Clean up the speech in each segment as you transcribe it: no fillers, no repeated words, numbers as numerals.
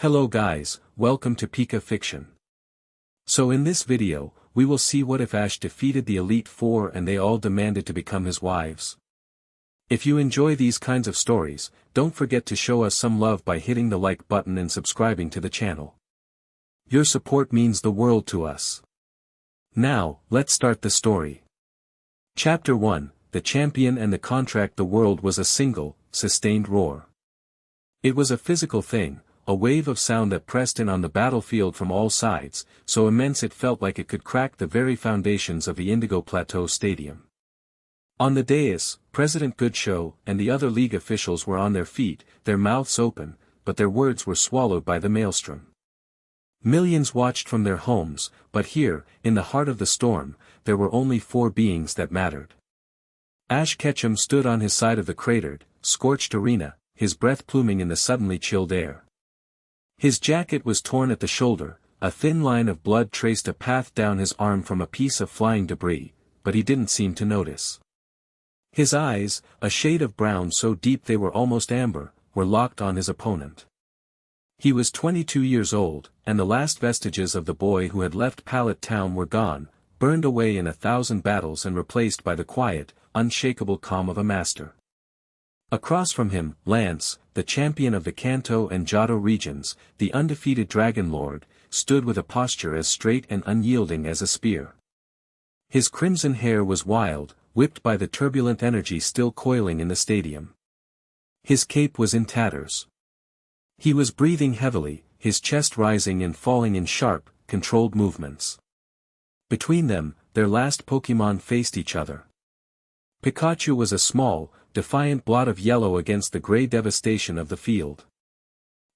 Hello guys, welcome to Pika Fiction. So in this video, we will see what if Ash defeated the Elite Four and they all demanded to become his wives. If you enjoy these kinds of stories, don't forget to show us some love by hitting the like button and subscribing to the channel. Your support means the world to us. Now, let's start the story. Chapter 1, The Champion and the Contract. The world was a single, sustained roar. It was a physical thing, a wave of sound that pressed in on the battlefield from all sides, so immense it felt like it could crack the very foundations of the Indigo Plateau Stadium. On the dais, President Goodshow and the other league officials were on their feet, their mouths open, but their words were swallowed by the maelstrom. Millions watched from their homes, but here, in the heart of the storm, there were only four beings that mattered. Ash Ketchum stood on his side of the cratered, scorched arena, his breath pluming in the suddenly chilled air. His jacket was torn at the shoulder, a thin line of blood traced a path down his arm from a piece of flying debris, but he didn't seem to notice. His eyes, a shade of brown so deep they were almost amber, were locked on his opponent. He was 22 years old, and the last vestiges of the boy who had left Pallet Town were gone, burned away in 1,000 battles and replaced by the quiet, unshakable calm of a master. Across from him, Lance, the champion of the Kanto and Johto regions, the undefeated Dragon Lord, stood with a posture as straight and unyielding as a spear. His crimson hair was wild, whipped by the turbulent energy still coiling in the stadium. His cape was in tatters. He was breathing heavily, his chest rising and falling in sharp, controlled movements. Between them, their last Pokémon faced each other. Pikachu was a small, defiant blot of yellow against the gray devastation of the field.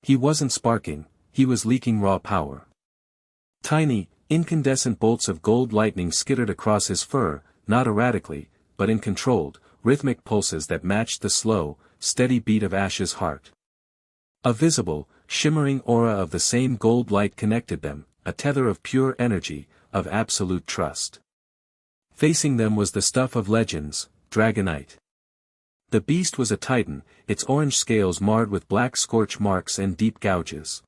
He wasn't sparking, he was leaking raw power. Tiny, incandescent bolts of gold lightning skittered across his fur, not erratically, but in controlled, rhythmic pulses that matched the slow, steady beat of Ash's heart. A visible, shimmering aura of the same gold light connected them, a tether of pure energy, of absolute trust. Facing them was the stuff of legends, Dragonite. The beast was a titan, its orange scales marred with black scorch marks and deep gouges.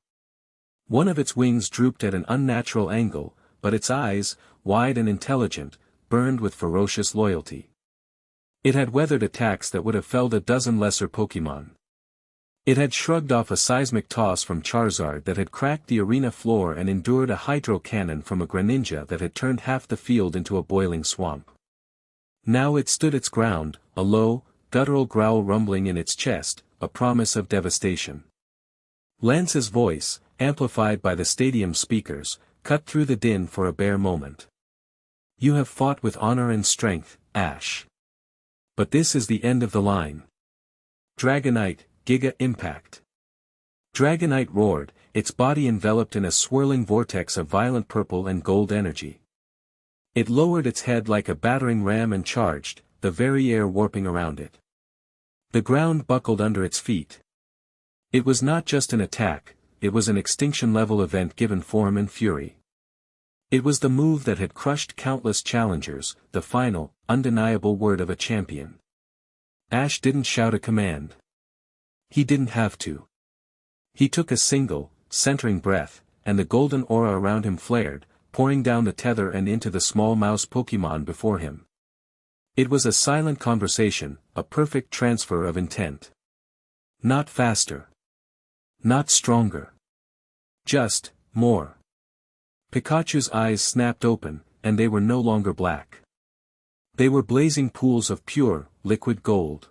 One of its wings drooped at an unnatural angle, but its eyes, wide and intelligent, burned with ferocious loyalty. It had weathered attacks that would have felled a dozen lesser Pokémon. It had shrugged off a seismic toss from Charizard that had cracked the arena floor and endured a hydro cannon from a Greninja that had turned half the field into a boiling swamp. Now it stood its ground, a low, guttural growl rumbling in its chest, a promise of devastation. Lance's voice, amplified by the stadium speakers, cut through the din for a bare moment. You have fought with honor and strength, Ash. But this is the end of the line. Dragonite, Giga Impact. Dragonite roared, its body enveloped in a swirling vortex of violent purple and gold energy. It lowered its head like a battering ram and charged, the very air warping around it. The ground buckled under its feet. It was not just an attack, it was an extinction-level event given form and fury. It was the move that had crushed countless challengers, the final, undeniable word of a champion. Ash didn't shout a command. He didn't have to. He took a single, centering breath, and the golden aura around him flared, pouring down the tether and into the small mouse Pokémon before him. It was a silent conversation, a perfect transfer of intent. Not faster. Not stronger. Just, more. Pikachu's eyes snapped open, and they were no longer black. They were blazing pools of pure, liquid gold.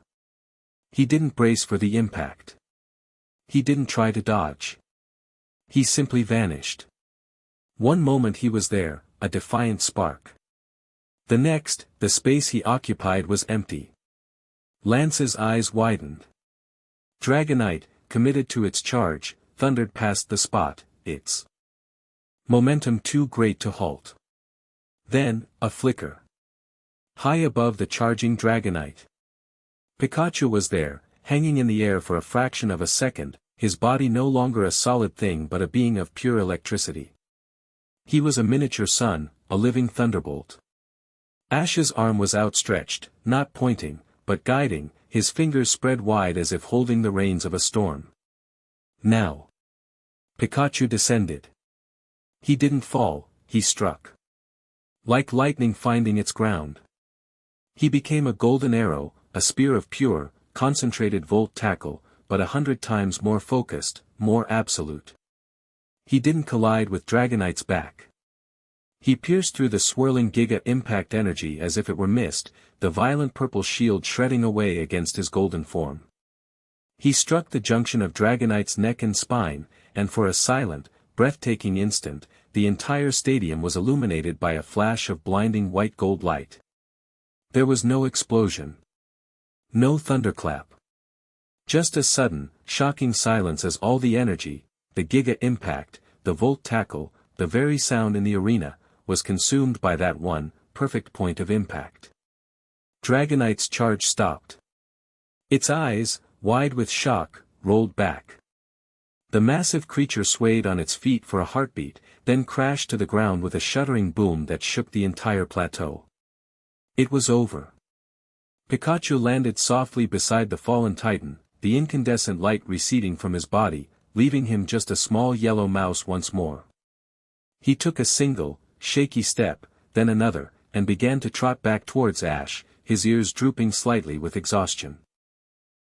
He didn't brace for the impact. He didn't try to dodge. He simply vanished. One moment he was there, a defiant spark. The next, the space he occupied was empty. Lance's eyes widened. Dragonite, committed to its charge, thundered past the spot, its momentum too great to halt. Then, a flicker. High above the charging Dragonite. Pikachu was there, hanging in the air for a fraction of a second, his body no longer a solid thing but a being of pure electricity. He was a miniature sun, a living thunderbolt. Ash's arm was outstretched, not pointing, but guiding, his fingers spread wide as if holding the reins of a storm. Now. Pikachu descended. He didn't fall, he struck. Like lightning finding its ground. He became a golden arrow, a spear of pure, concentrated volt tackle, but 100 times more focused, more absolute. He didn't collide with Dragonite's back. He pierced through the swirling Giga Impact energy as if it were mist, the violent purple shield shredding away against his golden form. He struck the junction of Dragonite's neck and spine, and for a silent, breathtaking instant, the entire stadium was illuminated by a flash of blinding white gold light. There was no explosion. No thunderclap. Just a sudden, shocking silence as all the energy, the Giga Impact, the Volt Tackle, the very sound in the arena, was consumed by that one, perfect point of impact. Dragonite's charge stopped. Its eyes, wide with shock, rolled back. The massive creature swayed on its feet for a heartbeat, then crashed to the ground with a shuddering boom that shook the entire plateau. It was over. Pikachu landed softly beside the fallen Titan, the incandescent light receding from his body, leaving him just a small yellow mouse once more. He took a single, shaky step, then another, and began to trot back towards Ash, his ears drooping slightly with exhaustion.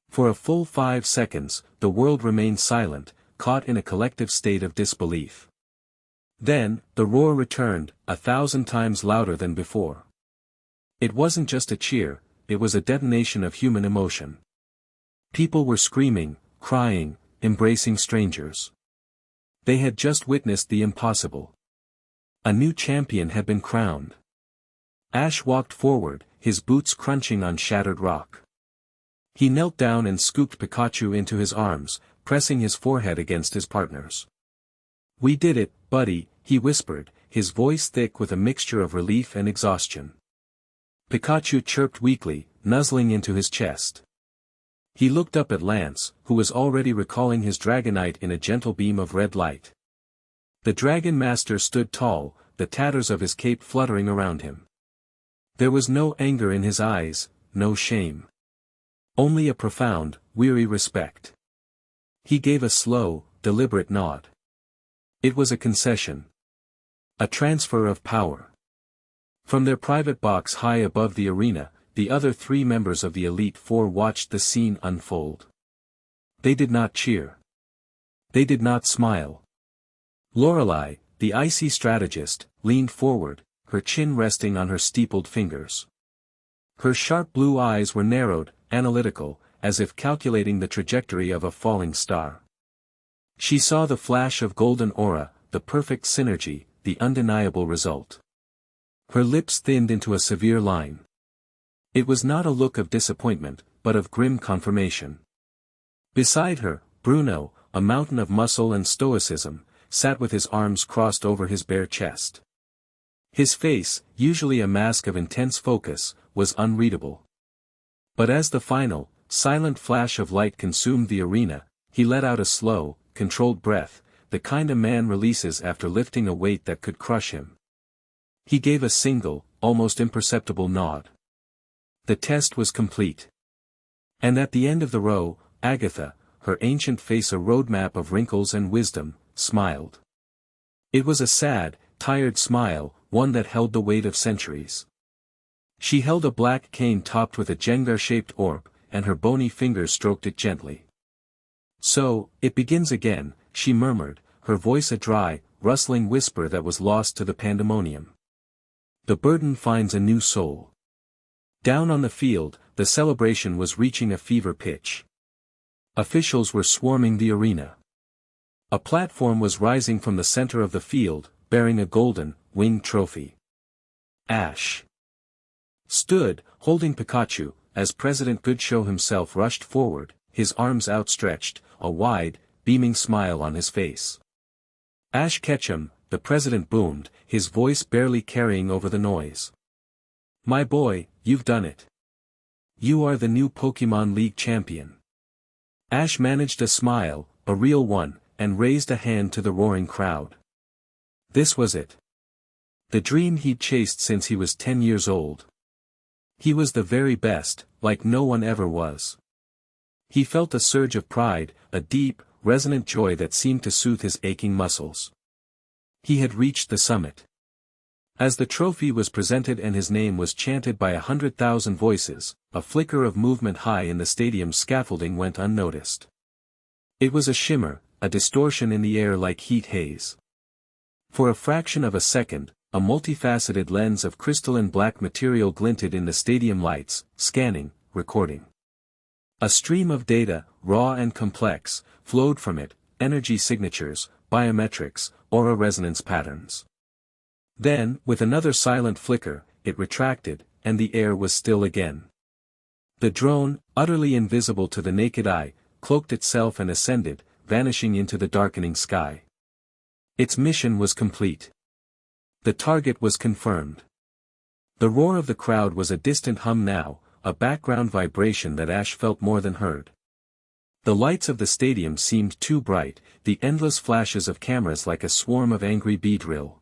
For a full 5 seconds, the world remained silent, caught in a collective state of disbelief. Then, the roar returned, 1,000 times louder than before. It wasn't just a cheer, it was a detonation of human emotion. People were screaming, crying, embracing strangers. They had just witnessed the impossible. A new champion had been crowned. Ash walked forward, his boots crunching on shattered rock. He knelt down and scooped Pikachu into his arms, pressing his forehead against his partner's. "We did it, buddy," he whispered, his voice thick with a mixture of relief and exhaustion. Pikachu chirped weakly, nuzzling into his chest. He looked up at Lance, who was already recalling his Dragonite in a gentle beam of red light. The Dragon Master stood tall, the tatters of his cape fluttering around him. There was no anger in his eyes, no shame. Only a profound, weary respect. He gave a slow, deliberate nod. It was a concession. A transfer of power. From their private box high above the arena, the other 3 members of the Elite Four watched the scene unfold. They did not cheer. They did not smile. Lorelei, the icy strategist, leaned forward, her chin resting on her steepled fingers. Her sharp blue eyes were narrowed, analytical, as if calculating the trajectory of a falling star. She saw the flash of golden aura, the perfect synergy, the undeniable result. Her lips thinned into a severe line. It was not a look of disappointment, but of grim confirmation. Beside her, Bruno, a mountain of muscle and stoicism, sat with his arms crossed over his bare chest. His face, usually a mask of intense focus, was unreadable. But as the final, silent flash of light consumed the arena, he let out a slow, controlled breath, the kind a man releases after lifting a weight that could crush him. He gave a single, almost imperceptible nod. The test was complete. And at the end of the row, Agatha, her ancient face a roadmap of wrinkles and wisdom, smiled. It was a sad, tired smile, one that held the weight of centuries. She held a black cane topped with a Jengar-shaped orb, and her bony fingers stroked it gently. "So, it begins again," she murmured, her voice a dry, rustling whisper that was lost to the pandemonium. "The burden finds a new soul." Down on the field, the celebration was reaching a fever pitch. Officials were swarming the arena. A platform was rising from the center of the field, bearing a golden, winged trophy. Ash stood, holding Pikachu, as President Goodshow himself rushed forward, his arms outstretched, a wide, beaming smile on his face. "Ash Ketchum," the president boomed, his voice barely carrying over the noise. "My boy, you've done it. You are the new Pokémon League champion." Ash managed a smile, a real one, and raised a hand to the roaring crowd. This was it. The dream he'd chased since he was 10 years old. He was the very best, like no one ever was. He felt a surge of pride, a deep, resonant joy that seemed to soothe his aching muscles. He had reached the summit. As the trophy was presented and his name was chanted by 100,000 voices, a flicker of movement high in the stadium's scaffolding went unnoticed. It was a shimmer, a distortion in the air like heat haze. For a fraction of a second, a multifaceted lens of crystalline black material glinted in the stadium lights, scanning, recording. A stream of data, raw and complex, flowed from it, energy signatures, biometrics, aura resonance patterns. Then, with another silent flicker, it retracted, and the air was still again. The drone, utterly invisible to the naked eye, cloaked itself and ascended, vanishing into the darkening sky. Its mission was complete. The target was confirmed. The roar of the crowd was a distant hum now, a background vibration that Ash felt more than heard. The lights of the stadium seemed too bright, the endless flashes of cameras like a swarm of angry bee drill.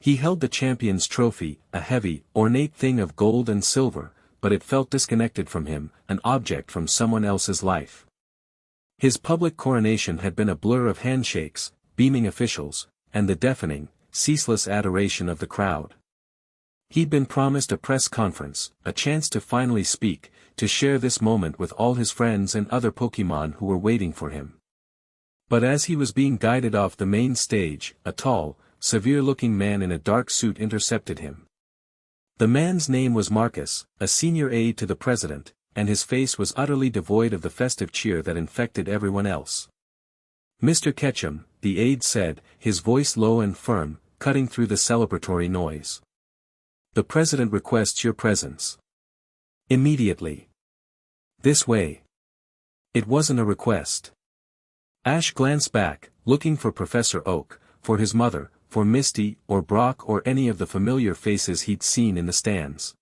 He held the champion's trophy, a heavy, ornate thing of gold and silver, but it felt disconnected from him, an object from someone else's life. His public coronation had been a blur of handshakes, beaming officials, and the deafening, ceaseless adoration of the crowd. He'd been promised a press conference, a chance to finally speak, to share this moment with all his friends and other Pokémon who were waiting for him. But as he was being guided off the main stage, a tall, severe-looking man in a dark suit intercepted him. The man's name was Marcus, a senior aide to the president, and his face was utterly devoid of the festive cheer that infected everyone else. "Mr. Ketchum," the aide said, his voice low and firm, cutting through the celebratory noise. "The president requests your presence. Immediately. This way." It wasn't a request. Ash glanced back, looking for Professor Oak, for his mother, for Misty, or Brock or any of the familiar faces he'd seen in the stands.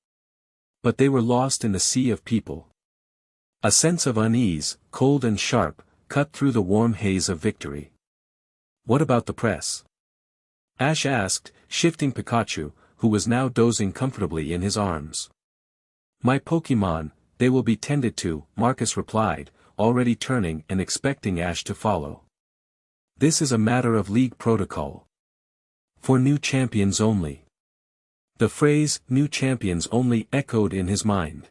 But they were lost in the sea of people. A sense of unease, cold and sharp, cut through the warm haze of victory. "What about the press?" Ash asked, shifting Pikachu, who was now dozing comfortably in his arms. "My Pokémon, they will be tended to," Marcus replied, already turning and expecting Ash to follow. "This is a matter of league protocol. For new champions only." The phrase, "new champions only," echoed in his mind.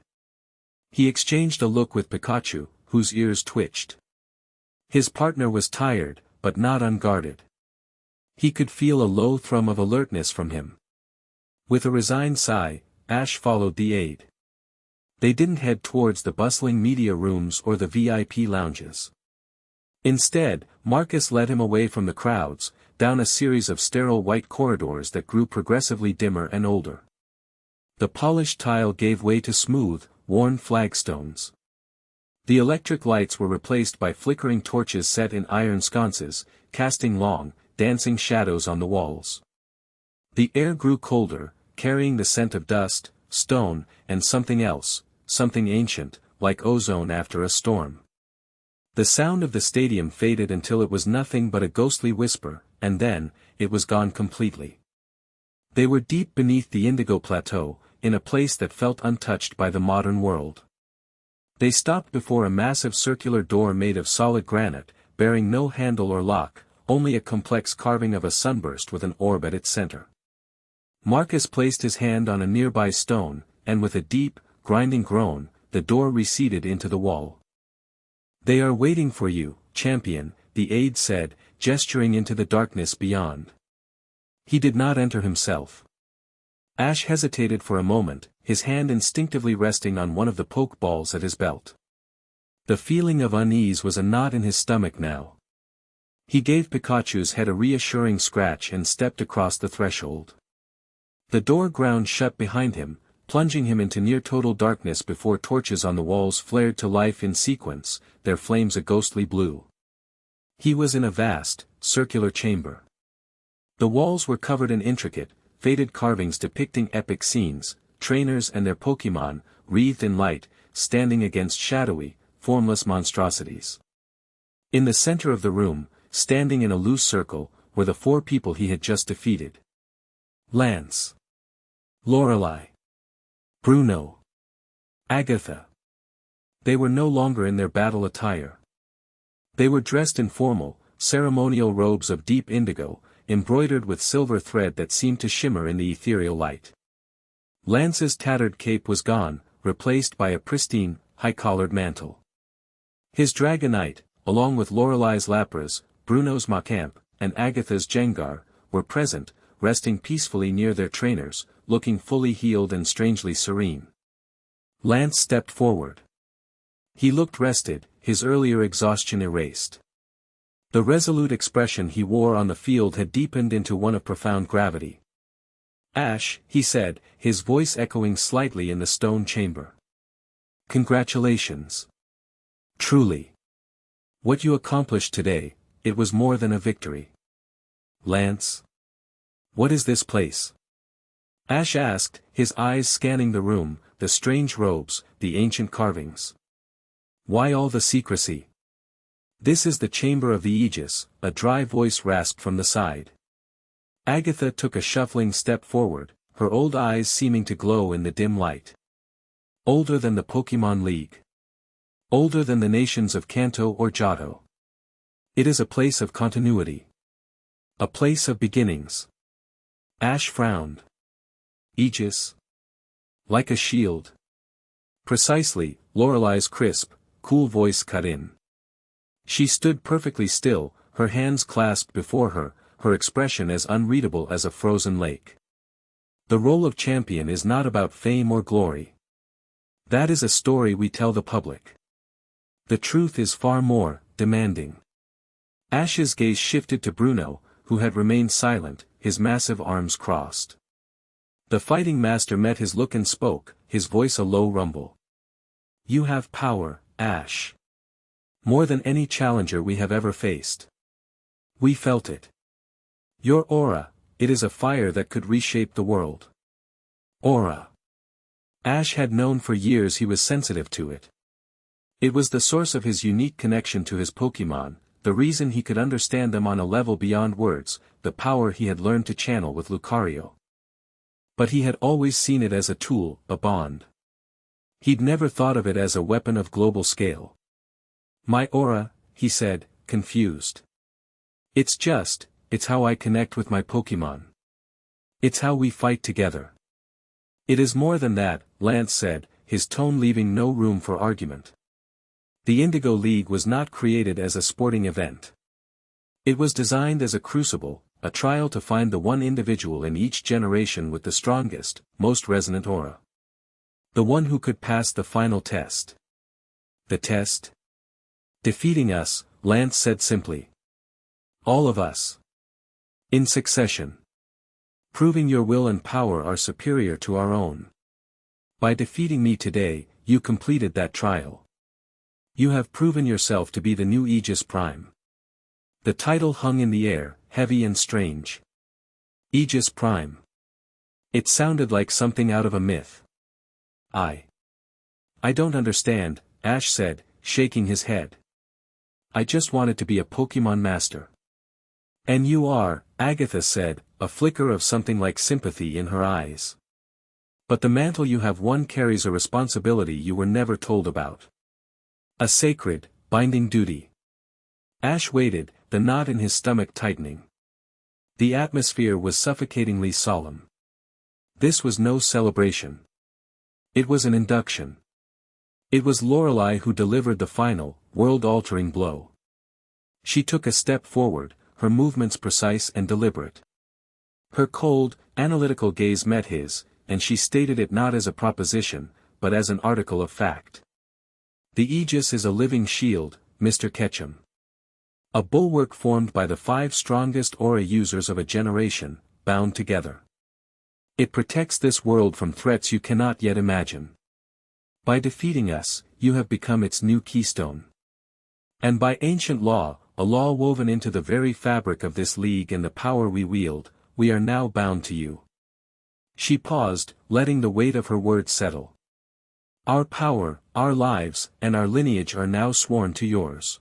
He exchanged a look with Pikachu, whose ears twitched. His partner was tired, but not unguarded. He could feel a low thrum of alertness from him. With a resigned sigh, Ash followed the aide. They didn't head towards the bustling media rooms or the VIP lounges. Instead, Marcus led him away from the crowds, down a series of sterile white corridors that grew progressively dimmer and older. The polished tile gave way to smooth, worn flagstones. The electric lights were replaced by flickering torches set in iron sconces, casting long, dancing shadows on the walls. The air grew colder, carrying the scent of dust, stone, and something else, something ancient, like ozone after a storm. The sound of the stadium faded until it was nothing but a ghostly whisper, and then, it was gone completely. They were deep beneath the Indigo Plateau, in a place that felt untouched by the modern world. They stopped before a massive circular door made of solid granite, bearing no handle or lock, only a complex carving of a sunburst with an orb at its center. Marcus placed his hand on a nearby stone, and with a deep, grinding groan, the door receded into the wall. "They are waiting for you, champion," the aide said, gesturing into the darkness beyond. He did not enter himself. Ash hesitated for a moment, his hand instinctively resting on one of the pokeballs at his belt. The feeling of unease was a knot in his stomach now. He gave Pikachu's head a reassuring scratch and stepped across the threshold. The door ground shut behind him, plunging him into near-total darkness before torches on the walls flared to life in sequence, their flames a ghostly blue. He was in a vast, circular chamber. The walls were covered in intricate, faded carvings depicting epic scenes, trainers and their Pokémon, wreathed in light, standing against shadowy, formless monstrosities. In the center of the room, standing in a loose circle, were the 4 people he had just defeated. Lance. Lorelei. Bruno. Agatha. They were no longer in their battle attire. They were dressed in formal, ceremonial robes of deep indigo, embroidered with silver thread that seemed to shimmer in the ethereal light. Lance's tattered cape was gone, replaced by a pristine, high-collared mantle. His Dragonite, along with Lorelei's Lapras, Bruno's Macamp, and Agatha's Jengar, were present, resting peacefully near their trainers, looking fully healed and strangely serene. Lance stepped forward. He looked rested, his earlier exhaustion erased. The resolute expression he wore on the field had deepened into one of profound gravity. "Ash," he said, his voice echoing slightly in the stone chamber. "Congratulations. Truly. What you accomplished today, it was more than a victory." "Lance? What is this place?" Ash asked, his eyes scanning the room, the strange robes, the ancient carvings. "Why all the secrecy?" "This is the chamber of the Aegis," a dry voice rasped from the side. Agatha took a shuffling step forward, her old eyes seeming to glow in the dim light. "Older than the Pokémon League. Older than the nations of Kanto or Johto. It is a place of continuity. A place of beginnings." Ash frowned. "Aegis? Like a shield?" "Precisely," Lorelei's crisp, cool voice cut in. She stood perfectly still, her hands clasped before her, her expression as unreadable as a frozen lake. "The role of champion is not about fame or glory. That is a story we tell the public. The truth is far more demanding." Ash's gaze shifted to Bruno, who had remained silent, his massive arms crossed. The fighting master met his look and spoke, his voice a low rumble. "You have power, Ash. More than any challenger we have ever faced. We felt it. Your aura, it is a fire that could reshape the world." Aura. Ash had known for years he was sensitive to it. It was the source of his unique connection to his Pokémon, the reason he could understand them on a level beyond words, the power he had learned to channel with Lucario. But he had always seen it as a tool, a bond. He'd never thought of it as a weapon of global scale. "My aura," he said, confused. It's how I connect with my Pokémon. It's how we fight together." "It is more than that," Lance said, his tone leaving no room for argument. "The Indigo League was not created as a sporting event. It was designed as a crucible, a trial to find the one individual in each generation with the strongest, most resonant aura. The one who could pass the final test." "The test?" "Defeating us," Lance said simply. "All of us. In succession. Proving your will and power are superior to our own. By defeating me today, you completed that trial. You have proven yourself to be the new Aegis Prime." The title hung in the air, heavy and strange. Aegis Prime. It sounded like something out of a myth. I don't understand," Ash said, shaking his head. "I just wanted to be a Pokémon master." "And you are," Agatha said, a flicker of something like sympathy in her eyes. "But the mantle you have won carries a responsibility you were never told about. A sacred, binding duty." Ash waited, the knot in his stomach tightening. The atmosphere was suffocatingly solemn. This was no celebration. It was an induction. It was Lorelei who delivered the final, world-altering blow. She took a step forward, her movements precise and deliberate. Her cold, analytical gaze met his, and she stated it not as a proposition, but as an article of fact. "The Aegis is a living shield, Mr. Ketchum. A bulwark formed by the 5 strongest aura users of a generation, bound together. It protects this world from threats you cannot yet imagine. By defeating us, you have become its new keystone. And by ancient law, a law woven into the very fabric of this league and the power we wield, we are now bound to you." She paused, letting the weight of her words settle. "Our power, our lives, and our lineage are now sworn to yours.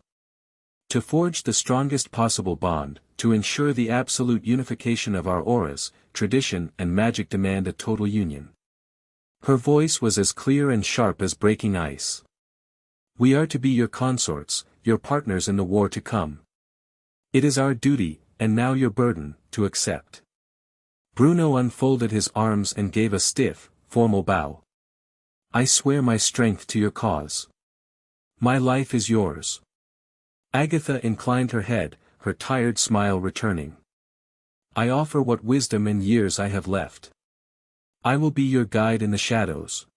To forge the strongest possible bond, to ensure the absolute unification of our auras, tradition and magic demand a total union." Her voice was as clear and sharp as breaking ice. "We are to be your consorts, your partners in the war to come. It is our duty, and now your burden, to accept. Bruno unfolded his arms and gave a stiff, formal bow. I swear my strength to your cause. My life is yours. Agatha inclined her head, her tired smile returning. I offer what wisdom and years I have left. I will be your guide in the shadows.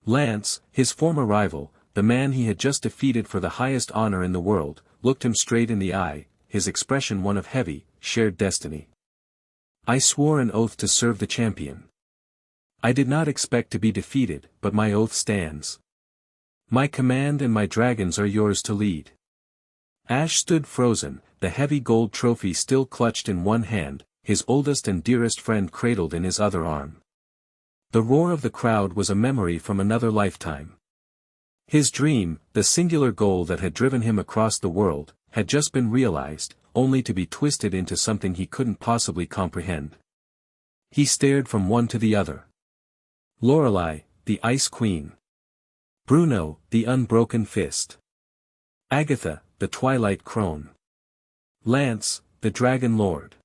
Lance, his former rival, the man he had just defeated for the highest honor in the world, looked him straight in the eye, his expression one of heavy, shared destiny. I swore an oath to serve the champion. I did not expect to be defeated, but my oath stands. My command and my dragons are yours to lead. Ash stood frozen, the heavy gold trophy still clutched in one hand, his oldest and dearest friend cradled in his other arm. The roar of the crowd was a memory from another lifetime. His dream, the singular goal that had driven him across the world, had just been realized, only to be twisted into something he couldn't possibly comprehend. He stared from one to the other. Lorelei, the Ice Queen. Bruno, the Unbroken Fist. Agatha, the Twilight Crone. Lance, the Dragon Lord.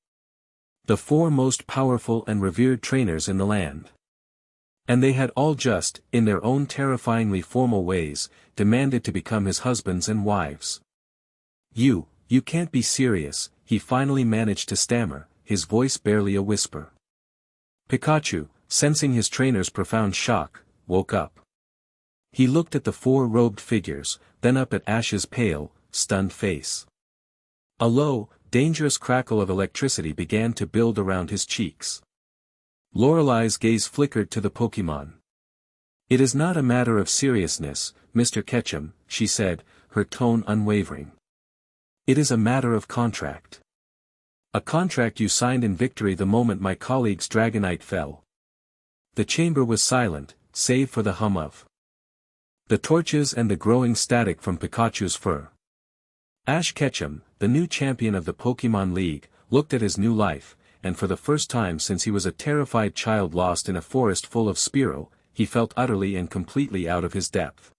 The four most powerful and revered trainers in the land. And they had all just, in their own terrifyingly formal ways, demanded to become his husbands and wives. You can't be serious, he finally managed to stammer, his voice barely a whisper. Pikachu, sensing his trainer's profound shock, woke up. He looked at the four robed figures, then up at Ash's pale, stunned face. A low, dangerous crackle of electricity began to build around his cheeks. Lorelei's gaze flickered to the Pokémon. It is not a matter of seriousness, Mr. Ketchum, she said, her tone unwavering. It is a matter of contract. A contract you signed in victory the moment my colleague's Dragonite fell. The chamber was silent, save for the hum of the torches and the growing static from Pikachu's fur. Ash Ketchum, the new champion of the Pokémon League, looked at his new life, and for the first time since he was a terrified child lost in a forest full of Spearow, he felt utterly and completely out of his depth.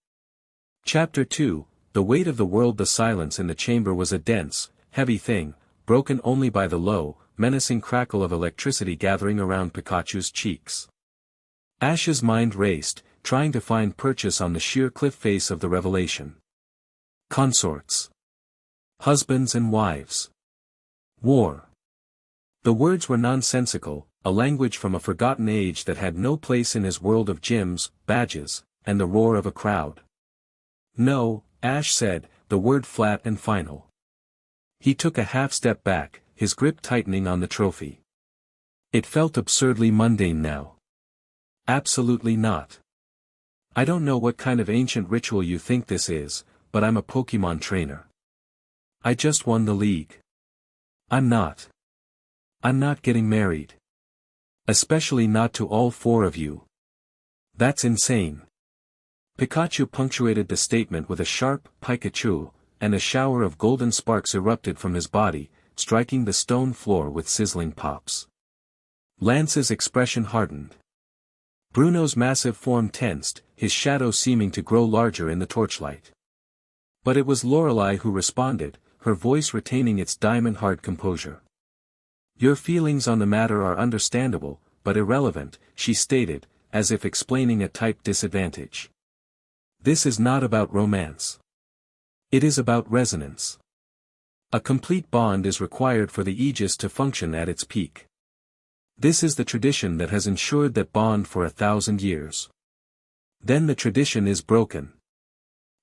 Chapter 2, The Weight of the World. The silence in the chamber was a dense, heavy thing, broken only by the low, menacing crackle of electricity gathering around Pikachu's cheeks. Ash's mind raced, trying to find purchase on the sheer cliff face of the revelation. Consorts. Husbands and wives. War. The words were nonsensical, a language from a forgotten age that had no place in his world of gyms, badges, and the roar of a crowd. No, Ash said, the word flat and final. He took a half-step back, his grip tightening on the trophy. It felt absurdly mundane now. Absolutely not. I don't know what kind of ancient ritual you think this is, but I'm a Pokémon trainer. I just won the league. I'm not getting married. Especially not to all four of you. That's insane. Pikachu punctuated the statement with a sharp Pikachu, and a shower of golden sparks erupted from his body, striking the stone floor with sizzling pops. Lance's expression hardened. Bruno's massive form tensed, his shadow seeming to grow larger in the torchlight. But it was Lorelei who responded, her voice retaining its diamond-hard composure. Your feelings on the matter are understandable, but irrelevant, she stated, as if explaining a type disadvantage. This is not about romance. It is about resonance. A complete bond is required for the Aegis to function at its peak. This is the tradition that has ensured that bond for 1,000 years. Then the tradition is broken.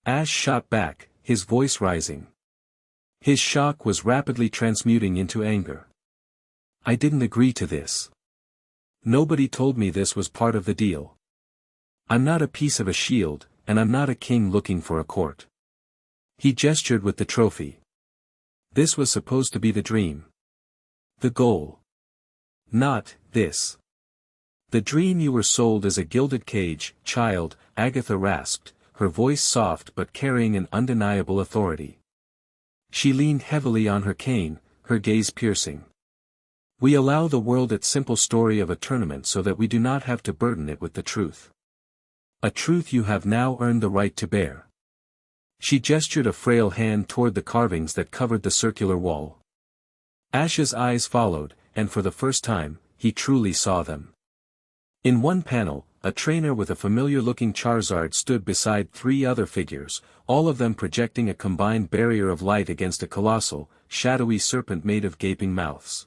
Ash shot back, his voice rising. His shock was rapidly transmuting into anger. I didn't agree to this. Nobody told me this was part of the deal. I'm not a piece of a shield, and I'm not a king looking for a court. He gestured with the trophy. This was supposed to be the dream. The goal. Not this. The dream you were sold as a gilded cage, child, Agatha rasped, her voice soft but carrying an undeniable authority. She leaned heavily on her cane, her gaze piercing. We allow the world its simple story of a tournament so that we do not have to burden it with the truth. A truth you have now earned the right to bear. She gestured a frail hand toward the carvings that covered the circular wall. Ash's eyes followed, and for the first time, he truly saw them. In one panel, a trainer with a familiar-looking Charizard stood beside 3 other figures, all of them projecting a combined barrier of light against a colossal, shadowy serpent made of gaping mouths.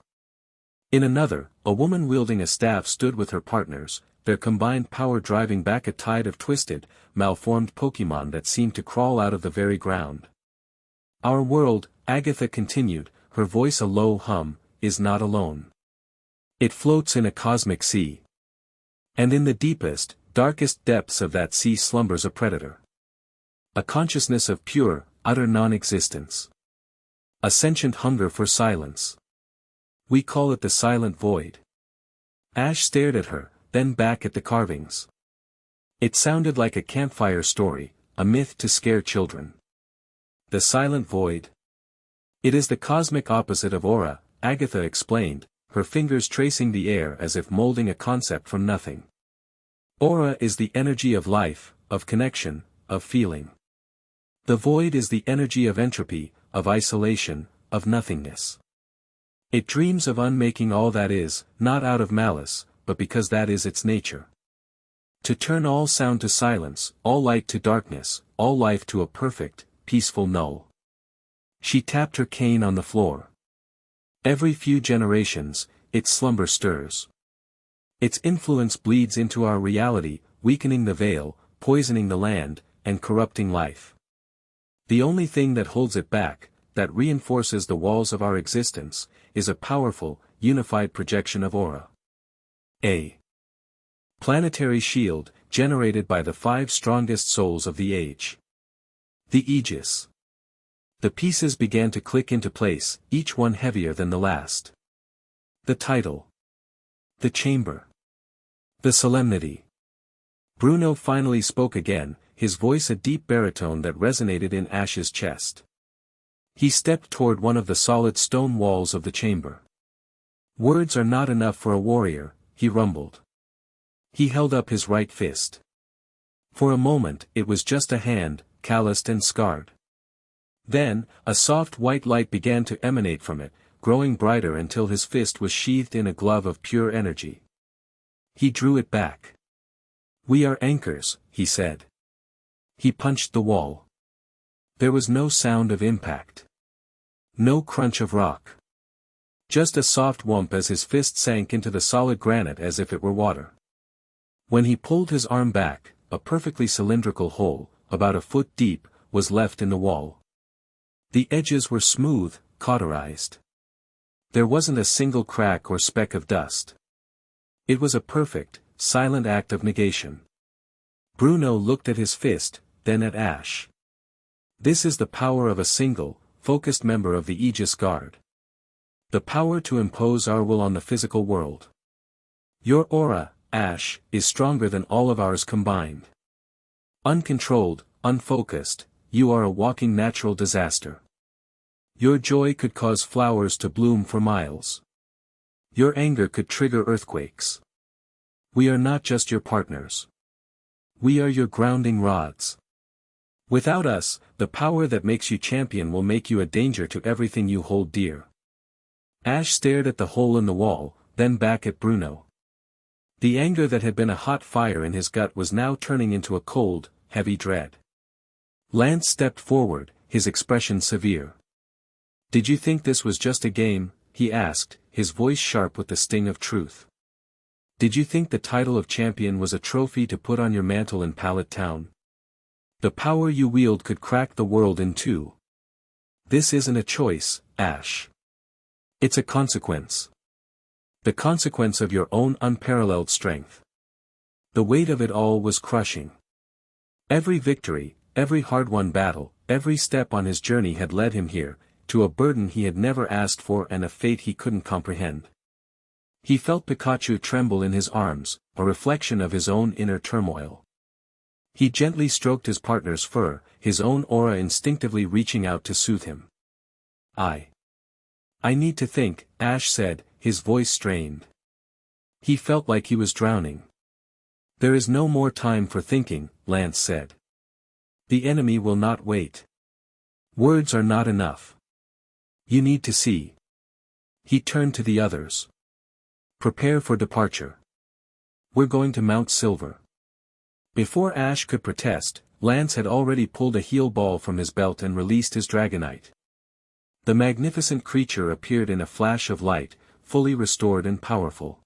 In another, a woman wielding a staff stood with her partners, their combined power driving back a tide of twisted, malformed Pokémon that seemed to crawl out of the very ground. Our world, Agatha continued, her voice a low hum, is not alone. It floats in a cosmic sea. And in the deepest, darkest depths of that sea slumbers a predator. A consciousness of pure, utter non-existence. A sentient hunger for silence. We call it the silent void. Ash stared at her, then back at the carvings. It sounded like a campfire story, a myth to scare children. The silent void. It is the cosmic opposite of aura, Agatha explained, her fingers tracing the air as if molding a concept from nothing. Aura is the energy of life, of connection, of feeling. The void is the energy of entropy, of isolation, of nothingness. It dreams of unmaking all that is, not out of malice, but because that is its nature. To turn all sound to silence, all light to darkness, all life to a perfect, peaceful null. She tapped her cane on the floor. Every few generations, its slumber stirs. Its influence bleeds into our reality, weakening the veil, poisoning the land, and corrupting life. The only thing that holds it back, that reinforces the walls of our existence, is a powerful, unified projection of aura. A planetary shield, generated by the 5 strongest souls of the age. The Aegis. The pieces began to click into place, each one heavier than the last. The title. The chamber. The solemnity. Bruno finally spoke again, his voice a deep baritone that resonated in Ash's chest. He stepped toward one of the solid stone walls of the chamber. Words are not enough for a warrior, he rumbled. He held up his right fist. For a moment it was just a hand, calloused and scarred. Then, a soft white light began to emanate from it, growing brighter until his fist was sheathed in a glove of pure energy. He drew it back. "We are anchors," he said. He punched the wall. There was no sound of impact. No crunch of rock. Just a soft whump as his fist sank into the solid granite as if it were water. When he pulled his arm back, a perfectly cylindrical hole, about a foot deep, was left in the wall. The edges were smooth, cauterized. There wasn't a single crack or speck of dust. It was a perfect, silent act of negation. Bruno looked at his fist, then at Ash. This is the power of a single, focused member of the Aegis Guard. The power to impose our will on the physical world. Your aura, Ash, is stronger than all of ours combined. Uncontrolled, unfocused, you are a walking natural disaster. Your joy could cause flowers to bloom for miles. Your anger could trigger earthquakes. We are not just your partners. We are your grounding rods. Without us, the power that makes you champion will make you a danger to everything you hold dear. Ash stared at the hole in the wall, then back at Bruno. The anger that had been a hot fire in his gut was now turning into a cold, heavy dread. Lance stepped forward, his expression severe. "Did you think this was just a game?" he asked, his voice sharp with the sting of truth. "Did you think the title of champion was a trophy to put on your mantle in Pallet Town? The power you wield could crack the world in two. This isn't a choice, Ash. It's a consequence. The consequence of your own unparalleled strength." The weight of it all was crushing. Every victory, every hard-won battle, every step on his journey had led him here, to a burden he had never asked for and a fate he couldn't comprehend. He felt Pikachu tremble in his arms, a reflection of his own inner turmoil. He gently stroked his partner's fur, his own aura instinctively reaching out to soothe him. I need to think," Ash said, his voice strained. He felt like he was drowning. "There is no more time for thinking," Lance said. The enemy will not wait. Words are not enough. You need to see. He turned to the others. Prepare for departure. We're going to Mount Silver. Before Ash could protest, Lance had already pulled a heal ball from his belt and released his Dragonite. The magnificent creature appeared in a flash of light, fully restored and powerful.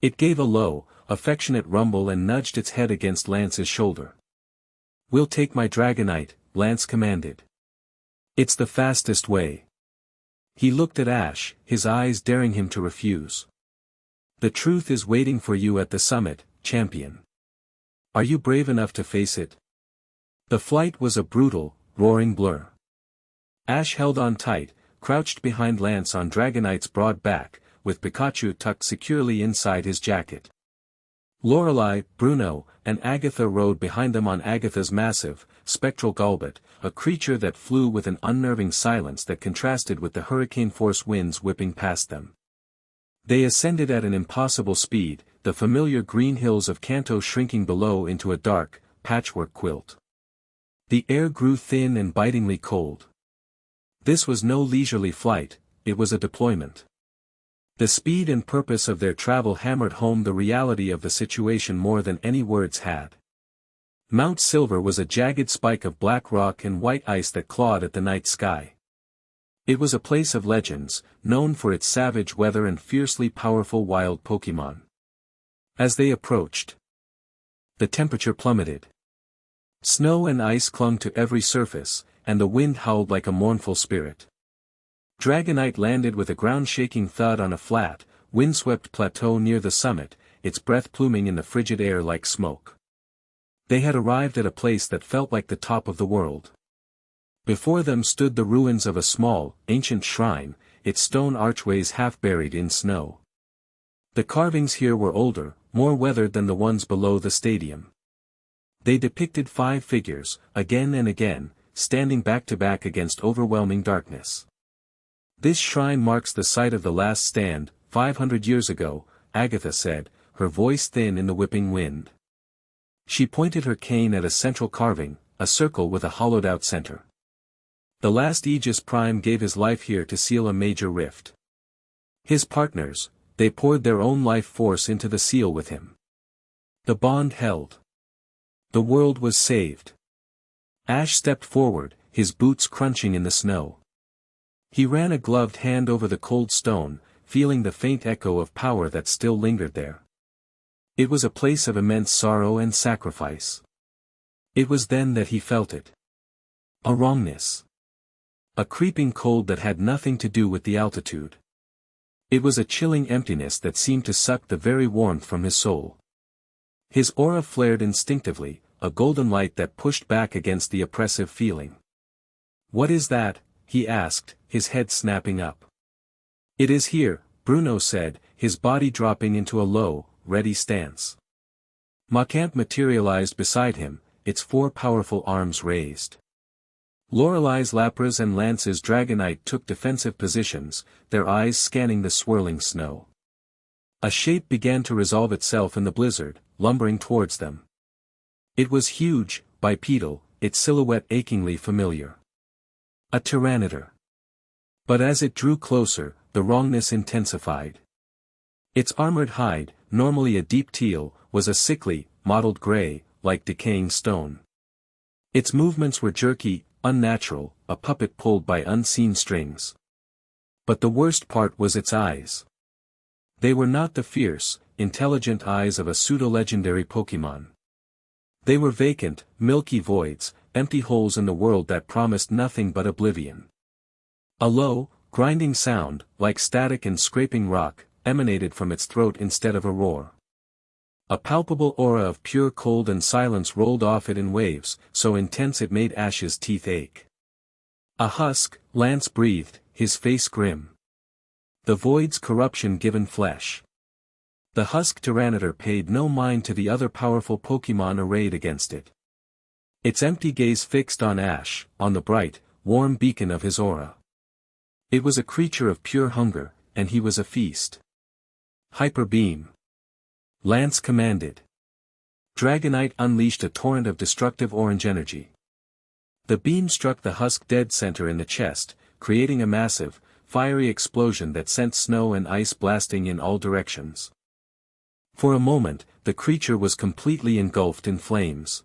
It gave a low, affectionate rumble and nudged its head against Lance's shoulder. "We'll take my Dragonite," Lance commanded. "It's the fastest way." He looked at Ash, his eyes daring him to refuse. "The truth is waiting for you at the summit, champion. Are you brave enough to face it?" The flight was a brutal, roaring blur. Ash held on tight, crouched behind Lance on Dragonite's broad back, with Pikachu tucked securely inside his jacket. Lorelei, Bruno, and Agatha rode behind them on Agatha's massive, spectral Golbat, a creature that flew with an unnerving silence that contrasted with the hurricane-force winds whipping past them. They ascended at an impossible speed, the familiar green hills of Kanto shrinking below into a dark, patchwork quilt. The air grew thin and bitingly cold. This was no leisurely flight, it was a deployment. The speed and purpose of their travel hammered home the reality of the situation more than any words had. Mount Silver was a jagged spike of black rock and white ice that clawed at the night sky. It was a place of legends, known for its savage weather and fiercely powerful wild Pokémon. As they approached, the temperature plummeted. Snow and ice clung to every surface, and the wind howled like a mournful spirit. Dragonite landed with a ground-shaking thud on a flat, windswept plateau near the summit, its breath pluming in the frigid air like smoke. They had arrived at a place that felt like the top of the world. Before them stood the ruins of a small, ancient shrine, its stone archways half buried in snow. The carvings here were older, more weathered than the ones below the stadium. They depicted 5 figures, again and again, standing back to back against overwhelming darkness. "This shrine marks the site of the last stand, 500 years ago," Agatha said, her voice thin in the whipping wind. She pointed her cane at a central carving, a circle with a hollowed-out center. "The last Aegis Prime gave his life here to seal a major rift. His partners, they poured their own life force into the seal with him. The bond held. The world was saved." Ash stepped forward, his boots crunching in the snow. He ran a gloved hand over the cold stone, feeling the faint echo of power that still lingered there. It was a place of immense sorrow and sacrifice. It was then that he felt it. A wrongness. A creeping cold that had nothing to do with the altitude. It was a chilling emptiness that seemed to suck the very warmth from his soul. His aura flared instinctively, a golden light that pushed back against the oppressive feeling. "What is that?" he asked, his head snapping up. "It is here," Bruno said, his body dropping into a low, ready stance. Macamp materialized beside him, its 4 powerful arms raised. Lorelei's Lapras and Lance's Dragonite took defensive positions, their eyes scanning the swirling snow. A shape began to resolve itself in the blizzard, lumbering towards them. It was huge, bipedal, its silhouette achingly familiar. A Tyranitar. But as it drew closer, the wrongness intensified. Its armored hide, normally a deep teal, was a sickly, mottled gray, like decaying stone. Its movements were jerky, unnatural, a puppet pulled by unseen strings. But the worst part was its eyes. They were not the fierce, intelligent eyes of a pseudo-legendary Pokémon. They were vacant, milky voids, empty holes in the world that promised nothing but oblivion. A low, grinding sound, like static and scraping rock, emanated from its throat instead of a roar. A palpable aura of pure cold and silence rolled off it in waves, so intense it made Ash's teeth ache. "A husk," Lance breathed, his face grim. "The void's corruption given flesh." The husk Tyranitar paid no mind to the other powerful Pokémon arrayed against it. Its empty gaze fixed on Ash, on the bright, warm beacon of his aura. It was a creature of pure hunger, and he was a feast. "Hyper Beam," Lance commanded. Dragonite unleashed a torrent of destructive orange energy. The beam struck the husk dead center in the chest, creating a massive, fiery explosion that sent snow and ice blasting in all directions. For a moment, the creature was completely engulfed in flames.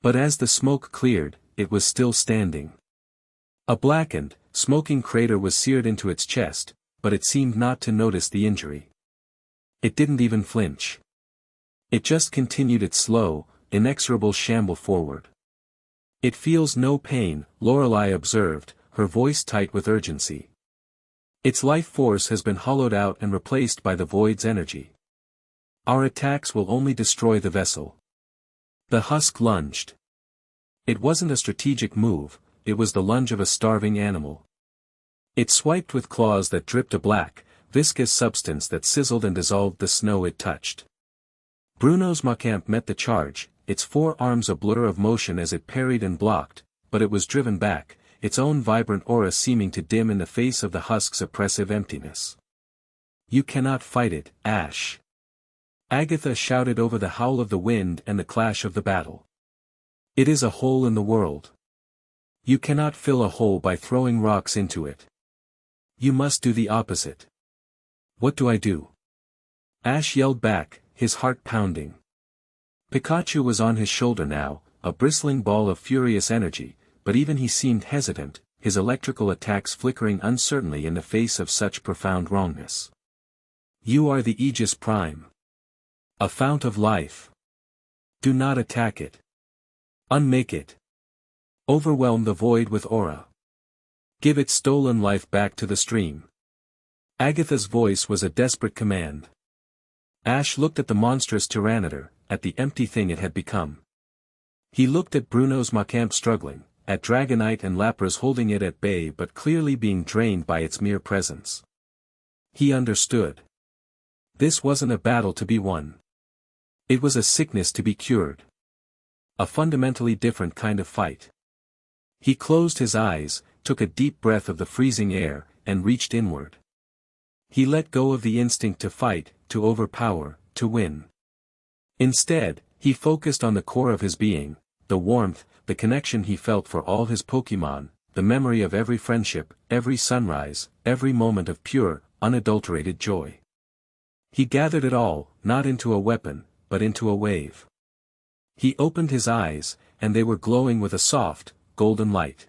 But as the smoke cleared, it was still standing. A blackened, smoking crater was seared into its chest, but it seemed not to notice the injury. It didn't even flinch. It just continued its slow, inexorable shamble forward. "It feels no pain," Lorelei observed, her voice tight with urgency. "Its life force has been hollowed out and replaced by the void's energy. Our attacks will only destroy the vessel." The husk lunged. It wasn't a strategic move, it was the lunge of a starving animal. It swiped with claws that dripped a black, viscous substance that sizzled and dissolved the snow it touched. Bruno's Macamp met the charge, its four arms a blur of motion as it parried and blocked, but it was driven back, its own vibrant aura seeming to dim in the face of the husk's oppressive emptiness. "You cannot fight it, Ash." Agatha shouted over the howl of the wind and the clash of the battle. "It is a hole in the world. You cannot fill a hole by throwing rocks into it. You must do the opposite." "What do I do?" Ash yelled back, his heart pounding. Pikachu was on his shoulder now, a bristling ball of furious energy, but even he seemed hesitant, his electrical attacks flickering uncertainly in the face of such profound wrongness. "You are the Aegis Prime. A fount of life. Do not attack it. Unmake it. Overwhelm the void with aura. Give its stolen life back to the stream." Agatha's voice was a desperate command. Ash looked at the monstrous Tyranitar, at the empty thing it had become. He looked at Bruno's Macamp struggling, at Dragonite and Lapras holding it at bay but clearly being drained by its mere presence. He understood. This wasn't a battle to be won. It was a sickness to be cured. A fundamentally different kind of fight. He closed his eyes, took a deep breath of the freezing air, and reached inward. He let go of the instinct to fight, to overpower, to win. Instead, he focused on the core of his being, the warmth, the connection he felt for all his Pokémon, the memory of every friendship, every sunrise, every moment of pure, unadulterated joy. He gathered it all, not into a weapon, but into a wave. He opened his eyes, and they were glowing with a soft, golden light.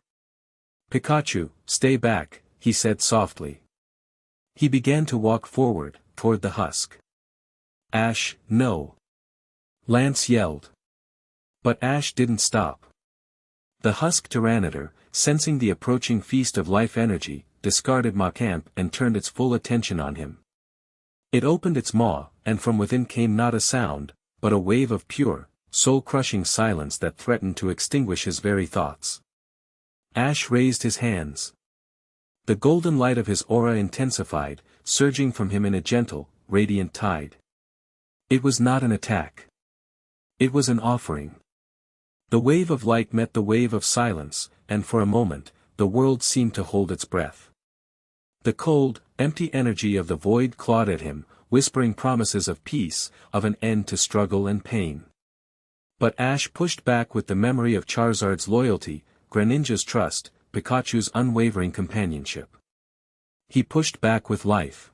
"Pikachu, stay back," he said softly. He began to walk forward, toward the husk. "Ash, no!" Lance yelled. But Ash didn't stop. The husk Tyranitar, sensing the approaching feast of life energy, discarded Macamp and turned its full attention on him. It opened its maw, and from within came not a sound, but a wave of pure, soul-crushing silence that threatened to extinguish his very thoughts. Ash raised his hands. The golden light of his aura intensified, surging from him in a gentle, radiant tide. It was not an attack. It was an offering. The wave of light met the wave of silence, and for a moment, the world seemed to hold its breath. The cold, empty energy of the void clawed at him, whispering promises of peace, of an end to struggle and pain. But Ash pushed back with the memory of Charizard's loyalty, Greninja's trust, Pikachu's unwavering companionship. He pushed back with life.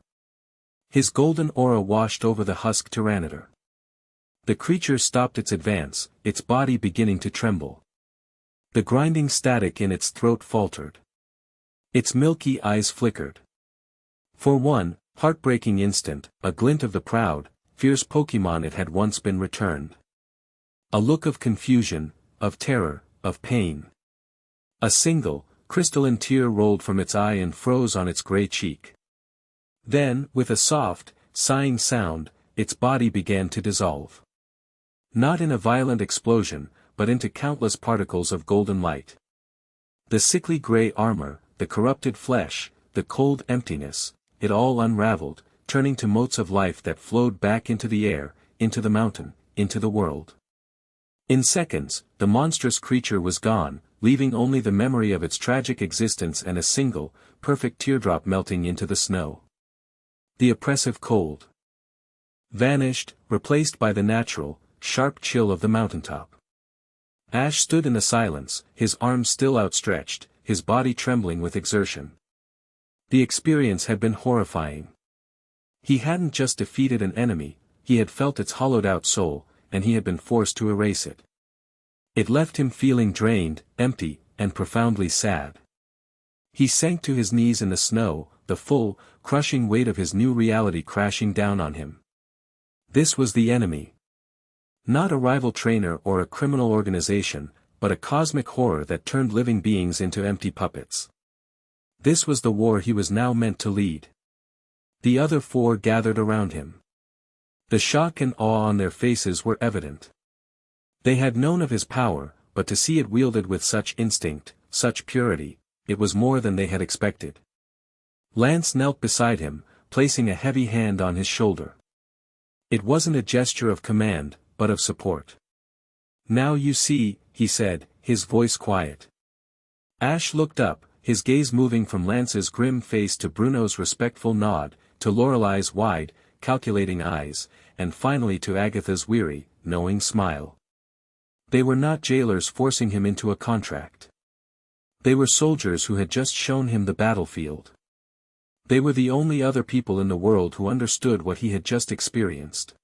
His golden aura washed over the husk Tyranitar. The creature stopped its advance, its body beginning to tremble. The grinding static in its throat faltered. Its milky eyes flickered. For one, heartbreaking instant, a glint of the proud, fierce Pokémon it had once been returned. A look of confusion, of terror, of pain. A single, crystalline tear rolled from its eye and froze on its gray cheek. Then, with a soft, sighing sound, its body began to dissolve. Not in a violent explosion, but into countless particles of golden light. The sickly gray armor, the corrupted flesh, the cold emptiness, it all unraveled, turning to motes of life that flowed back into the air, into the mountain, into the world. In seconds, the monstrous creature was gone, leaving only the memory of its tragic existence and a single, perfect teardrop melting into the snow. The oppressive cold vanished, replaced by the natural, sharp chill of the mountaintop. Ash stood in the silence, his arms still outstretched, his body trembling with exertion. The experience had been horrifying. He hadn't just defeated an enemy, he had felt its hollowed-out soul, and he had been forced to erase it. It left him feeling drained, empty, and profoundly sad. He sank to his knees in the snow, the full, crushing weight of his new reality crashing down on him. This was the enemy. Not a rival trainer or a criminal organization, but a cosmic horror that turned living beings into empty puppets. This was the war he was now meant to lead. The other four gathered around him. The shock and awe on their faces were evident. They had known of his power, but to see it wielded with such instinct, such purity, it was more than they had expected. Lance knelt beside him, placing a heavy hand on his shoulder. It wasn't a gesture of command, but of support. "Now you see," he said, his voice quiet. Ash looked up, his gaze moving from Lance's grim face to Bruno's respectful nod, to Lorelai's wide, calculating eyes, and finally to Agatha's weary, knowing smile. They were not jailers forcing him into a contract. They were soldiers who had just shown him the battlefield. They were the only other people in the world who understood what he had just experienced.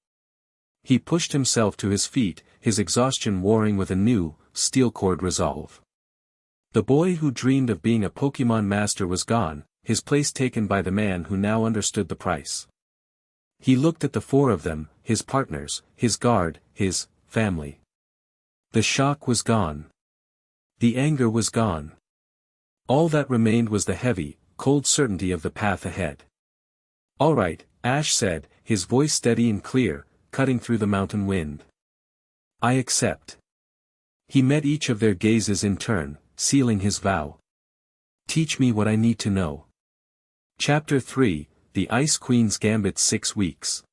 He pushed himself to his feet, his exhaustion warring with a new, steel-cord resolve. The boy who dreamed of being a Pokémon master was gone, his place taken by the man who now understood the price. He looked at the four of them, his partners, his guard, his family. The shock was gone. The anger was gone. All that remained was the heavy, cold certainty of the path ahead. "All right," Ash said, his voice steady and clear, cutting through the mountain wind. "I accept." He met each of their gazes in turn, sealing his vow. "Teach me what I need to know." Chapter 3, The Ice Queen's Gambit. 6 weeks.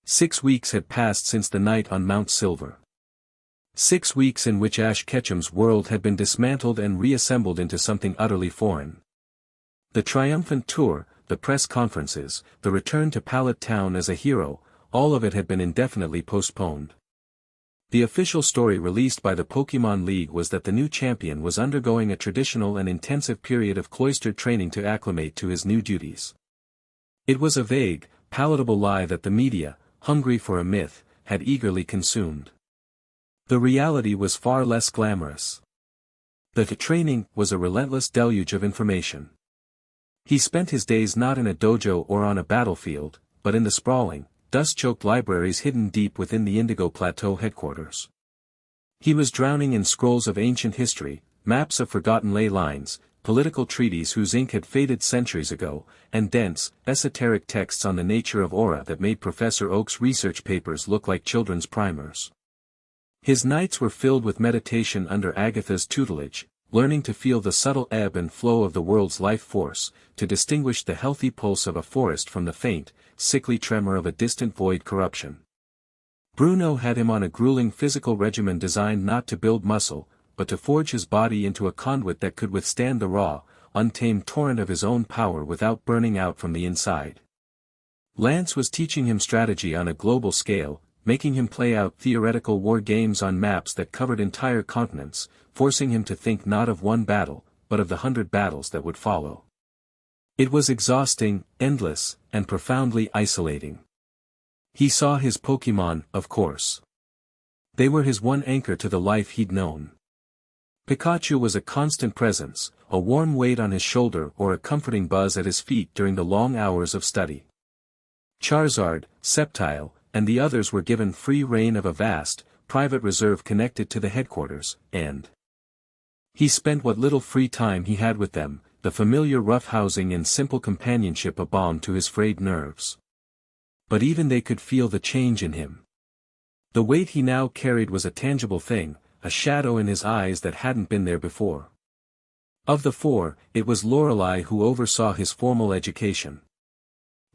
6 weeks had passed since the night on Mount Silver. 6 weeks in which Ash Ketchum's world had been dismantled and reassembled into something utterly foreign. The triumphant tour, the press conferences, the return to Pallet Town as a hero, all of it had been indefinitely postponed. The official story released by the Pokémon League was that the new champion was undergoing a traditional and intensive period of cloistered training to acclimate to his new duties. It was a vague, palatable lie that the media, hungry for a myth, had eagerly consumed. The reality was far less glamorous. The training was a relentless deluge of information. He spent his days not in a dojo or on a battlefield, but in the sprawling, dust-choked libraries hidden deep within the Indigo Plateau headquarters. He was drowning in scrolls of ancient history, maps of forgotten ley lines, political treaties whose ink had faded centuries ago, and dense, esoteric texts on the nature of aura that made Professor Oak's research papers look like children's primers. His nights were filled with meditation under Agatha's tutelage, learning to feel the subtle ebb and flow of the world's life force, to distinguish the healthy pulse of a forest from the faint, sickly tremor of a distant void corruption. Bruno had him on a grueling physical regimen designed not to build muscle, but to forge his body into a conduit that could withstand the raw, untamed torrent of his own power without burning out from the inside. Lance was teaching him strategy on a global scale, making him play out theoretical war games on maps that covered entire continents, forcing him to think not of one battle, but of the 100 battles that would follow. It was exhausting, endless, and profoundly isolating. He saw his Pokémon, of course. They were his one anchor to the life he'd known. Pikachu was a constant presence, a warm weight on his shoulder or a comforting buzz at his feet during the long hours of study. Charizard, Sceptile, and the others were given free rein of a vast, private reserve connected to the headquarters, and he spent what little free time he had with them, the familiar roughhousing and simple companionship a balm to his frayed nerves. But even they could feel the change in him. The weight he now carried was a tangible thing, a shadow in his eyes that hadn't been there before. Of the four, it was Lorelai who oversaw his formal education.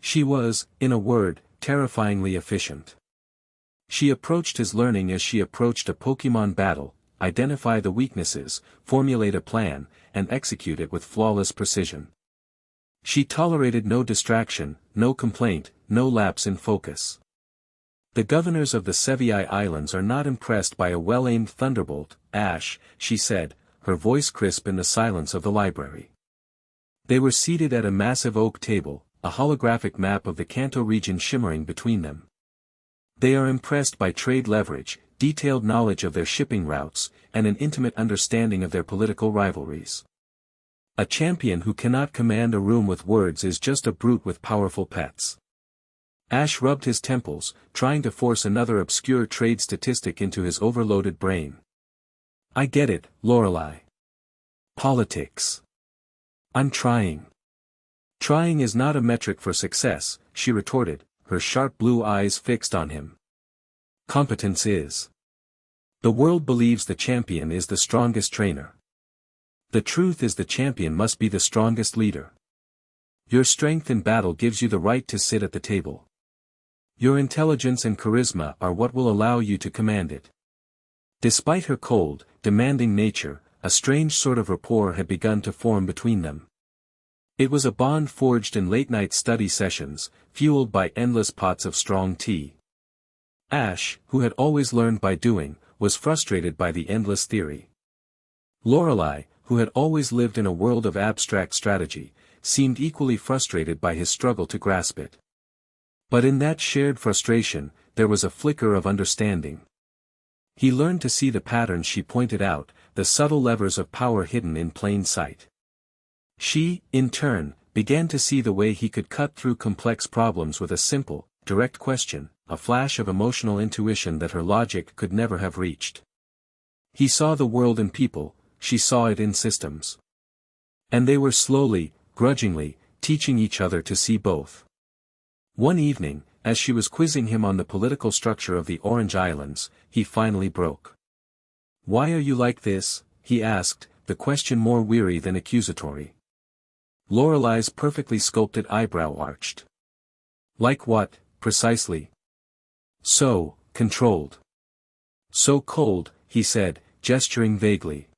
She was, in a word, terrifyingly efficient. She approached his learning as she approached a Pokémon battle, identify the weaknesses, formulate a plan, and execute it with flawless precision. She tolerated no distraction, no complaint, no lapse in focus. The governors of the Sevii Islands are not impressed by a well-aimed thunderbolt, Ash, she said, her voice crisp in the silence of the library. They were seated at a massive oak table, a holographic map of the Kanto region shimmering between them. They are impressed by trade leverage, detailed knowledge of their shipping routes, and an intimate understanding of their political rivalries. A champion who cannot command a room with words is just a brute with powerful pets. Ash rubbed his temples, trying to force another obscure trade statistic into his overloaded brain. I get it, Lorelei. Politics. I'm trying. Trying is not a metric for success, she retorted, her sharp blue eyes fixed on him. Competence is. The world believes the champion is the strongest trainer. The truth is the champion must be the strongest leader. Your strength in battle gives you the right to sit at the table. Your intelligence and charisma are what will allow you to command it. Despite her cold, demanding nature, a strange sort of rapport had begun to form between them. It was a bond forged in late-night study sessions, fueled by endless pots of strong tea. Ash, who had always learned by doing, was frustrated by the endless theory. Lorelei, who had always lived in a world of abstract strategy, seemed equally frustrated by his struggle to grasp it. But in that shared frustration, there was a flicker of understanding. He learned to see the patterns she pointed out, the subtle levers of power hidden in plain sight. She, in turn, began to see the way he could cut through complex problems with a simple, direct question, a flash of emotional intuition that her logic could never have reached. He saw the world in people, she saw it in systems. And they were slowly, grudgingly, teaching each other to see both. One evening, as she was quizzing him on the political structure of the Orange Islands, he finally broke. Why are you like this? He asked, the question more weary than accusatory. Lorelei's perfectly sculpted eyebrow arched. Like what, precisely? So, controlled. So cold, he said, gesturing vaguely.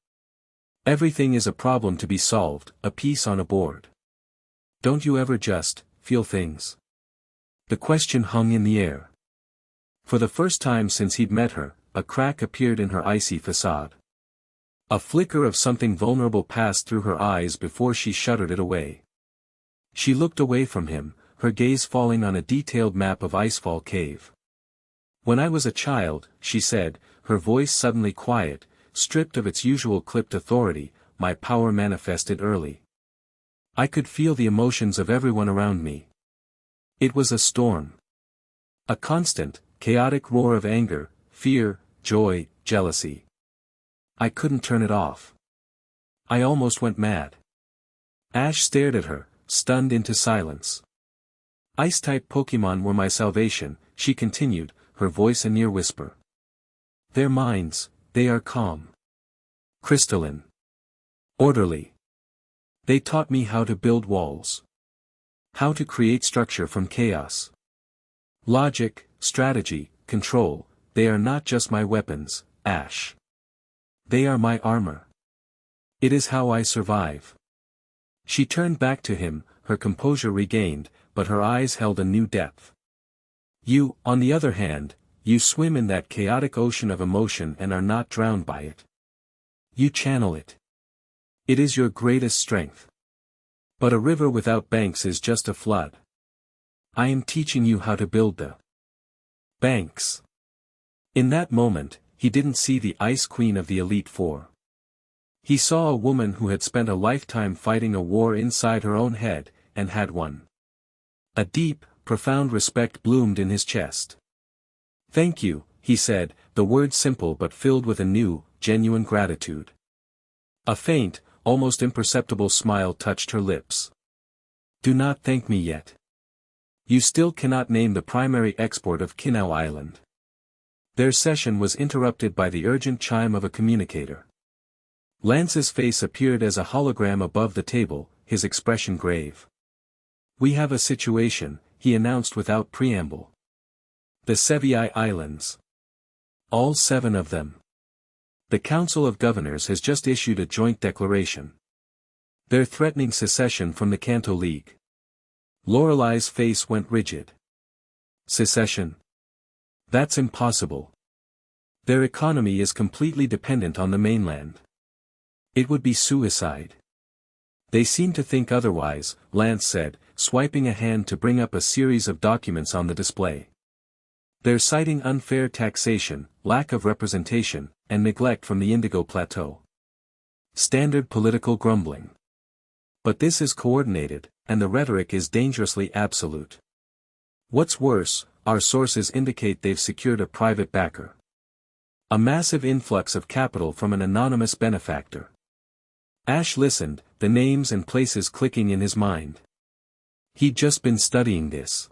Everything is a problem to be solved, a piece on a board. Don't you ever just, feel things? The question hung in the air. For the first time since he'd met her, a crack appeared in her icy facade. A flicker of something vulnerable passed through her eyes before she shuttered it away. She looked away from him, her gaze falling on a detailed map of Icefall Cave. When I was a child, she said, her voice suddenly quiet, stripped of its usual clipped authority, my power manifested early. I could feel the emotions of everyone around me. It was a storm. A constant, chaotic roar of anger, fear, joy, jealousy. I couldn't turn it off. I almost went mad. Ash stared at her, stunned into silence. Ice-type Pokemon were my salvation, she continued, her voice a near whisper. Their minds, they are calm. Crystalline. Orderly. They taught me how to build walls. How to create structure from chaos. Logic, strategy, control, they are not just my weapons, Ash. They are my armor. It is how I survive. She turned back to him, her composure regained, but her eyes held a new depth. You, on the other hand, you swim in that chaotic ocean of emotion and are not drowned by it. You channel it. It is your greatest strength. But a river without banks is just a flood. I am teaching you how to build the banks. In that moment, he didn't see the Ice Queen of the Elite Four. He saw a woman who had spent a lifetime fighting a war inside her own head, and had won. A deep, profound respect bloomed in his chest. Thank you, he said, the word simple but filled with a new, genuine gratitude. A faint, almost imperceptible smile touched her lips. Do not thank me yet. You still cannot name the primary export of Kinau Island. Their session was interrupted by the urgent chime of a communicator. Lance's face appeared as a hologram above the table, his expression grave. We have a situation, he announced without preamble. The Sevii Islands. All 7 of them. The Council of Governors has just issued a joint declaration. They're threatening secession from the Kanto League. Lorelei's face went rigid. Secession? That's impossible. Their economy is completely dependent on the mainland. It would be suicide. They seem to think otherwise, Lance said, swiping a hand to bring up a series of documents on the display. They're citing unfair taxation, lack of representation, and neglect from the Indigo Plateau. Standard political grumbling. But this is coordinated, and the rhetoric is dangerously absolute. What's worse, our sources indicate they've secured a private backer. A massive influx of capital from an anonymous benefactor. Ash listened, the names and places clicking in his mind. He'd just been studying this.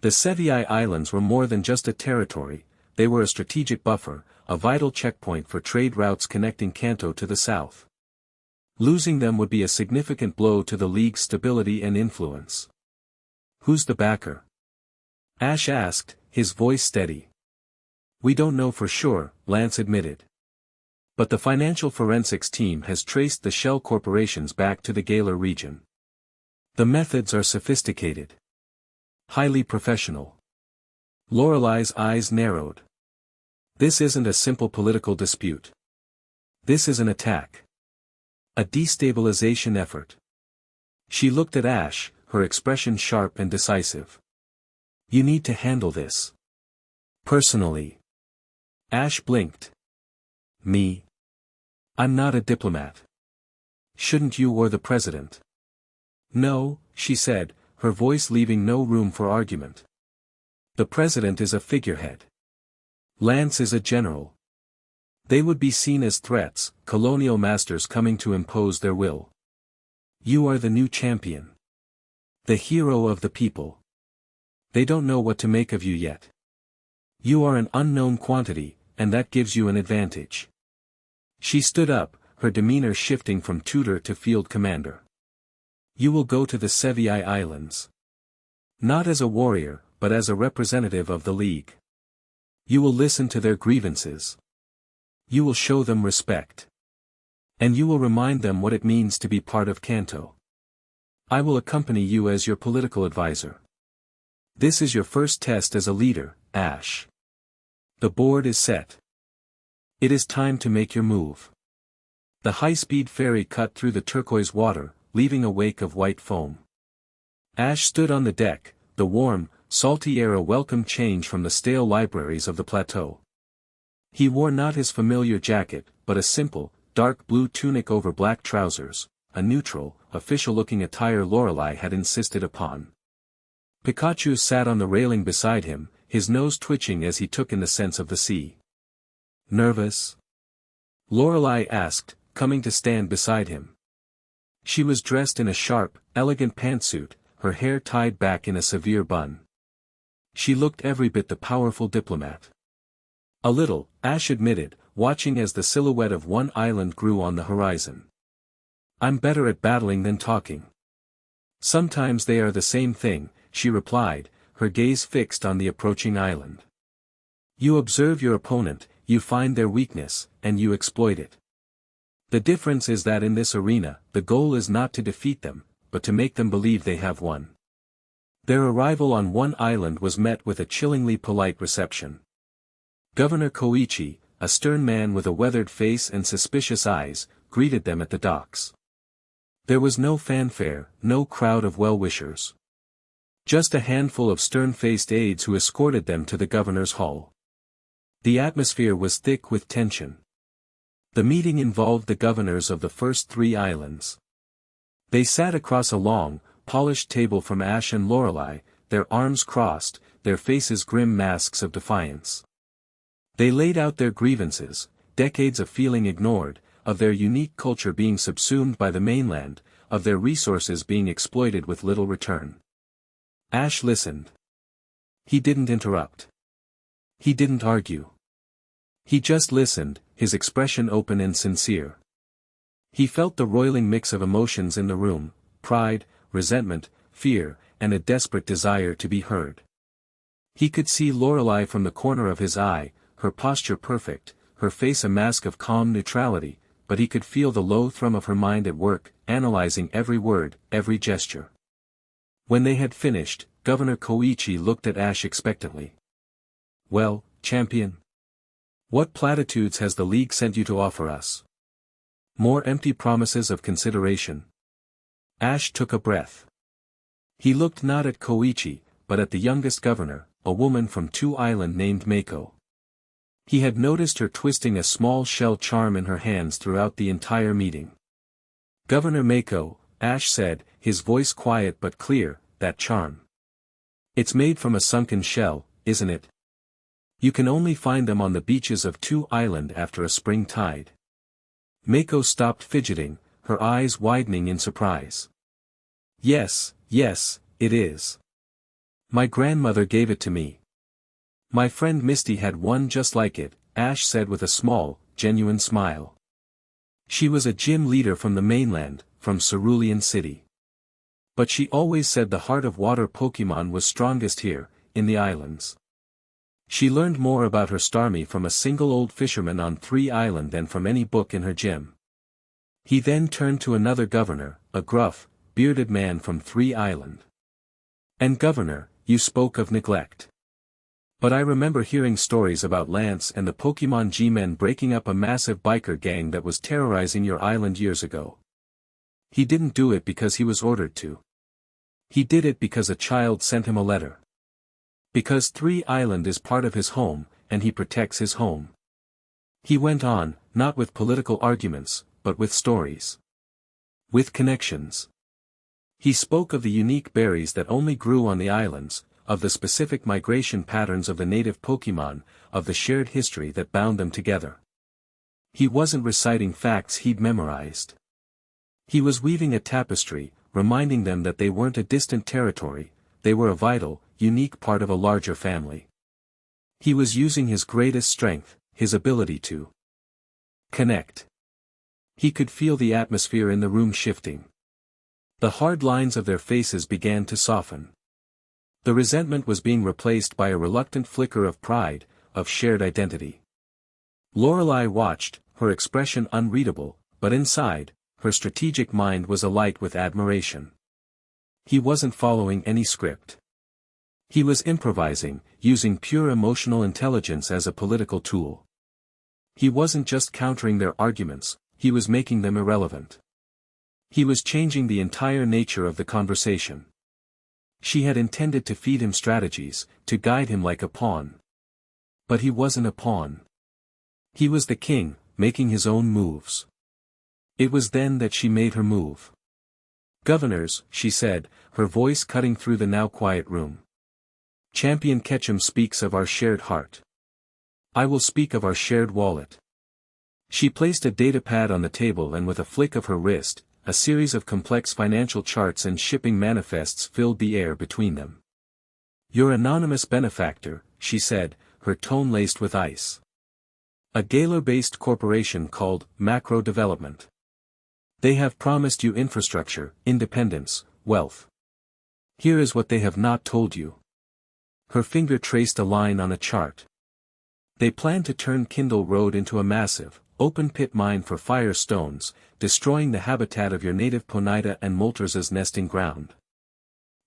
The Sevii Islands were more than just a territory, they were a strategic buffer, a vital checkpoint for trade routes connecting Kanto to the south. Losing them would be a significant blow to the League's stability and influence. Who's the backer? Ash asked, his voice steady. We don't know for sure, Lance admitted. But the financial forensics team has traced the shell corporations back to the Galar region. The methods are sophisticated. Highly professional. Lorelai's eyes narrowed. This isn't a simple political dispute. This is an attack. A destabilization effort. She looked at Ash, her expression sharp and decisive. You need to handle this. Personally. Ash blinked. Me? I'm not a diplomat. Shouldn't you or the president? No, she said, her voice leaving no room for argument. The president is a figurehead. Lance is a general. They would be seen as threats, colonial masters coming to impose their will. You are the new champion. The hero of the people. They don't know what to make of you yet. You are an unknown quantity, and that gives you an advantage. She stood up, her demeanor shifting from tutor to field commander. You will go to the Sevii Islands. Not as a warrior, but as a representative of the League. You will listen to their grievances. You will show them respect. And you will remind them what it means to be part of Kanto. I will accompany you as your political advisor. This is your first test as a leader, Ash. The board is set. It is time to make your move. The high-speed ferry cut through the turquoise water, leaving a wake of white foam. Ash stood on the deck, the warm, salty air a welcome change from the stale libraries of the plateau. He wore not his familiar jacket, but a simple, dark blue tunic over black trousers, a neutral, official-looking attire Lorelai had insisted upon. Pikachu sat on the railing beside him, his nose twitching as he took in the sense of the sea. Nervous? Lorelai asked, coming to stand beside him. She was dressed in a sharp, elegant pantsuit, her hair tied back in a severe bun. She looked every bit the powerful diplomat. A little, Ash admitted, watching as the silhouette of one island grew on the horizon. I'm better at battling than talking. Sometimes they are the same thing, she replied, her gaze fixed on the approaching island. You observe your opponent, you find their weakness, and you exploit it. The difference is that in this arena, the goal is not to defeat them, but to make them believe they have won. Their arrival on one island was met with a chillingly polite reception. Governor Koichi, a stern man with a weathered face and suspicious eyes, greeted them at the docks. There was no fanfare, no crowd of well-wishers. Just a handful of stern-faced aides who escorted them to the governor's hall. The atmosphere was thick with tension. The meeting involved the governors of the first 3 islands. They sat across a long, polished table from Ash and Lorelai, their arms crossed, their faces grim masks of defiance. They laid out their grievances, decades of feeling ignored, of their unique culture being subsumed by the mainland, of their resources being exploited with little return. Ash listened. He didn't interrupt. He didn't argue. He just listened, his expression open and sincere. He felt the roiling mix of emotions in the room, pride, resentment, fear, and a desperate desire to be heard. He could see Lorelai from the corner of his eye, her posture perfect, her face a mask of calm neutrality, but he could feel the low thrum of her mind at work, analyzing every word, every gesture. When they had finished, Governor Koichi looked at Ash expectantly. Well, champion? What platitudes has the League sent you to offer us? More empty promises of consideration. Ash took a breath. He looked not at Koichi, but at the youngest governor, a woman from 2 Island named Mako. He had noticed her twisting a small shell charm in her hands throughout the entire meeting. Governor Mako, Ash said, his voice quiet but clear, that charm. It's made from a sunken shell, isn't it? You can only find them on the beaches of 2 Island after a spring tide. Mako stopped fidgeting, her eyes widening in surprise. Yes, it is. My grandmother gave it to me. My friend Misty had one just like it, Ash said with a small, genuine smile. She was a gym leader from the mainland, from Cerulean City. But she always said the heart of water Pokemon was strongest here, in the islands. She learned more about her Starmie from a single old fisherman on 3 Island than from any book in her gym. He then turned to another governor, a gruff, bearded man from 3 Island. And governor, you spoke of neglect. But I remember hearing stories about Lance and the Pokemon G-Men breaking up a massive biker gang that was terrorizing your island years ago. He didn't do it because he was ordered to. He did it because a child sent him a letter. Because 3 Island is part of his home, and he protects his home. He went on, not with political arguments, but with stories. With connections. He spoke of the unique berries that only grew on the islands, of the specific migration patterns of the native Pokemon, of the shared history that bound them together. He wasn't reciting facts he'd memorized. He was weaving a tapestry, reminding them that they weren't a distant territory, they were a vital, unique part of a larger family. He was using his greatest strength, his ability to connect. He could feel the atmosphere in the room shifting. The hard lines of their faces began to soften. The resentment was being replaced by a reluctant flicker of pride, of shared identity. Lorelei watched, her expression unreadable, but inside, her strategic mind was alight with admiration. He wasn't following any script. He was improvising, using pure emotional intelligence as a political tool. He wasn't just countering their arguments, he was making them irrelevant. He was changing the entire nature of the conversation. She had intended to feed him strategies, to guide him like a pawn. But he wasn't a pawn. He was the king, making his own moves. It was then that she made her move. Governors, she said, her voice cutting through the now quiet room. Champion Ketchum speaks of our shared heart. I will speak of our shared wallet. She placed a datapad on the table and with a flick of her wrist, a series of complex financial charts and shipping manifests filled the air between them. Your anonymous benefactor, she said, her tone laced with ice. A Galar-based corporation called Macro Development. They have promised you infrastructure, independence, wealth. Here is what they have not told you. Her finger traced a line on a chart. They plan to turn Kindle Road into a massive, open-pit mine for fire stones, destroying the habitat of your native Ponyta and Moltres' nesting ground.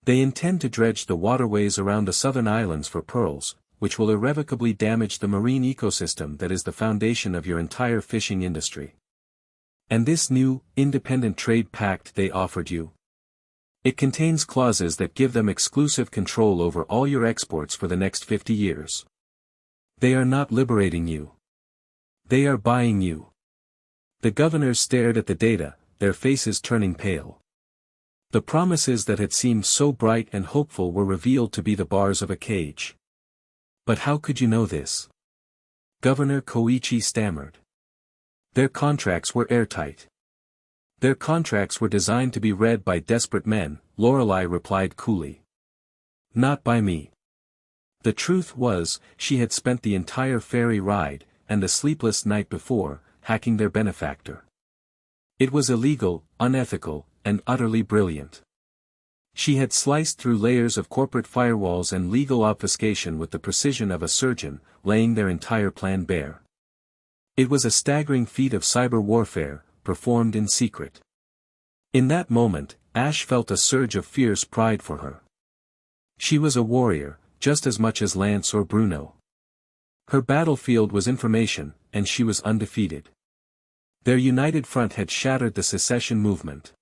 They intend to dredge the waterways around the southern islands for pearls, which will irrevocably damage the marine ecosystem that is the foundation of your entire fishing industry. And this new, independent trade pact they offered you? It contains clauses that give them exclusive control over all your exports for the next 50 years. They are not liberating you. They are buying you. The governors stared at the data, their faces turning pale. The promises that had seemed so bright and hopeful were revealed to be the bars of a cage. But how could you know this? Governor Koichi stammered. Their contracts were airtight. Their contracts were designed to be read by desperate men, Lorelei replied coolly. Not by me. The truth was, she had spent the entire ferry ride, and the sleepless night before, hacking their benefactor. It was illegal, unethical, and utterly brilliant. She had sliced through layers of corporate firewalls and legal obfuscation with the precision of a surgeon, laying their entire plan bare. It was a staggering feat of cyber warfare, performed in secret. In that moment, Ash felt a surge of fierce pride for her. She was a warrior, just as much as Lance or Bruno. Her battlefield was information, and she was undefeated. Their united front had shattered the secession movement.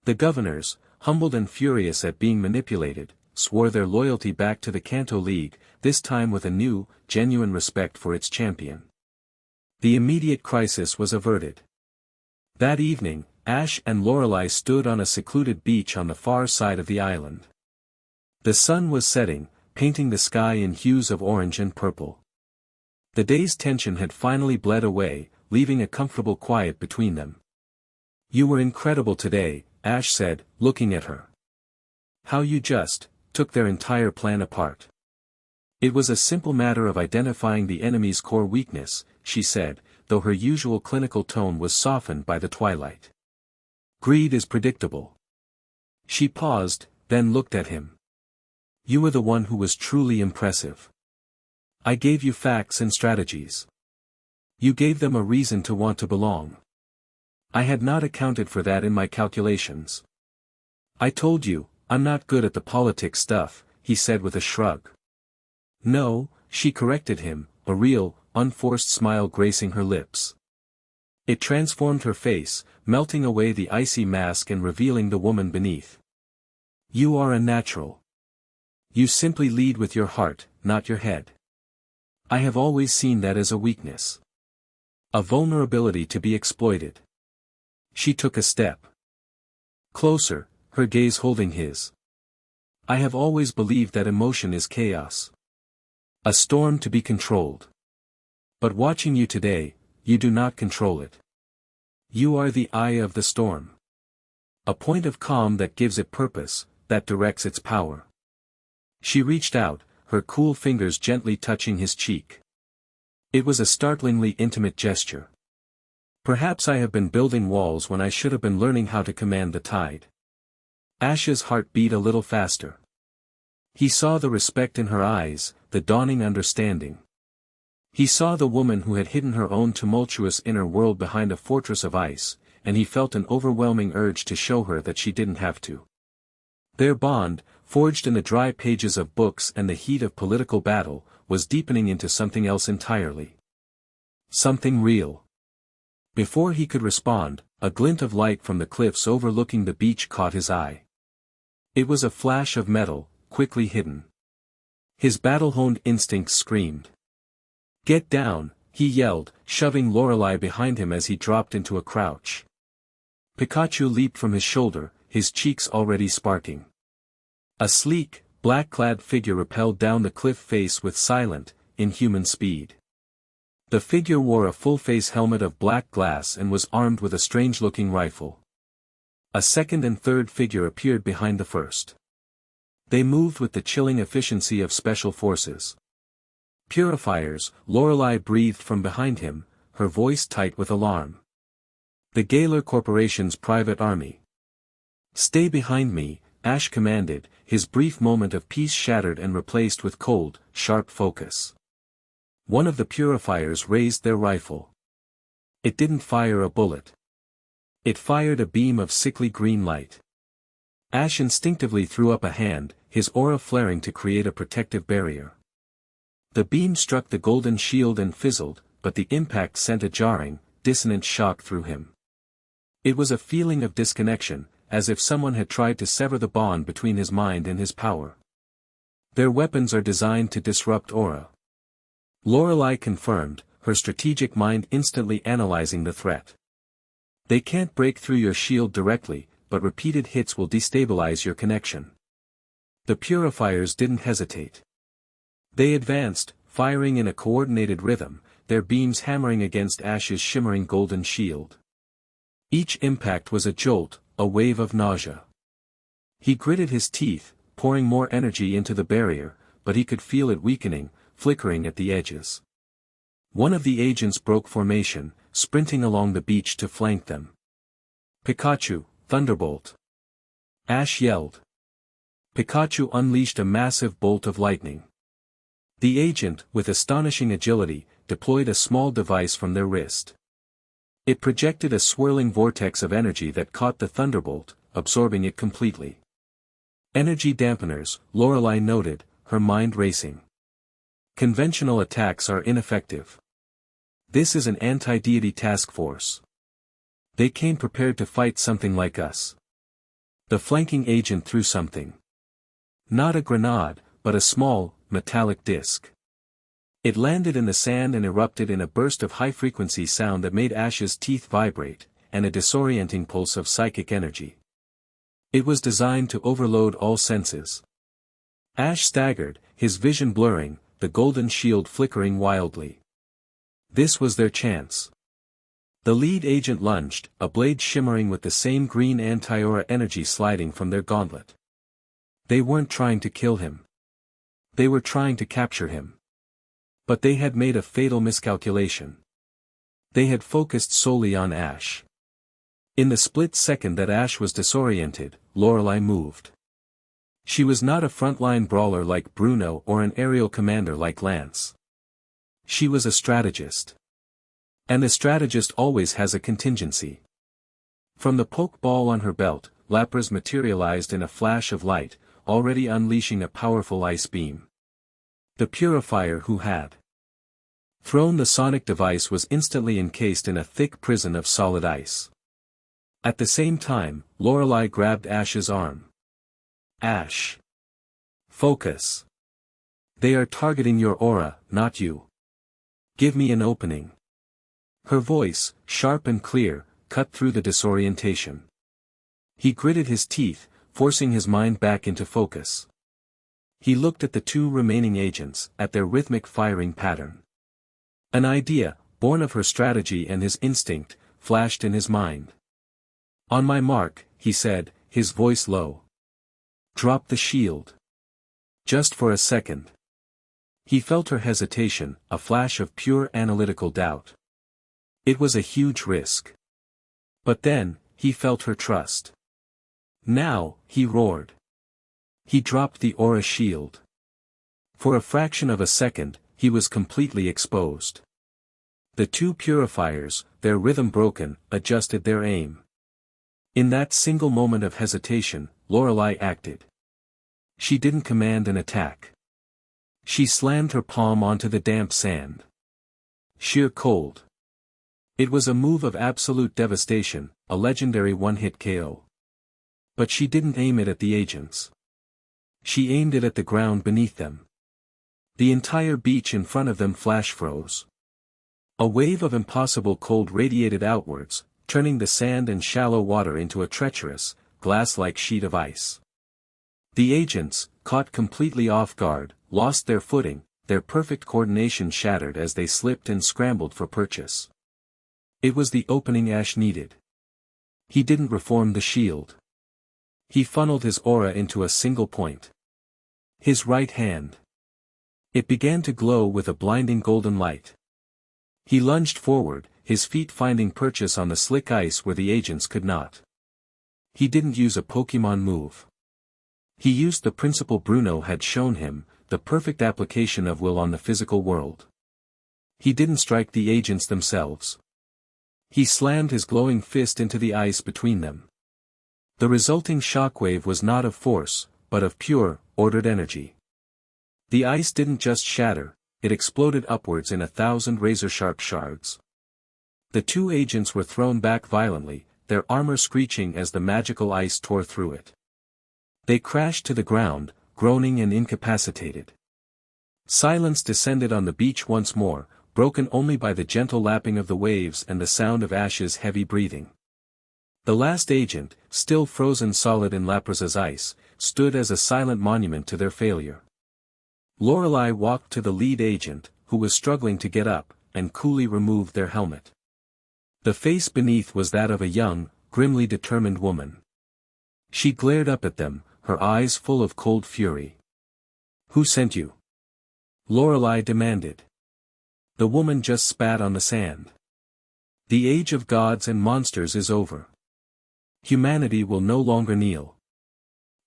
The governors, humbled and furious at being manipulated, swore their loyalty back to the Kanto League, this time with a new, genuine respect for its champion. The immediate crisis was averted. That evening, Ash and Lorelei stood on a secluded beach on the far side of the island. The sun was setting, painting the sky in hues of orange and purple. The day's tension had finally bled away, leaving a comfortable quiet between them. "You were incredible today," Ash said, looking at her. "How you just took their entire plan apart." "It was a simple matter of identifying the enemy's core weakness," she said, though her usual clinical tone was softened by the twilight. "Greed is predictable." She paused, then looked at him. "You were the one who was truly impressive. I gave you facts and strategies. You gave them a reason to want to belong. I had not accounted for that in my calculations. I told you, I'm not good at the politics stuff," he said with a shrug. "No," she corrected him, a real, unforced smile gracing her lips. It transformed her face, melting away the icy mask and revealing the woman beneath. "You are a natural. You simply lead with your heart, not your head. I have always seen that as a weakness. A vulnerability to be exploited." She took a step closer, her gaze holding his. "I have always believed that emotion is chaos. A storm to be controlled. But watching you today, you do not control it. You are the eye of the storm. A point of calm that gives it purpose, that directs its power." She reached out, her cool fingers gently touching his cheek. It was a startlingly intimate gesture. "Perhaps I have been building walls when I should have been learning how to command the tide." Ash's heart beat a little faster. He saw the respect in her eyes, the dawning understanding. He saw the woman who had hidden her own tumultuous inner world behind a fortress of ice, and he felt an overwhelming urge to show her that she didn't have to. Their bond, forged in the dry pages of books and the heat of political battle, was deepening into something else entirely. Something real. Before he could respond, a glint of light from the cliffs overlooking the beach caught his eye. It was a flash of metal, quickly hidden. His battle-honed instincts screamed. "Get down," he yelled, shoving Lorelei behind him as he dropped into a crouch. Pikachu leaped from his shoulder, his cheeks already sparking. A sleek, black-clad figure rappelled down the cliff face with silent, inhuman speed. The figure wore a full-face helmet of black glass and was armed with a strange-looking rifle. A second and third figure appeared behind the first. They moved with the chilling efficiency of special forces. "Purifiers," Lorelei breathed from behind him, her voice tight with alarm. "The Gaylor Corporation's private army." "Stay behind me," Ash commanded, his brief moment of peace shattered and replaced with cold, sharp focus. One of the purifiers raised their rifle. It didn't fire a bullet. It fired a beam of sickly green light. Ash instinctively threw up a hand, his aura flaring to create a protective barrier. The beam struck the golden shield and fizzled, but the impact sent a jarring, dissonant shock through him. It was a feeling of disconnection, as if someone had tried to sever the bond between his mind and his power. Their weapons are designed to disrupt aura. Lorelei confirmed, her strategic mind instantly analyzing the threat. They can't break through your shield directly, but repeated hits will destabilize your connection. The purifiers didn't hesitate. They advanced, firing in a coordinated rhythm, their beams hammering against Ash's shimmering golden shield. Each impact was a jolt, a wave of nausea. He gritted his teeth, pouring more energy into the barrier, but he could feel it weakening, flickering at the edges. One of the agents broke formation, sprinting along the beach to flank them. "Pikachu, Thunderbolt!" Ash yelled. Pikachu unleashed a massive bolt of lightning. The agent, with astonishing agility, deployed a small device from their wrist. It projected a swirling vortex of energy that caught the thunderbolt, absorbing it completely. "Energy dampeners," Lorelei noted, her mind racing. Conventional attacks are ineffective. This is an anti-deity task force. They came prepared to fight something like us. The flanking agent threw something. Not a grenade, but a small, metallic disc. It landed in the sand and erupted in a burst of high-frequency sound that made Ash's teeth vibrate, and a disorienting pulse of psychic energy. It was designed to overload all senses. Ash staggered, his vision blurring, the golden shield flickering wildly. This was their chance. The lead agent lunged, a blade shimmering with the same green anti-aura energy sliding from their gauntlet. They weren't trying to kill him. They were trying to capture him. But they had made a fatal miscalculation. They had focused solely on Ash. In the split second that Ash was disoriented, Lorelei moved. She was not a frontline brawler like Bruno or an aerial commander like Lance. She was a strategist. And a strategist always has a contingency. From the poke ball on her belt, Lapras materialized in a flash of light, already unleashing a powerful ice beam. The purifier who had thrown the sonic device was instantly encased in a thick prison of solid ice. At the same time, Lorelei grabbed Ash's arm. Ash. Focus. They are targeting your aura, not you. Give me an opening. Her voice, sharp and clear, cut through the disorientation. He gritted his teeth, forcing his mind back into focus. He looked at the two remaining agents, at their rhythmic firing pattern. An idea, born of her strategy and his instinct, flashed in his mind. On my mark, he said, his voice low. Drop the shield. Just for a second. He felt her hesitation, a flash of pure analytical doubt. It was a huge risk. But then, he felt her trust. Now, he roared. He dropped the aura shield. For a fraction of a second, he was completely exposed. The two purifiers, their rhythm broken, adjusted their aim. In that single moment of hesitation, Lorelei acted. She didn't command an attack. She slammed her palm onto the damp sand. Sheer cold. It was a move of absolute devastation, a legendary one-hit KO. But she didn't aim it at the agents. She aimed it at the ground beneath them. The entire beach in front of them flash froze. A wave of impossible cold radiated outwards, turning the sand and shallow water into a treacherous, glass-like sheet of ice. The agents, caught completely off guard, lost their footing, their perfect coordination shattered as they slipped and scrambled for purchase. It was the opening Ash needed. He didn't reform the shield. He funneled his aura into a single point. His right hand. It began to glow with a blinding golden light. He lunged forward, his feet finding purchase on the slick ice where the agents could not. He didn't use a Pokémon move. He used the principle Bruno had shown him, the perfect application of will on the physical world. He didn't strike the agents themselves. He slammed his glowing fist into the ice between them. The resulting shockwave was not of force, but of pure, ordered energy. The ice didn't just shatter, it exploded upwards in 1,000 razor-sharp shards. The two agents were thrown back violently, their armor screeching as the magical ice tore through it. They crashed to the ground, groaning and incapacitated. Silence descended on the beach once more, broken only by the gentle lapping of the waves and the sound of Ash's heavy breathing. The last agent, still frozen solid in Lapras's ice, stood as a silent monument to their failure. Lorelei walked to the lead agent, who was struggling to get up, and coolly removed their helmet. The face beneath was that of a young, grimly determined woman. She glared up at them, her eyes full of cold fury. "Who sent you?" Lorelei demanded. The woman just spat on the sand. "The age of gods and monsters is over. Humanity will no longer kneel."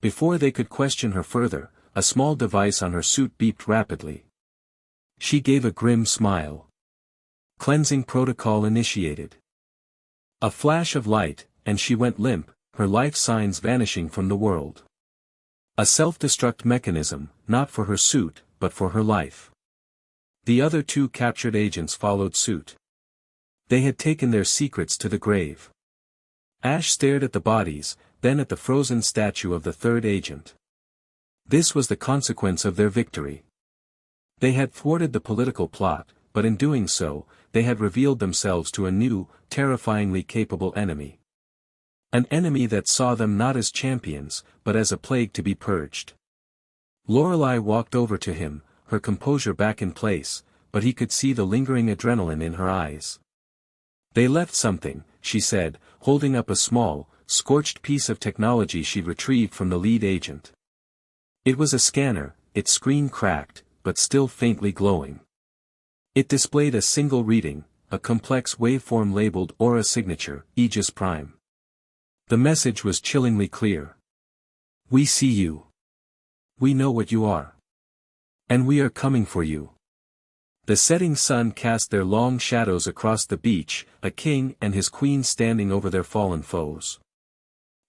Before they could question her further, a small device on her suit beeped rapidly. She gave a grim smile. Cleansing protocol initiated. A flash of light, and she went limp, her life signs vanishing from the world. A self-destruct mechanism, not for her suit, but for her life. The other two captured agents followed suit. They had taken their secrets to the grave. Ash stared at the bodies, then at the frozen statue of the third agent. This was the consequence of their victory. They had thwarted the political plot, but in doing so, they had revealed themselves to a new, terrifyingly capable enemy. An enemy that saw them not as champions, but as a plague to be purged. Lorelei walked over to him, her composure back in place, but he could see the lingering adrenaline in her eyes. "They left something," she said, holding up a small, scorched piece of technology she'd retrieved from the lead agent. It was a scanner, its screen cracked, but still faintly glowing. It displayed a single reading, a complex waveform labeled Aura Signature, Aegis Prime. The message was chillingly clear. "We see you. We know what you are. And we are coming for you." The setting sun cast their long shadows across the beach, a king and his queen standing over their fallen foes.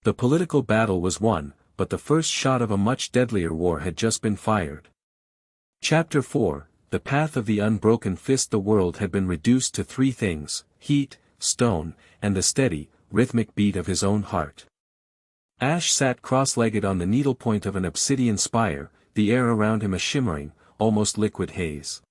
The political battle was won, but the first shot of a much deadlier war had just been fired. Chapter 4, The Path of the Unbroken Fist. The world had been reduced to three things: heat, stone, and the steady, rhythmic beat of his own heart. Ash sat cross-legged on the needlepoint of an obsidian spire, the air around him a shimmering, almost liquid haze.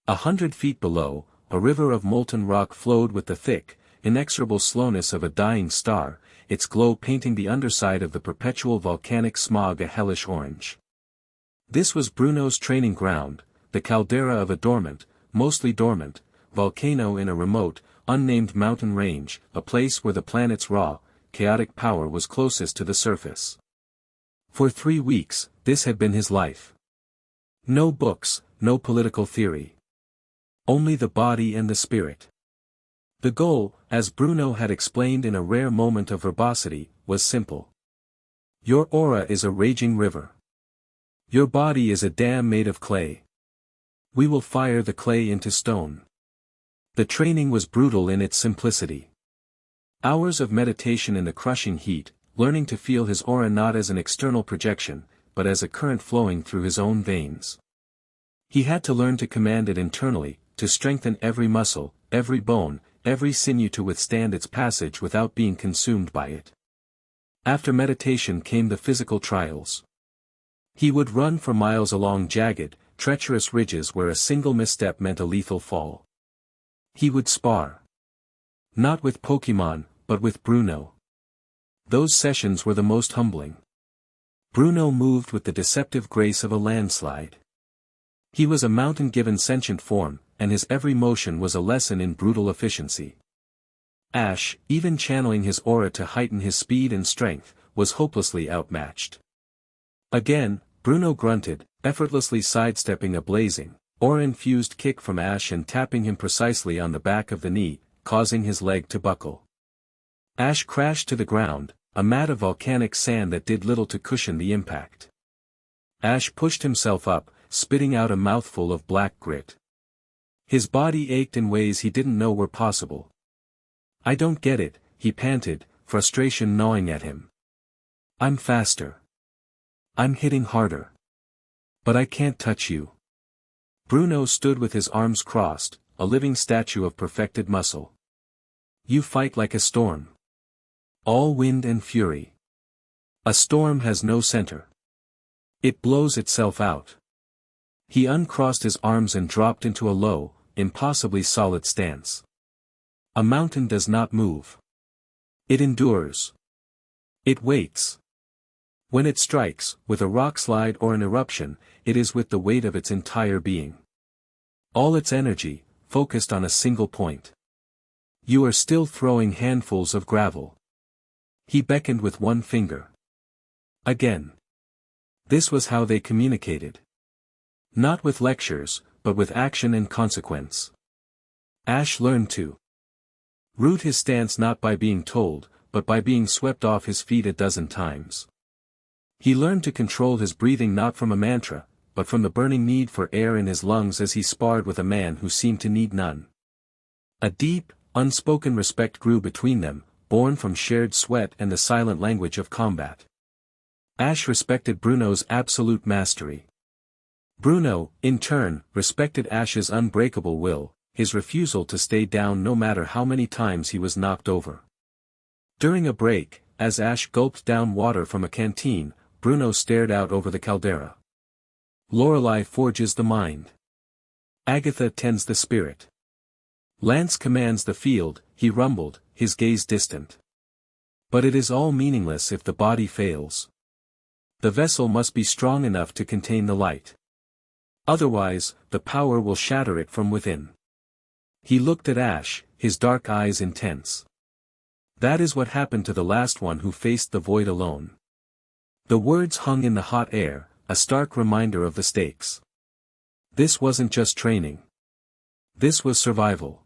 100 feet below, a river of molten rock flowed with the thick, inexorable slowness of a dying star, its glow painting the underside of the perpetual volcanic smog a hellish orange. This was Bruno's training ground, the caldera of a dormant, mostly dormant, volcano in a remote, unnamed mountain range, a place where the planet's raw, chaotic power was closest to the surface. For 3 weeks, this had been his life. No books, no political theory. Only the body and the spirit. The goal, as Bruno had explained in a rare moment of verbosity, was simple. Your aura is a raging river. Your body is a dam made of clay. We will fire the clay into stone. The training was brutal in its simplicity. Hours of meditation in the crushing heat, learning to feel his aura not as an external projection, but as a current flowing through his own veins. He had to learn to command it internally, to strengthen every muscle, every bone, every sinew to withstand its passage without being consumed by it. After meditation came the physical trials. He would run for miles along jagged, treacherous ridges where a single misstep meant a lethal fall. He would spar. Not with Pokemon, but with Bruno. Those sessions were the most humbling. Bruno moved with the deceptive grace of a landslide. He was a mountain given sentient form, and his every motion was a lesson in brutal efficiency. Ash, even channeling his aura to heighten his speed and strength, was hopelessly outmatched. Again, Bruno grunted, effortlessly sidestepping a blazing, aura-infused kick from Ash and tapping him precisely on the back of the knee, causing his leg to buckle. Ash crashed to the ground, a mat of volcanic sand that did little to cushion the impact. Ash pushed himself up, spitting out a mouthful of black grit. His body ached in ways he didn't know were possible. "I don't get it," he panted, frustration gnawing at him. "I'm faster. I'm hitting harder. But I can't touch you." Bruno stood with his arms crossed, a living statue of perfected muscle. "You fight like a storm. All wind and fury. A storm has no center. It blows itself out." He uncrossed his arms and dropped into a low, impossibly solid stance. A mountain does not move. It endures. It waits. When it strikes, with a rock slide or an eruption, it is with the weight of its entire being. All its energy, focused on a single point. You are still throwing handfuls of gravel. He beckoned with one finger. Again. This was how they communicated. Not with lectures, but with action and consequence. Ash learned to root his stance not by being told, but by being swept off his feet a dozen times. He learned to control his breathing not from a mantra, but from the burning need for air in his lungs as he sparred with a man who seemed to need none. A deep, unspoken respect grew between them, born from shared sweat and the silent language of combat. Ash respected Bruno's absolute mastery. Bruno, in turn, respected Ash's unbreakable will, his refusal to stay down no matter how many times he was knocked over. During a break, as Ash gulped down water from a canteen, Bruno stared out over the caldera. Lorelei forges the mind. Agatha tends the spirit. Lance commands the field, he rumbled, his gaze distant. But it is all meaningless if the body fails. The vessel must be strong enough to contain the light. Otherwise, the power will shatter it from within. He looked at Ash, his dark eyes intense. That is what happened to the last one who faced the void alone. The words hung in the hot air, a stark reminder of the stakes. This wasn't just training. This was survival.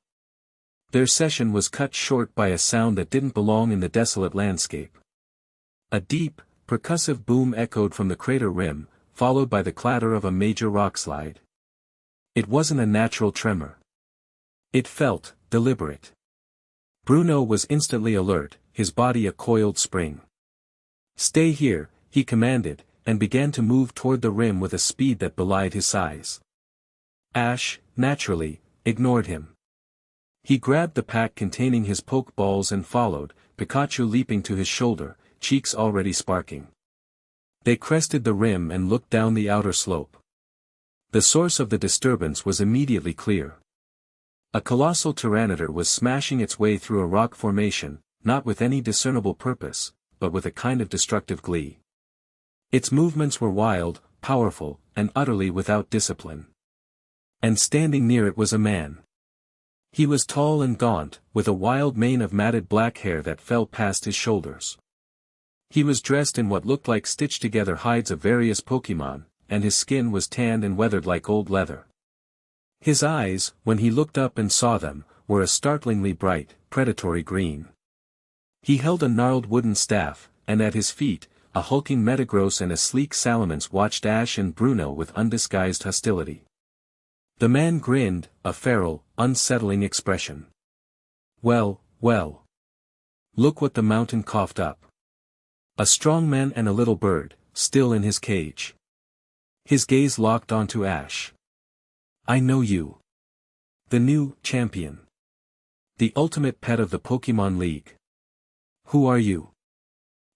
Their session was cut short by a sound that didn't belong in the desolate landscape. A deep, percussive boom echoed from the crater rim, followed by the clatter of a major rockslide. It wasn't a natural tremor. It felt deliberate. Bruno was instantly alert, his body a coiled spring. "Stay here," he commanded, and began to move toward the rim with a speed that belied his size. Ash, naturally, ignored him. He grabbed the pack containing his poke balls and followed, Pikachu leaping to his shoulder, cheeks already sparking. They crested the rim and looked down the outer slope. The source of the disturbance was immediately clear. A colossal Tyranitar was smashing its way through a rock formation, not with any discernible purpose, but with a kind of destructive glee. Its movements were wild, powerful, and utterly without discipline. And standing near it was a man. He was tall and gaunt, with a wild mane of matted black hair that fell past his shoulders. He was dressed in what looked like stitched-together hides of various Pokémon, and his skin was tanned and weathered like old leather. His eyes, when he looked up and saw them, were a startlingly bright, predatory green. He held a gnarled wooden staff, and at his feet, a hulking Metagross and a sleek Salamence watched Ash and Bruno with undisguised hostility. The man grinned, a feral, unsettling expression. "Well, well. Look what the mountain coughed up. A strong man and a little bird, still in his cage." His gaze locked onto Ash. "I know you. The new champion. The ultimate pet of the Pokémon League. Who are you?"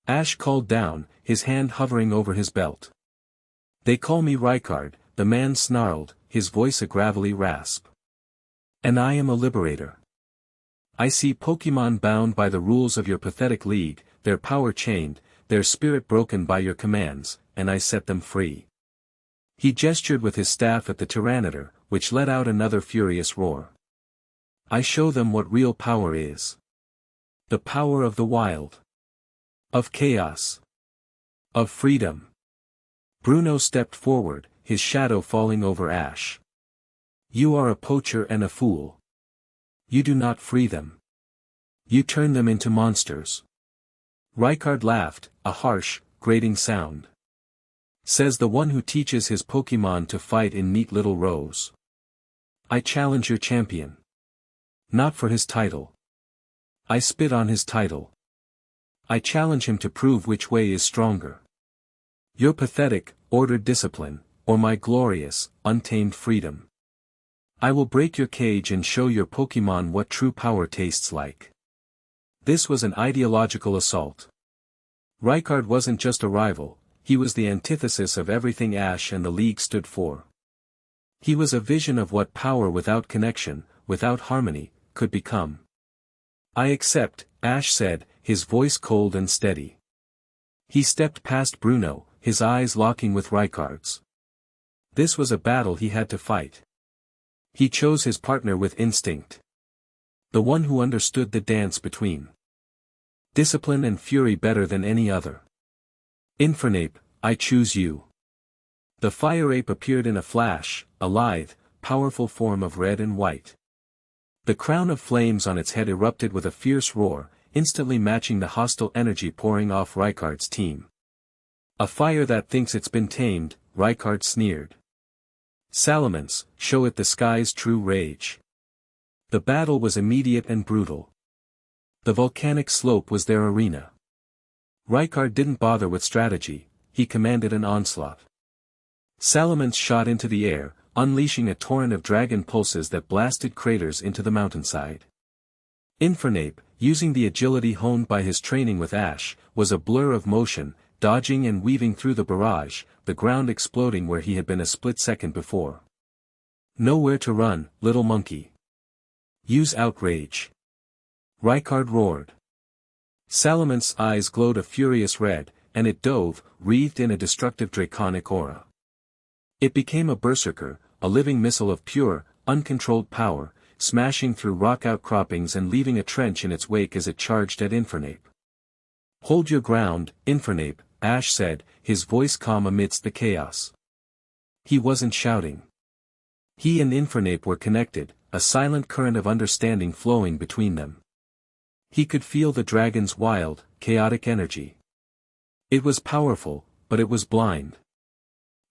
Ash called down, his hand hovering over his belt. "They call me Rykard," the man snarled, his voice a gravelly rasp. "And I am a liberator. I see Pokémon bound by the rules of your pathetic league, their power chained, their spirit broken by your commands, and I set them free." He gestured with his staff at the Tyranitar, which let out another furious roar. "I show them what real power is. The power of the wild. Of chaos. Of freedom." Bruno stepped forward, his shadow falling over Ash. "You are a poacher and a fool. You do not free them. You turn them into monsters." Rykard laughed, a harsh, grating sound. "Says the one who teaches his Pokémon to fight in neat little rows. I challenge your champion. Not for his title. I spit on his title. I challenge him to prove which way is stronger. Your pathetic, ordered discipline, or my glorious, untamed freedom. I will break your cage and show your Pokémon what true power tastes like." This was an ideological assault. Rykard wasn't just a rival, he was the antithesis of everything Ash and the League stood for. He was a vision of what power without connection, without harmony, could become. "I accept," Ash said, his voice cold and steady. He stepped past Bruno, his eyes locking with Rykard's. This was a battle he had to fight. He chose his partner with instinct. The one who understood the dance between discipline and fury better than any other. "Infernape, I choose you." The fire ape appeared in a flash, a lithe, powerful form of red and white. The crown of flames on its head erupted with a fierce roar, instantly matching the hostile energy pouring off Rykard's team. "A fire that thinks it's been tamed," Rykard sneered. "Salamence, show it the sky's true rage." The battle was immediate and brutal. The volcanic slope was their arena. Rykard didn't bother with strategy, he commanded an onslaught. Salamence shot into the air, unleashing a torrent of dragon pulses that blasted craters into the mountainside. Infernape, using the agility honed by his training with Ash, was a blur of motion, dodging and weaving through the barrage, the ground exploding where he had been a split second before. "Nowhere to run, little monkey. Use outrage." Rykard roared. Salamance's eyes glowed a furious red, and it dove, wreathed in a destructive draconic aura. It became a berserker, a living missile of pure, uncontrolled power, smashing through rock outcroppings and leaving a trench in its wake as it charged at Infernape. "Hold your ground, Infernape," Ash said, his voice calm amidst the chaos. He wasn't shouting. He and Infernape were connected, a silent current of understanding flowing between them. He could feel the dragon's wild, chaotic energy. It was powerful, but it was blind.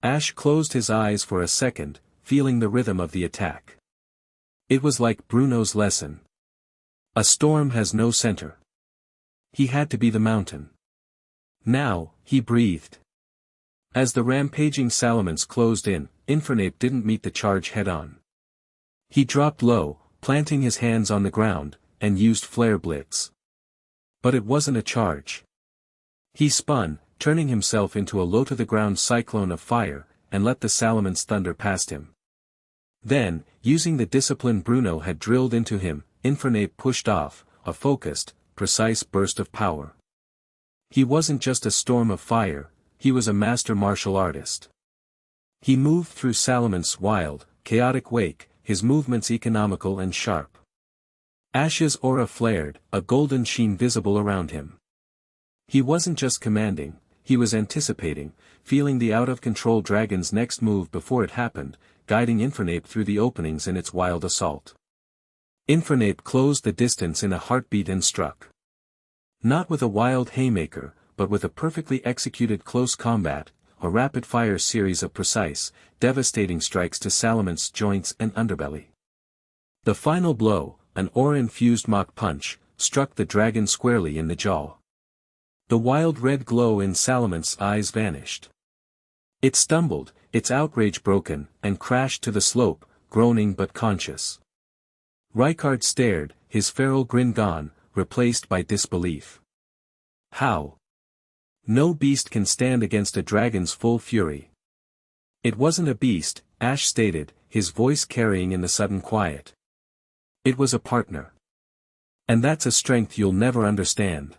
Ash closed his eyes for a second, feeling the rhythm of the attack. It was like Bruno's lesson. A storm has no center. He had to be the mountain. Now, he breathed. As the rampaging Salamence closed in, Infernape didn't meet the charge head-on. He dropped low, planting his hands on the ground, and used Flare Blitz. But it wasn't a charge. He spun, turning himself into a low-to-the-ground cyclone of fire, and let the Salamence thunder past him. Then, using the discipline Bruno had drilled into him, Infernape pushed off, a focused, precise burst of power. He wasn't just a storm of fire, he was a master martial artist. He moved through Salamance's wild, chaotic wake, his movements economical and sharp. Ash's aura flared, a golden sheen visible around him. He wasn't just commanding, he was anticipating, feeling the out-of-control dragon's next move before it happened, guiding Infernape through the openings in its wild assault. Infernape closed the distance in a heartbeat and struck. Not with a wild haymaker, but with a perfectly executed close combat, a rapid-fire series of precise, devastating strikes to Salamance's joints and underbelly. The final blow, an aura-infused Mach Punch, struck the dragon squarely in the jaw. The wild red glow in Salamance's eyes vanished. It stumbled, its outrage broken, and crashed to the slope, groaning but conscious. Rykard stared, his feral grin gone, replaced by disbelief. How? No beast can stand against a dragon's full fury. It wasn't a beast, Ash stated, his voice carrying in the sudden quiet. It was a partner. And that's a strength you'll never understand.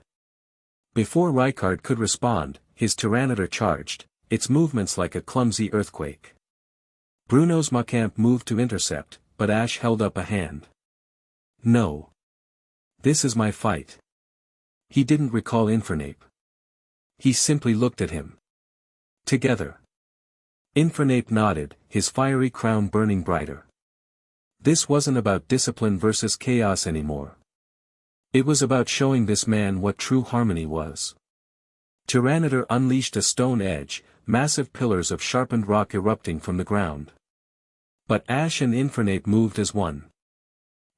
Before Rykard could respond, his Tyranitar charged, its movements like a clumsy earthquake. Bruno's Macamp moved to intercept, but Ash held up a hand. No. This is my fight. He didn't recall Infernape. He simply looked at him. Together. Infernape nodded, his fiery crown burning brighter. This wasn't about discipline versus chaos anymore. It was about showing this man what true harmony was. Tyranitar unleashed a stone edge, massive pillars of sharpened rock erupting from the ground. But Ash and Infernape moved as one.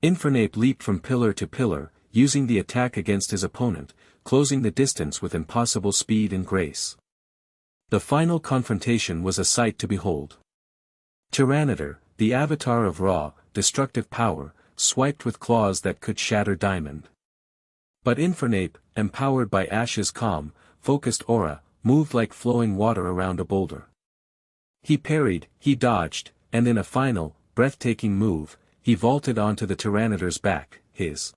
Infernape leaped from pillar to pillar, using the attack against his opponent, closing the distance with impossible speed and grace. The final confrontation was a sight to behold. Tyranitar, the avatar of raw, destructive power, swiped with claws that could shatter diamond. But Infernape, empowered by Ash's calm, focused aura, moved like flowing water around a boulder. He parried, he dodged, and in a final, breathtaking move, he vaulted onto the Tyranitar's back, his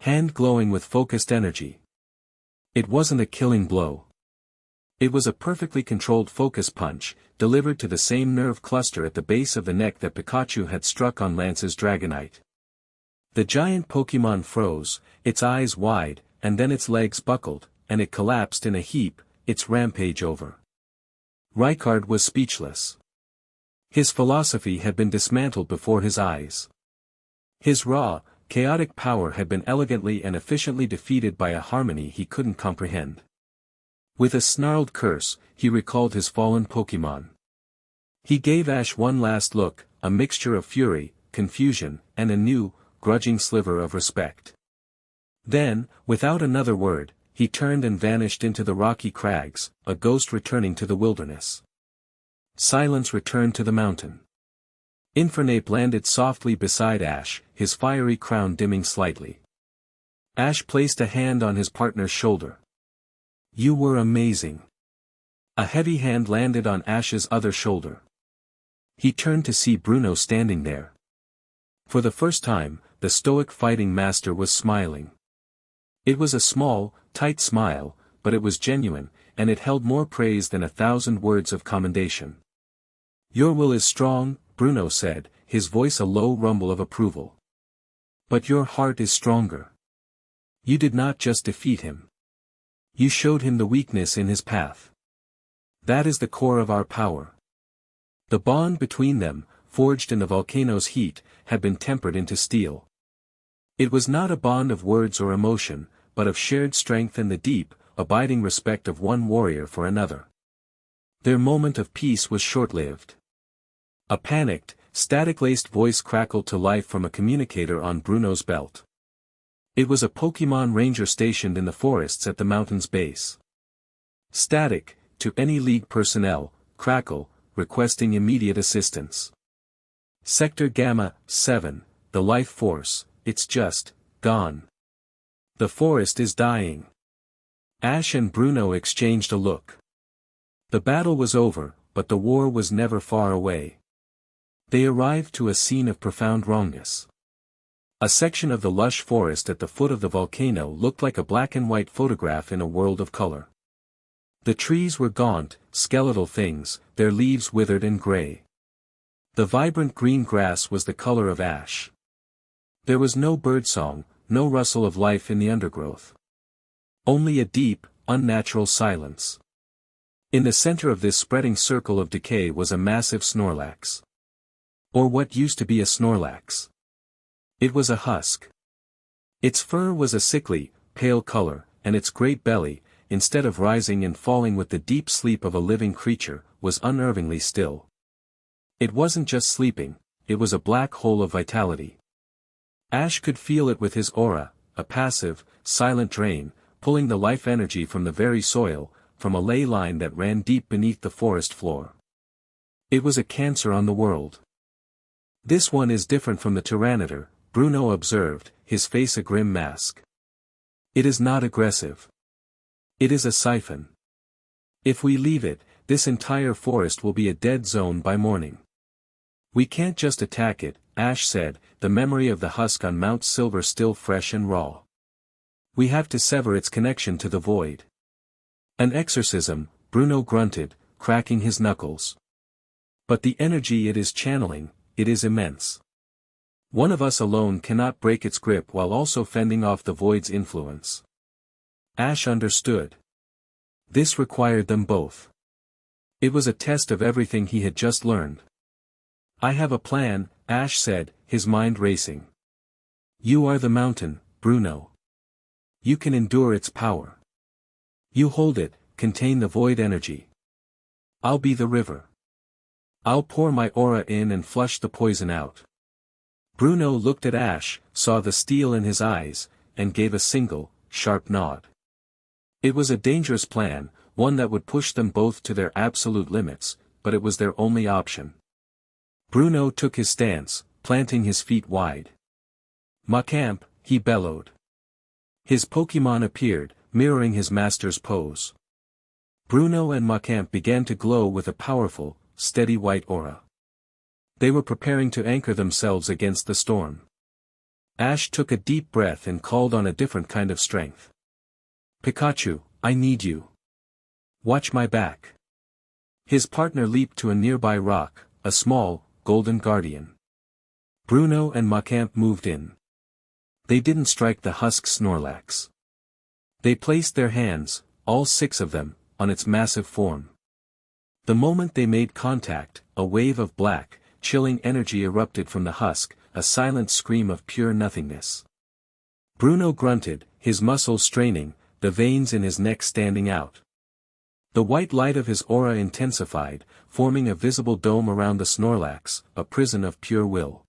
hand glowing with focused energy. It wasn't a killing blow. It was a perfectly controlled focus punch, delivered to the same nerve cluster at the base of the neck that Pikachu had struck on Lance's Dragonite. The giant Pokémon froze, its eyes wide, and then its legs buckled, and it collapsed in a heap, its rampage over. Rykard was speechless. His philosophy had been dismantled before his eyes. His raw, chaotic power had been elegantly and efficiently defeated by a harmony he couldn't comprehend. With a snarled curse, he recalled his fallen Pokémon. He gave Ash one last look, a mixture of fury, confusion, and a new, grudging sliver of respect. Then, without another word, he turned and vanished into the rocky crags, a ghost returning to the wilderness. Silence returned to the mountain. Infernape landed softly beside Ash, his fiery crown dimming slightly. Ash placed a hand on his partner's shoulder. "You were amazing." A heavy hand landed on Ash's other shoulder. He turned to see Bruno standing there. For the first time, the stoic fighting master was smiling. It was a small, tight smile, but it was genuine, and it held more praise than 1,000 words of commendation. "Your will is strong," Bruno said, his voice a low rumble of approval. "But your heart is stronger. You did not just defeat him. You showed him the weakness in his path. That is the core of our power." The bond between them, forged in the volcano's heat, had been tempered into steel. It was not a bond of words or emotion, but of shared strength and the deep, abiding respect of one warrior for another. Their moment of peace was short-lived. A panicked, static-laced voice crackled to life from a communicator on Bruno's belt. It was a Pokémon ranger stationed in the forests at the mountain's base. "Static, to any League personnel, crackle, requesting immediate assistance. Sector Gamma, 7, the life force, it's just, gone. The forest is dying." Ash and Bruno exchanged a look. The battle was over, but the war was never far away. They arrived to a scene of profound wrongness. A section of the lush forest at the foot of the volcano looked like a black and white photograph in a world of color. The trees were gaunt, skeletal things, their leaves withered and gray. The vibrant green grass was the color of ash. There was no birdsong, no rustle of life in the undergrowth. Only a deep, unnatural silence. In the center of this spreading circle of decay was a massive Snorlax. Or what used to be a Snorlax. It was a husk. Its fur was a sickly, pale color, and its great belly, instead of rising and falling with the deep sleep of a living creature, was unnervingly still. It wasn't just sleeping, it was a black hole of vitality. Ash could feel it with his aura, a passive, silent drain, pulling the life energy from the very soil, from a ley line that ran deep beneath the forest floor. It was a cancer on the world. "This one is different from the Tyranitar," Bruno observed, his face a grim mask. "It is not aggressive. It is a siphon. If we leave it, this entire forest will be a dead zone by morning." "We can't just attack it," Ash said, the memory of the husk on Mount Silver still fresh and raw. "We have to sever its connection to the void." "An exorcism," Bruno grunted, cracking his knuckles. "But the energy it is channeling, it is immense. One of us alone cannot break its grip while also fending off the void's influence." Ash understood. This required them both. It was a test of everything he had just learned. "I have a plan," Ash said, his mind racing. "You are the mountain, Bruno. You can endure its power. You hold it, contain the void energy. I'll be the river. I'll pour my aura in and flush the poison out." Bruno looked at Ash, saw the steel in his eyes, and gave a single, sharp nod. It was a dangerous plan, one that would push them both to their absolute limits, but it was their only option. Bruno took his stance, planting his feet wide. "Macamp," he bellowed. His Pokémon appeared, mirroring his master's pose. Bruno and Macamp began to glow with a powerful, steady white aura. They were preparing to anchor themselves against the storm. Ash took a deep breath and called on a different kind of strength. "Pikachu, I need you. Watch my back." His partner leaped to a nearby rock, a small, golden guardian. Bruno and Macamp moved in. They didn't strike the husk Snorlax. They placed their hands, all 6 of them, on its massive form. The moment they made contact, a wave of black, chilling energy erupted from the husk, a silent scream of pure nothingness. Bruno grunted, his muscles straining, the veins in his neck standing out. The white light of his aura intensified, forming a visible dome around the Snorlax, a prison of pure will.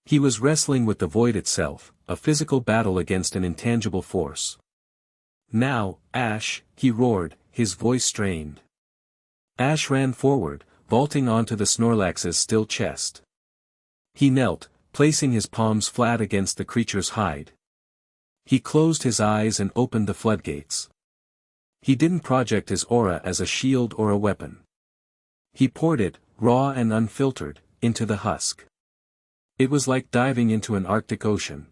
He was wrestling with the void itself, a physical battle against an intangible force. "Now, Ash," he roared, his voice strained. Ash ran forward, vaulting onto the Snorlax's still chest. He knelt, placing his palms flat against the creature's hide. He closed his eyes and opened the floodgates. He didn't project his aura as a shield or a weapon. He poured it, raw and unfiltered, into the husk. It was like diving into an Arctic ocean.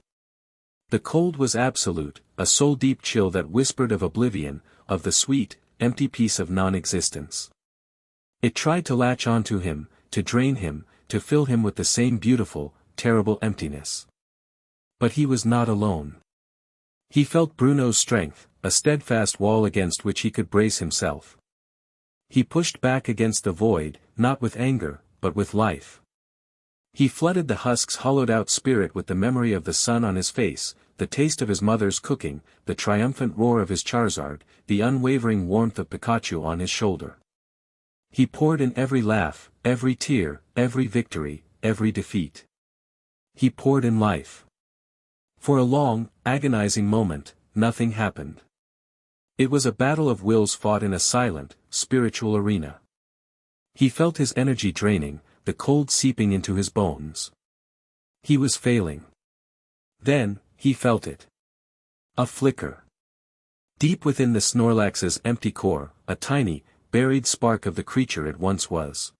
The cold was absolute, a soul-deep chill that whispered of oblivion, of the sweet, empty peace of non-existence. It tried to latch onto him, to drain him, to fill him with the same beautiful, terrible emptiness. But he was not alone. He felt Bruno's strength, a steadfast wall against which he could brace himself. He pushed back against the void, not with anger, but with life. He flooded the husk's hollowed-out spirit with the memory of the sun on his face, the taste of his mother's cooking, the triumphant roar of his Charizard, the unwavering warmth of Pikachu on his shoulder. He poured in every laugh, every tear, every victory, every defeat. He poured in life. For a long, agonizing moment, nothing happened. It was a battle of wills fought in a silent, spiritual arena. He felt his energy draining, the cold seeping into his bones. He was failing. Then, he felt it. A flicker. Deep within the Snorlax's empty core, a tiny, buried spark of the creature it once was.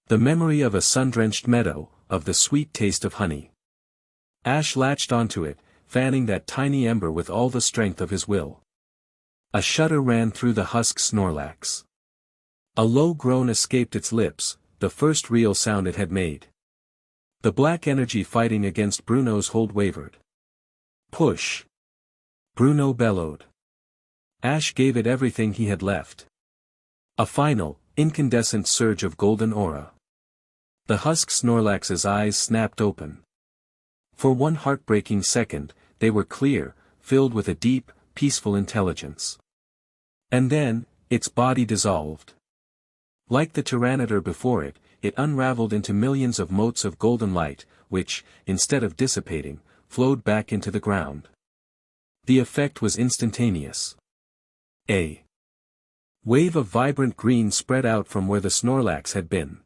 The memory of a sun-drenched meadow, of the sweet taste of honey. Ash latched onto it, fanning that tiny ember with all the strength of his will. A shudder ran through the husked Snorlax. A low groan escaped its lips, the first real sound it had made. The black energy fighting against Bruno's hold wavered. Push! Bruno bellowed. Ash gave it everything he had left. A final, incandescent surge of golden aura. The husked Snorlax's eyes snapped open. For one heartbreaking second, they were clear, filled with a deep, peaceful intelligence. And then, its body dissolved. Like the Tyranitar before it, it unraveled into millions of motes of golden light, which, instead of dissipating, flowed back into the ground. The effect was instantaneous. A wave of vibrant green spread out from where the Snorlax had been.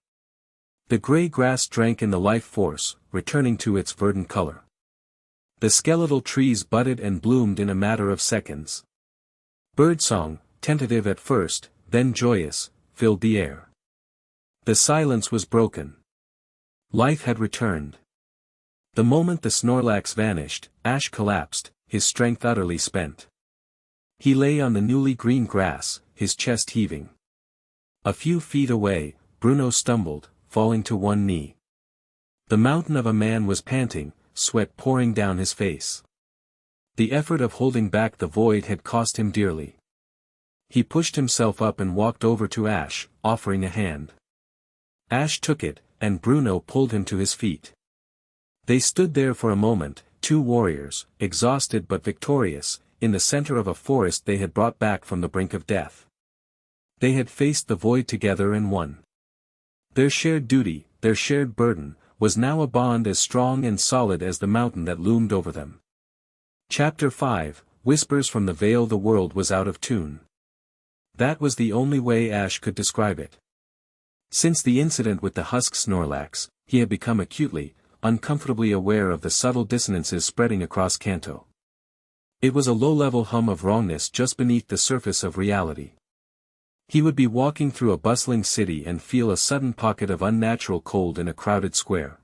The gray grass drank in the life force, returning to its verdant color. The skeletal trees budded and bloomed in a matter of seconds. Birdsong, tentative at first, then joyous, filled the air. The silence was broken. Life had returned. The moment the Snorlax vanished, Ash collapsed, his strength utterly spent. He lay on the newly green grass, his chest heaving. A few feet away, Bruno stumbled, falling to one knee. The mountain of a man was panting, sweat pouring down his face. The effort of holding back the void had cost him dearly. He pushed himself up and walked over to Ash, offering a hand. Ash took it, and Bruno pulled him to his feet. They stood there for a moment, two warriors, exhausted but victorious, in the center of a forest they had brought back from the brink of death. They had faced the void together and won. Their shared duty, their shared burden, was now a bond as strong and solid as the mountain that loomed over them. Chapter 5, Whispers from the Vale. The world was out of tune. That was the only way Ash could describe it. Since the incident with the husked Snorlax, he had become acutely, uncomfortably aware of the subtle dissonances spreading across Kanto. It was a low-level hum of wrongness just beneath the surface of reality. He would be walking through a bustling city and feel a sudden pocket of unnatural cold in a crowded square.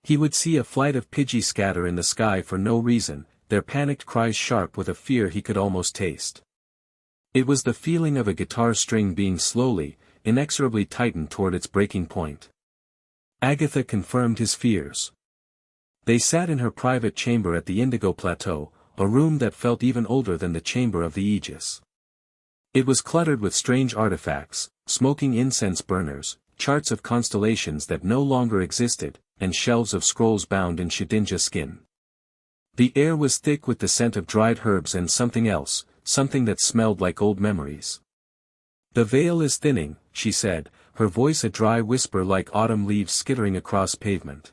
He would see a flight of Pidgey scatter in the sky for no reason, their panicked cries sharp with a fear he could almost taste. It was the feeling of a guitar string being slowly, inexorably tightened toward its breaking point. Agatha confirmed his fears. They sat in her private chamber at the Indigo Plateau, a room that felt even older than the chamber of the Aegis. It was cluttered with strange artifacts, smoking incense burners, charts of constellations that no longer existed, and shelves of scrolls bound in Shedinja skin. The air was thick with the scent of dried herbs and something else, something that smelled like old memories. "The veil is thinning," she said, her voice a dry whisper like autumn leaves skittering across pavement.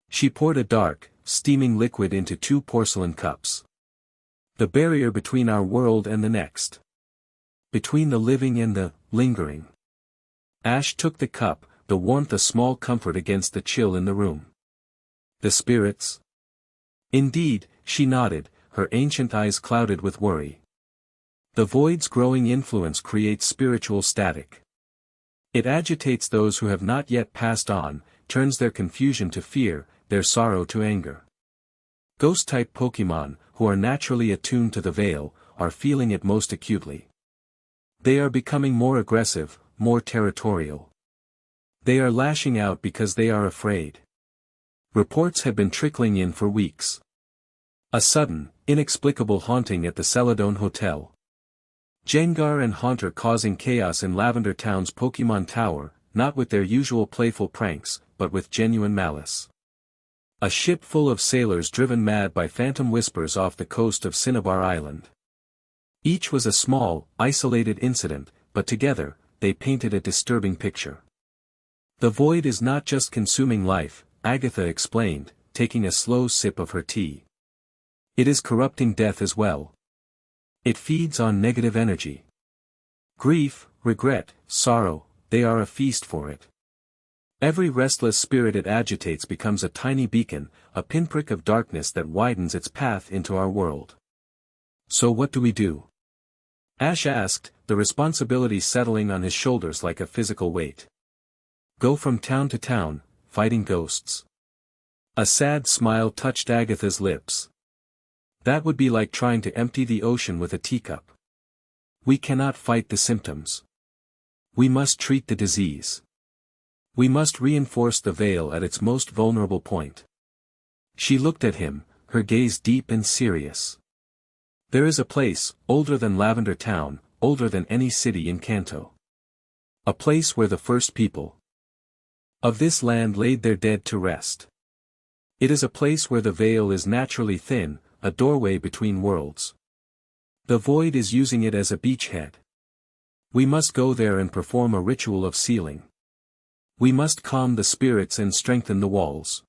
She poured a dark, steaming liquid into 2 porcelain cups. "The barrier between our world and the next. Between the living and the lingering. Ash took the cup, the warmth a small comfort against the chill in the room. The spirits? Indeed, she nodded, her ancient eyes clouded with worry. The void's growing influence creates spiritual static. It agitates those who have not yet passed on, turns their confusion to fear, their sorrow to anger. Ghost-type Pokemon, who are naturally attuned to the veil, are feeling it most acutely. They are becoming more aggressive, more territorial. They are lashing out because they are afraid. Reports had been trickling in for weeks. A sudden, inexplicable haunting at the Celadon Hotel. Gengar and Haunter causing chaos in Lavender Town's Pokemon Tower, not with their usual playful pranks, but with genuine malice. A ship full of sailors driven mad by phantom whispers off the coast of Cinnabar Island. Each was a small, isolated incident, but together, they painted a disturbing picture. The void is not just consuming life, Agatha explained, taking a slow sip of her tea. It is corrupting death as well. It feeds on negative energy. Grief, regret, sorrow, they are a feast for it. Every restless spirit it agitates becomes a tiny beacon, a pinprick of darkness that widens its path into our world. So what do we do? Ash asked, the responsibility settling on his shoulders like a physical weight. Go from town to town, fighting ghosts. A sad smile touched Agatha's lips. That would be like trying to empty the ocean with a teacup. We cannot fight the symptoms. We must treat the disease. We must reinforce the veil at its most vulnerable point. She looked at him, her gaze deep and serious. There is a place, older than Lavender Town, older than any city in Kanto. A place where the first people of this land laid their dead to rest. It is a place where the veil is naturally thin, a doorway between worlds. The void is using it as a beachhead. We must go there and perform a ritual of sealing. We must calm the spirits and strengthen the walls.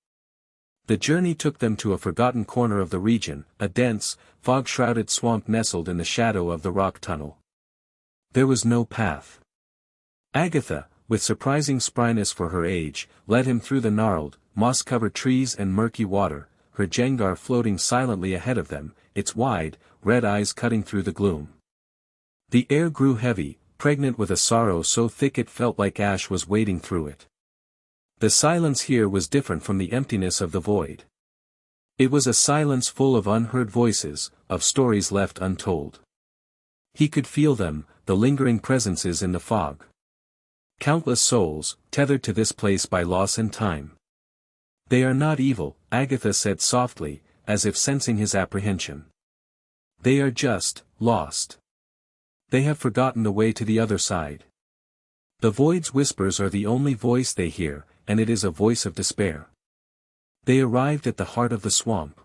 The journey took them to a forgotten corner of the region, a dense, fog-shrouded swamp nestled in the shadow of the rock tunnel. There was no path. Agatha, with surprising spryness for her age, led him through the gnarled, moss-covered trees and murky water, her Gengar floating silently ahead of them, its wide, red eyes cutting through the gloom. The air grew heavy, pregnant with a sorrow so thick it felt like Ash was wading through it. The silence here was different from the emptiness of the void. It was a silence full of unheard voices, of stories left untold. He could feel them, the lingering presences in the fog. Countless souls, tethered to this place by loss and time. They are not evil, Agatha said softly, as if sensing his apprehension. They are just, lost. They have forgotten the way to the other side. The void's whispers are the only voice they hear, and it is a voice of despair. They arrived at the heart of the swamp.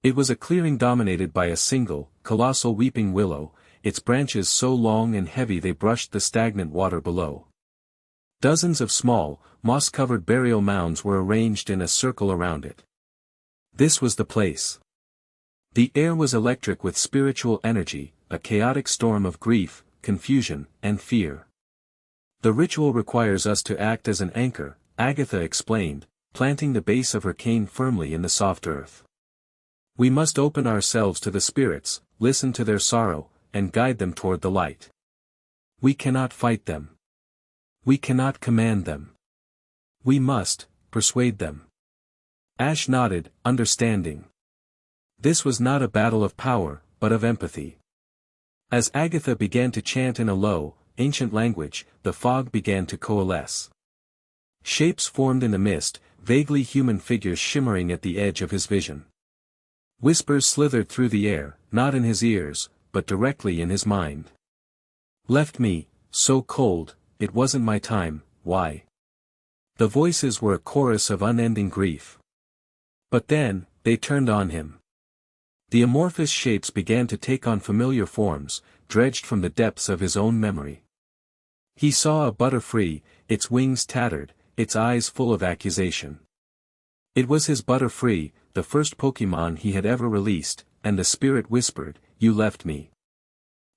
It was a clearing dominated by a single, colossal weeping willow, its branches so long and heavy they brushed the stagnant water below. Dozens of small, moss-covered burial mounds were arranged in a circle around it. This was the place. The air was electric with spiritual energy, a chaotic storm of grief, confusion, and fear. The ritual requires us to act as an anchor, Agatha explained, planting the base of her cane firmly in the soft earth. We must open ourselves to the spirits, listen to their sorrow, and guide them toward the light. We cannot fight them. We cannot command them. We must persuade them. Ash nodded, understanding. This was not a battle of power, but of empathy. As Agatha began to chant in a low, ancient language, the fog began to coalesce. Shapes formed in the mist, vaguely human figures shimmering at the edge of his vision. Whispers slithered through the air, not in his ears, but directly in his mind. Left me, so cold, it wasn't my time, why? The voices were a chorus of unending grief. But then, they turned on him. The amorphous shapes began to take on familiar forms, dredged from the depths of his own memory. He saw a Butterfree, its wings tattered, its eyes full of accusation. It was his Butterfree, the first Pokemon he had ever released, and the spirit whispered, "You left me.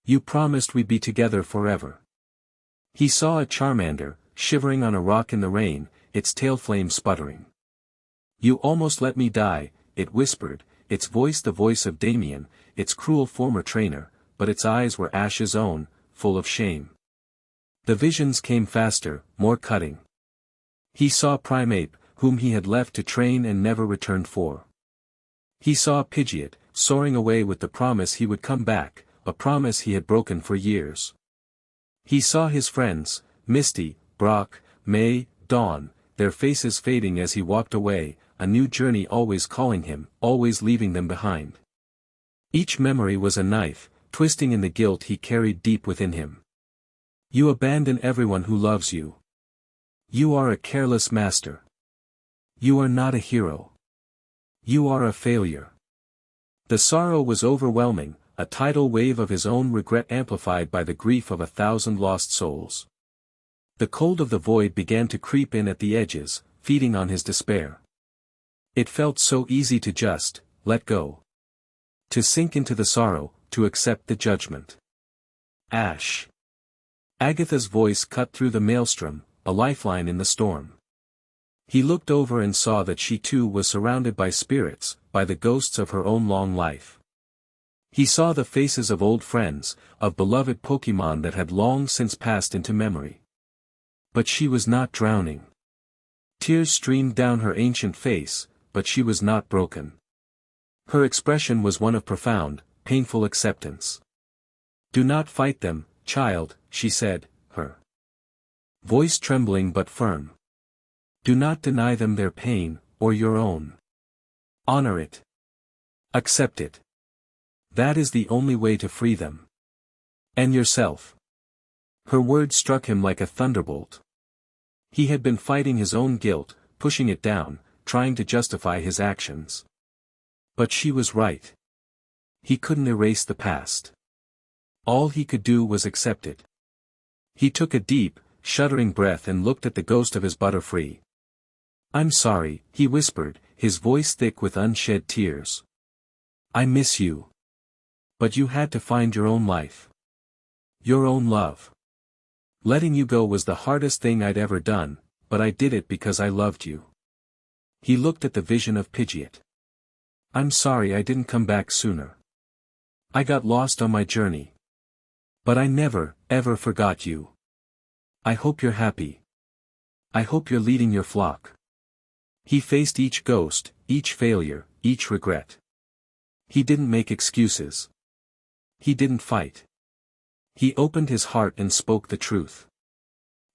You promised we'd be together forever. He saw a Charmander, shivering on a rock in the rain, its tail flame sputtering. "You almost let me die," it whispered, its voice the voice of Damien, its cruel former trainer, but its eyes were Ash's own, full of shame. The visions came faster, more cutting. He saw Primeape, whom he had left to train and never returned for. He saw Pidgeot, soaring away with the promise he would come back, a promise he had broken for years. He saw his friends, Misty, Brock, May, Dawn, their faces fading as he walked away, a new journey always calling him, always leaving them behind. Each memory was a knife, twisting in the guilt he carried deep within him. You abandon everyone who loves you. You are a careless master. You are not a hero. You are a failure. The sorrow was overwhelming, a tidal wave of his own regret amplified by the grief of 1,000 lost souls. The cold of the void began to creep in at the edges, feeding on his despair. It felt so easy to just let go. To sink into the sorrow, to accept the judgment. Ash. Agatha's voice cut through the maelstrom, a lifeline in the storm. He looked over and saw that she too was surrounded by spirits, by the ghosts of her own long life. He saw the faces of old friends, of beloved Pokémon that had long since passed into memory. But she was not drowning. Tears streamed down her ancient face, but she was not broken. Her expression was one of profound, painful acceptance. "Do not fight them, child," she said, her voice trembling but firm. "Do not deny them their pain, or your own. Honor it. Accept it. That is the only way to free them. And yourself." Her words struck him like a thunderbolt. He had been fighting his own guilt, pushing it down, trying to justify his actions. But she was right. He couldn't erase the past. All he could do was accept it. He took a deep, shuddering breath and looked at the ghost of his Butterfree. "I'm sorry," he whispered, his voice thick with unshed tears. "I miss you. But you had to find your own life. Your own love. Letting you go was the hardest thing I'd ever done, but I did it because I loved you." He looked at the vision of Pidgeot. "I'm sorry I didn't come back sooner. I got lost on my journey. But I never, ever forgot you. I hope you're happy. I hope you're leading your flock." He faced each ghost, each failure, each regret. He didn't make excuses. He didn't fight. He opened his heart and spoke the truth.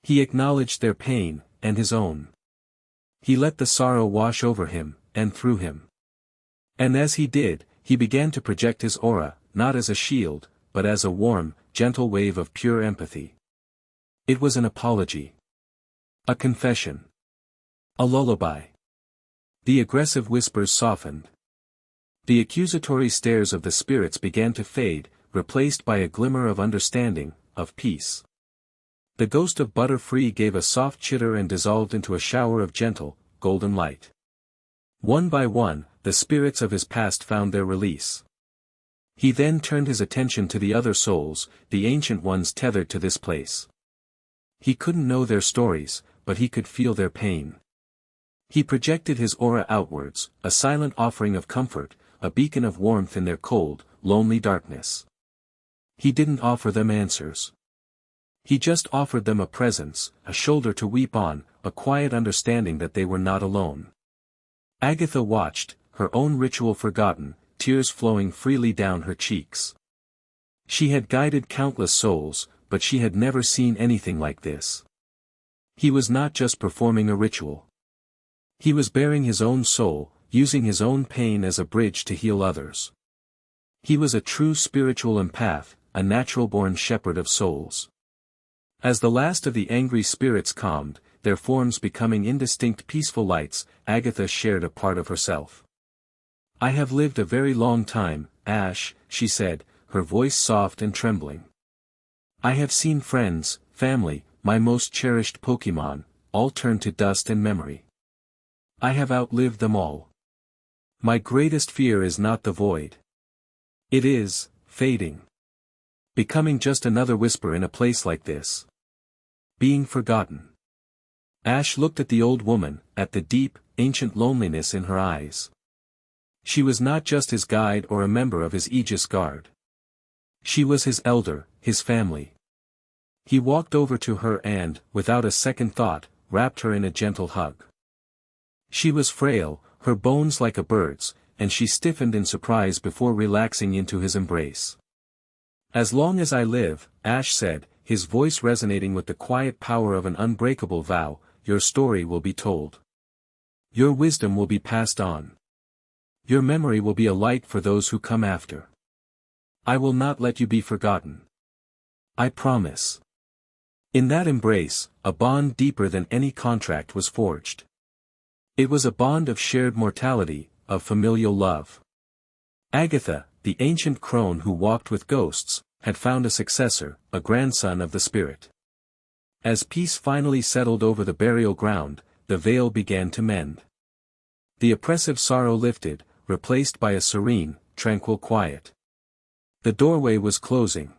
He acknowledged their pain, and his own. He let the sorrow wash over him, and through him. And as he did, he began to project his aura, not as a shield, but as a warm, gentle wave of pure empathy. It was an apology. A confession. A lullaby. The aggressive whispers softened. The accusatory stares of the spirits began to fade, replaced by a glimmer of understanding, of peace. The ghost of Butterfree gave a soft chitter and dissolved into a shower of gentle, golden light. One by one, the spirits of his past found their release. He then turned his attention to the other souls, the ancient ones tethered to this place. He couldn't know their stories, but he could feel their pain. He projected his aura outwards, a silent offering of comfort, a beacon of warmth in their cold, lonely darkness. He didn't offer them answers. He just offered them a presence, a shoulder to weep on, a quiet understanding that they were not alone. Agatha watched, her own ritual forgotten, tears flowing freely down her cheeks. She had guided countless souls, but she had never seen anything like this. He was not just performing a ritual. He was bearing his own soul, using his own pain as a bridge to heal others. He was a true spiritual empath, a natural-born shepherd of souls. As the last of the angry spirits calmed, their forms becoming indistinct peaceful lights, Agatha shared a part of herself. "I have lived a very long time, Ash," she said, her voice soft and trembling. "I have seen friends, family, my most cherished Pokémon, all turn to dust and memory. I have outlived them all. My greatest fear is not the void. It is, fading. Becoming just another whisper in a place like this. Being forgotten. Ash looked at the old woman, at the deep, ancient loneliness in her eyes. She was not just his guide or a member of his Aegis Guard. She was his elder, his family. He walked over to her and, without a second thought, wrapped her in a gentle hug. She was frail, her bones like a bird's, and she stiffened in surprise before relaxing into his embrace. "As long as I live," Ash said, his voice resonating with the quiet power of an unbreakable vow, "your story will be told. Your wisdom will be passed on. Your memory will be a light for those who come after. I will not let you be forgotten. I promise." In that embrace, a bond deeper than any contract was forged. It was a bond of shared mortality, of familial love. Agatha, the ancient crone who walked with ghosts, had found a successor, a grandson of the spirit. As peace finally settled over the burial ground, the veil began to mend. The oppressive sorrow lifted, replaced by a serene, tranquil quiet. The doorway was closing.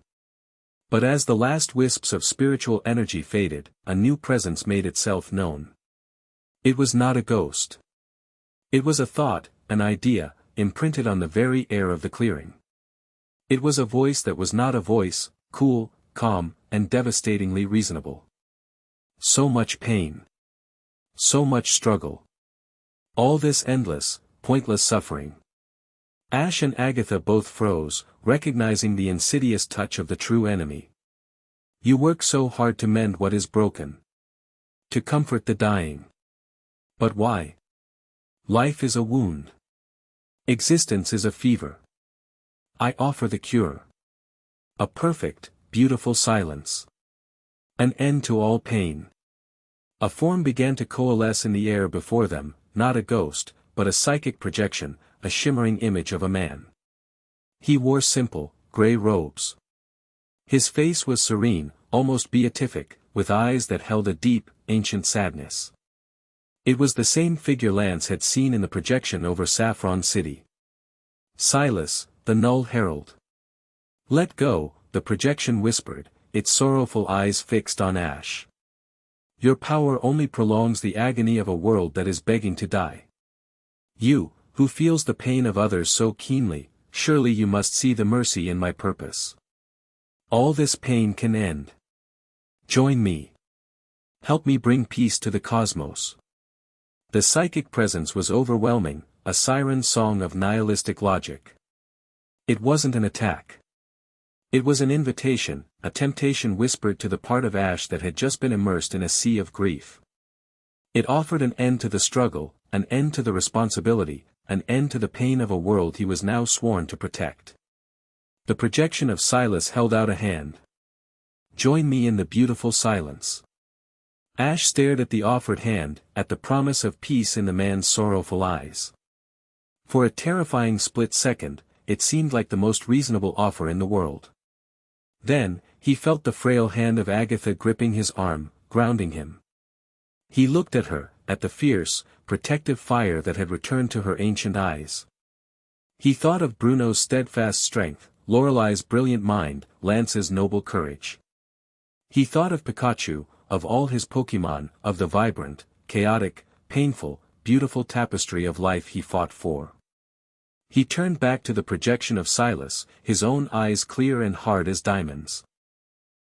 But as the last wisps of spiritual energy faded, a new presence made itself known. It was not a ghost. It was a thought, an idea, imprinted on the very air of the clearing. It was a voice that was not a voice, cool, calm, and devastatingly reasonable. So much pain. So much struggle. All this endless, pointless suffering. Ash and Agatha both froze, recognizing the insidious touch of the true enemy. You work so hard to mend what is broken. To comfort the dying. But why? Life is a wound. Existence is a fever. I offer the cure. A perfect, beautiful silence. An end to all pain. A form began to coalesce in the air before them, not a ghost, but a psychic projection, a shimmering image of a man. He wore simple, gray robes. His face was serene, almost beatific, with eyes that held a deep, ancient sadness. It was the same figure Lance had seen in the projection over Saffron City. Silas, the Null Herald. "Let go," the projection whispered, its sorrowful eyes fixed on Ash. "Your power only prolongs the agony of a world that is begging to die. You, who feels the pain of others so keenly, surely you must see the mercy in my purpose. All this pain can end. Join me. Help me bring peace to the cosmos." The psychic presence was overwhelming, a siren song of nihilistic logic. It wasn't an attack. It was an invitation, a temptation whispered to the part of Ash that had just been immersed in a sea of grief. It offered an end to the struggle, an end to the responsibility, an end to the pain of a world he was now sworn to protect. The projection of Silas held out a hand. "Join me in the beautiful silence." Ash stared at the offered hand, at the promise of peace in the man's sorrowful eyes. For a terrifying split second, it seemed like the most reasonable offer in the world. Then, he felt the frail hand of Agatha gripping his arm, grounding him. He looked at her, at the fierce, protective fire that had returned to her ancient eyes. He thought of Bruno's steadfast strength, Lorelei's brilliant mind, Lance's noble courage. He thought of Pikachu, of all his Pokémon, of the vibrant, chaotic, painful, beautiful tapestry of life he fought for. He turned back to the projection of Silas, his own eyes clear and hard as diamonds.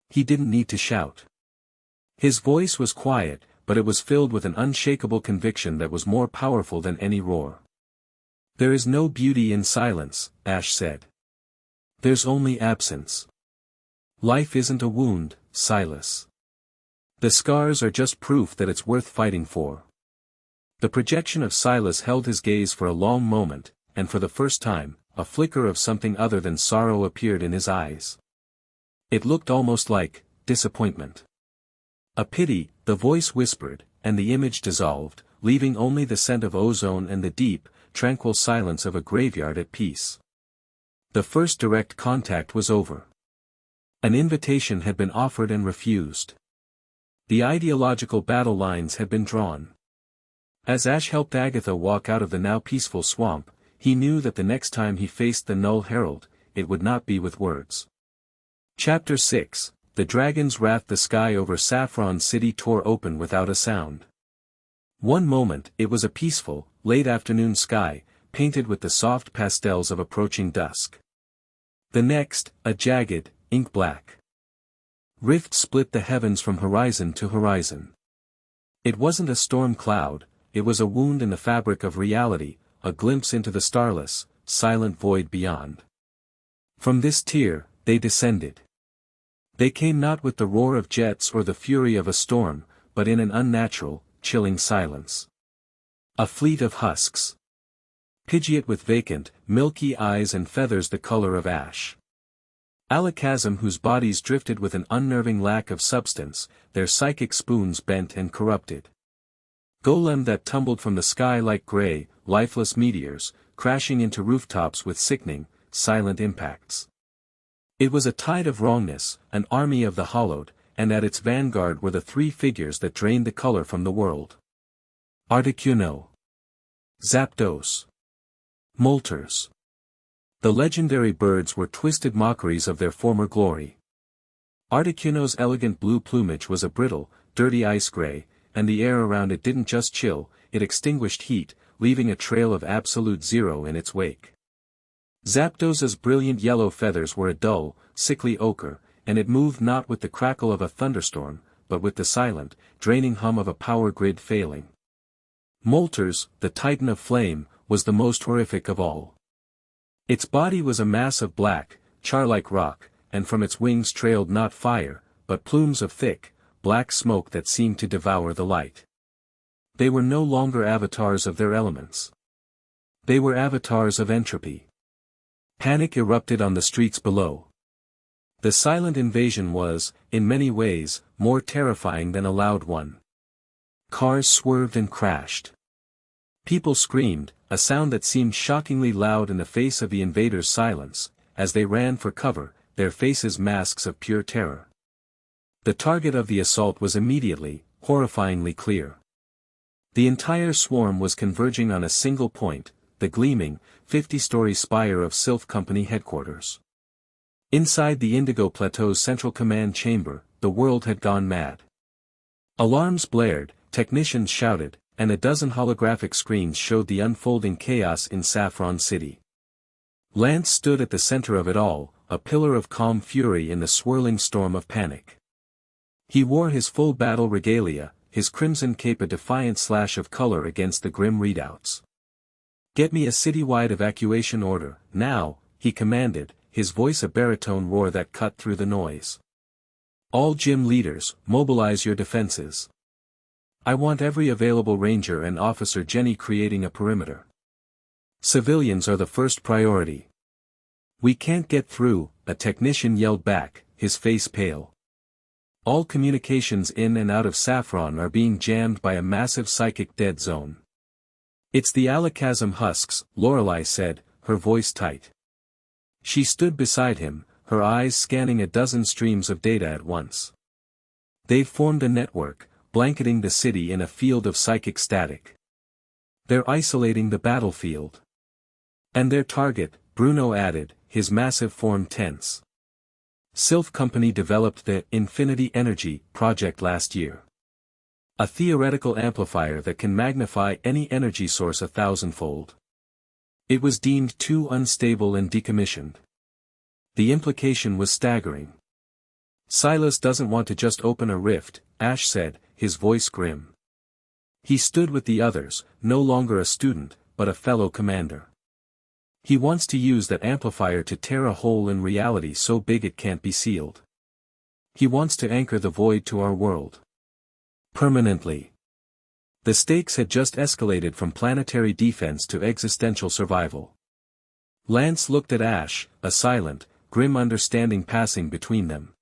He didn't need to shout. His voice was quiet, but it was filled with an unshakable conviction that was more powerful than any roar. "There is no beauty in silence," Ash said. "There's only absence. Life isn't a wound, Silas. The scars are just proof that it's worth fighting for." The projection of Silas held his gaze for a long moment, and for the first time, a flicker of something other than sorrow appeared in his eyes. It looked almost like disappointment. "A pity," the voice whispered, and the image dissolved, leaving only the scent of ozone and the deep, tranquil silence of a graveyard at peace. The first direct contact was over. An invitation had been offered and refused. The ideological battle lines had been drawn. As Ash helped Agatha walk out of the now peaceful swamp, he knew that the next time he faced the Null Herald, it would not be with words. Chapter 6, the dragon's wrath. The sky over Saffron City tore open without a sound. One moment it was a peaceful, late afternoon sky, painted with the soft pastels of approaching dusk. The next, a jagged, ink-black rift split the heavens from horizon to horizon. It wasn't a storm cloud, it was a wound in the fabric of reality, a glimpse into the starless, silent void beyond. From this tier, they descended. They came not with the roar of jets or the fury of a storm, but in an unnatural, chilling silence. A fleet of husks. Pidgeot with vacant, milky eyes and feathers the color of ash. Alakazam whose bodies drifted with an unnerving lack of substance, their psychic spoons bent and corrupted. Golem that tumbled from the sky like gray, lifeless meteors, crashing into rooftops with sickening, silent impacts. It was a tide of wrongness, an army of the hollowed, and at its vanguard were the three figures that drained the color from the world. Articuno. Zapdos. Moltres. The legendary birds were twisted mockeries of their former glory. Articuno's elegant blue plumage was a brittle, dirty ice gray, and the air around it didn't just chill, it extinguished heat, leaving a trail of absolute zero in its wake. Zapdos's brilliant yellow feathers were a dull, sickly ochre, and it moved not with the crackle of a thunderstorm, but with the silent, draining hum of a power grid failing. Moltres, the titan of flame, was the most horrific of all. Its body was a mass of black, char-like rock, and from its wings trailed not fire, but plumes of thick, black smoke that seemed to devour the light. They were no longer avatars of their elements. They were avatars of entropy. Panic erupted on the streets below. The silent invasion was, in many ways, more terrifying than a loud one. Cars swerved and crashed. People screamed, a sound that seemed shockingly loud in the face of the invaders' silence, as they ran for cover, their faces masks of pure terror. The target of the assault was immediately, horrifyingly clear. The entire swarm was converging on a single point, the gleaming, 50-story spire of Sylph Company headquarters. Inside the Indigo Plateau's central command chamber, the world had gone mad. Alarms blared, technicians shouted, and a dozen holographic screens showed the unfolding chaos in Saffron City. Lance stood at the center of it all, a pillar of calm fury in the swirling storm of panic. He wore his full battle regalia, his crimson cape a defiant slash of color against the grim readouts. "Get me a citywide evacuation order, now," he commanded, his voice a baritone roar that cut through the noise. "All gym leaders, mobilize your defenses. I want every available ranger and officer Jenny creating a perimeter. Civilians are the first priority." "We can't get through," a technician yelled back, his face pale. "All communications in and out of Saffron are being jammed by a massive psychic dead zone." "It's the Alakazam husks," Lorelei said, her voice tight. She stood beside him, her eyes scanning a dozen streams of data at once. "They've formed a network, blanketing the city in a field of psychic static. They're isolating the battlefield. And their target," Bruno added, his massive form tense. "Sylph Company developed the Infinity Energy project last year. A theoretical amplifier that can magnify any energy source 1,000-fold. It was deemed too unstable and decommissioned. The implication was staggering." "Silas doesn't want to just open a rift," Ash said, his voice grim. He stood with the others, no longer a student, but a fellow commander. "He wants to use that amplifier to tear a hole in reality so big it can't be sealed. He wants to anchor the void to our world. Permanently." The stakes had just escalated from planetary defense to existential survival. Lance looked at Ash, a silent, grim understanding passing between them.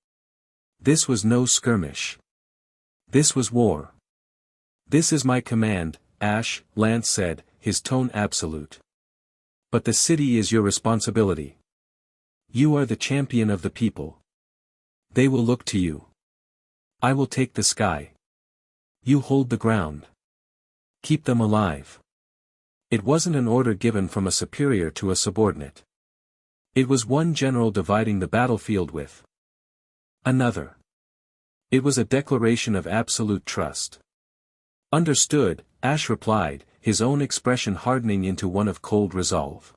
This was no skirmish. This was war. "This is my command, Ash," Lance said, his tone absolute. "But the city is your responsibility. You are the champion of the people. They will look to you. I will take the sky. You hold the ground. Keep them alive." It wasn't an order given from a superior to a subordinate. It was one general dividing the battlefield with another. It was a declaration of absolute trust. Understood, Ash replied, his own expression hardening into one of cold resolve.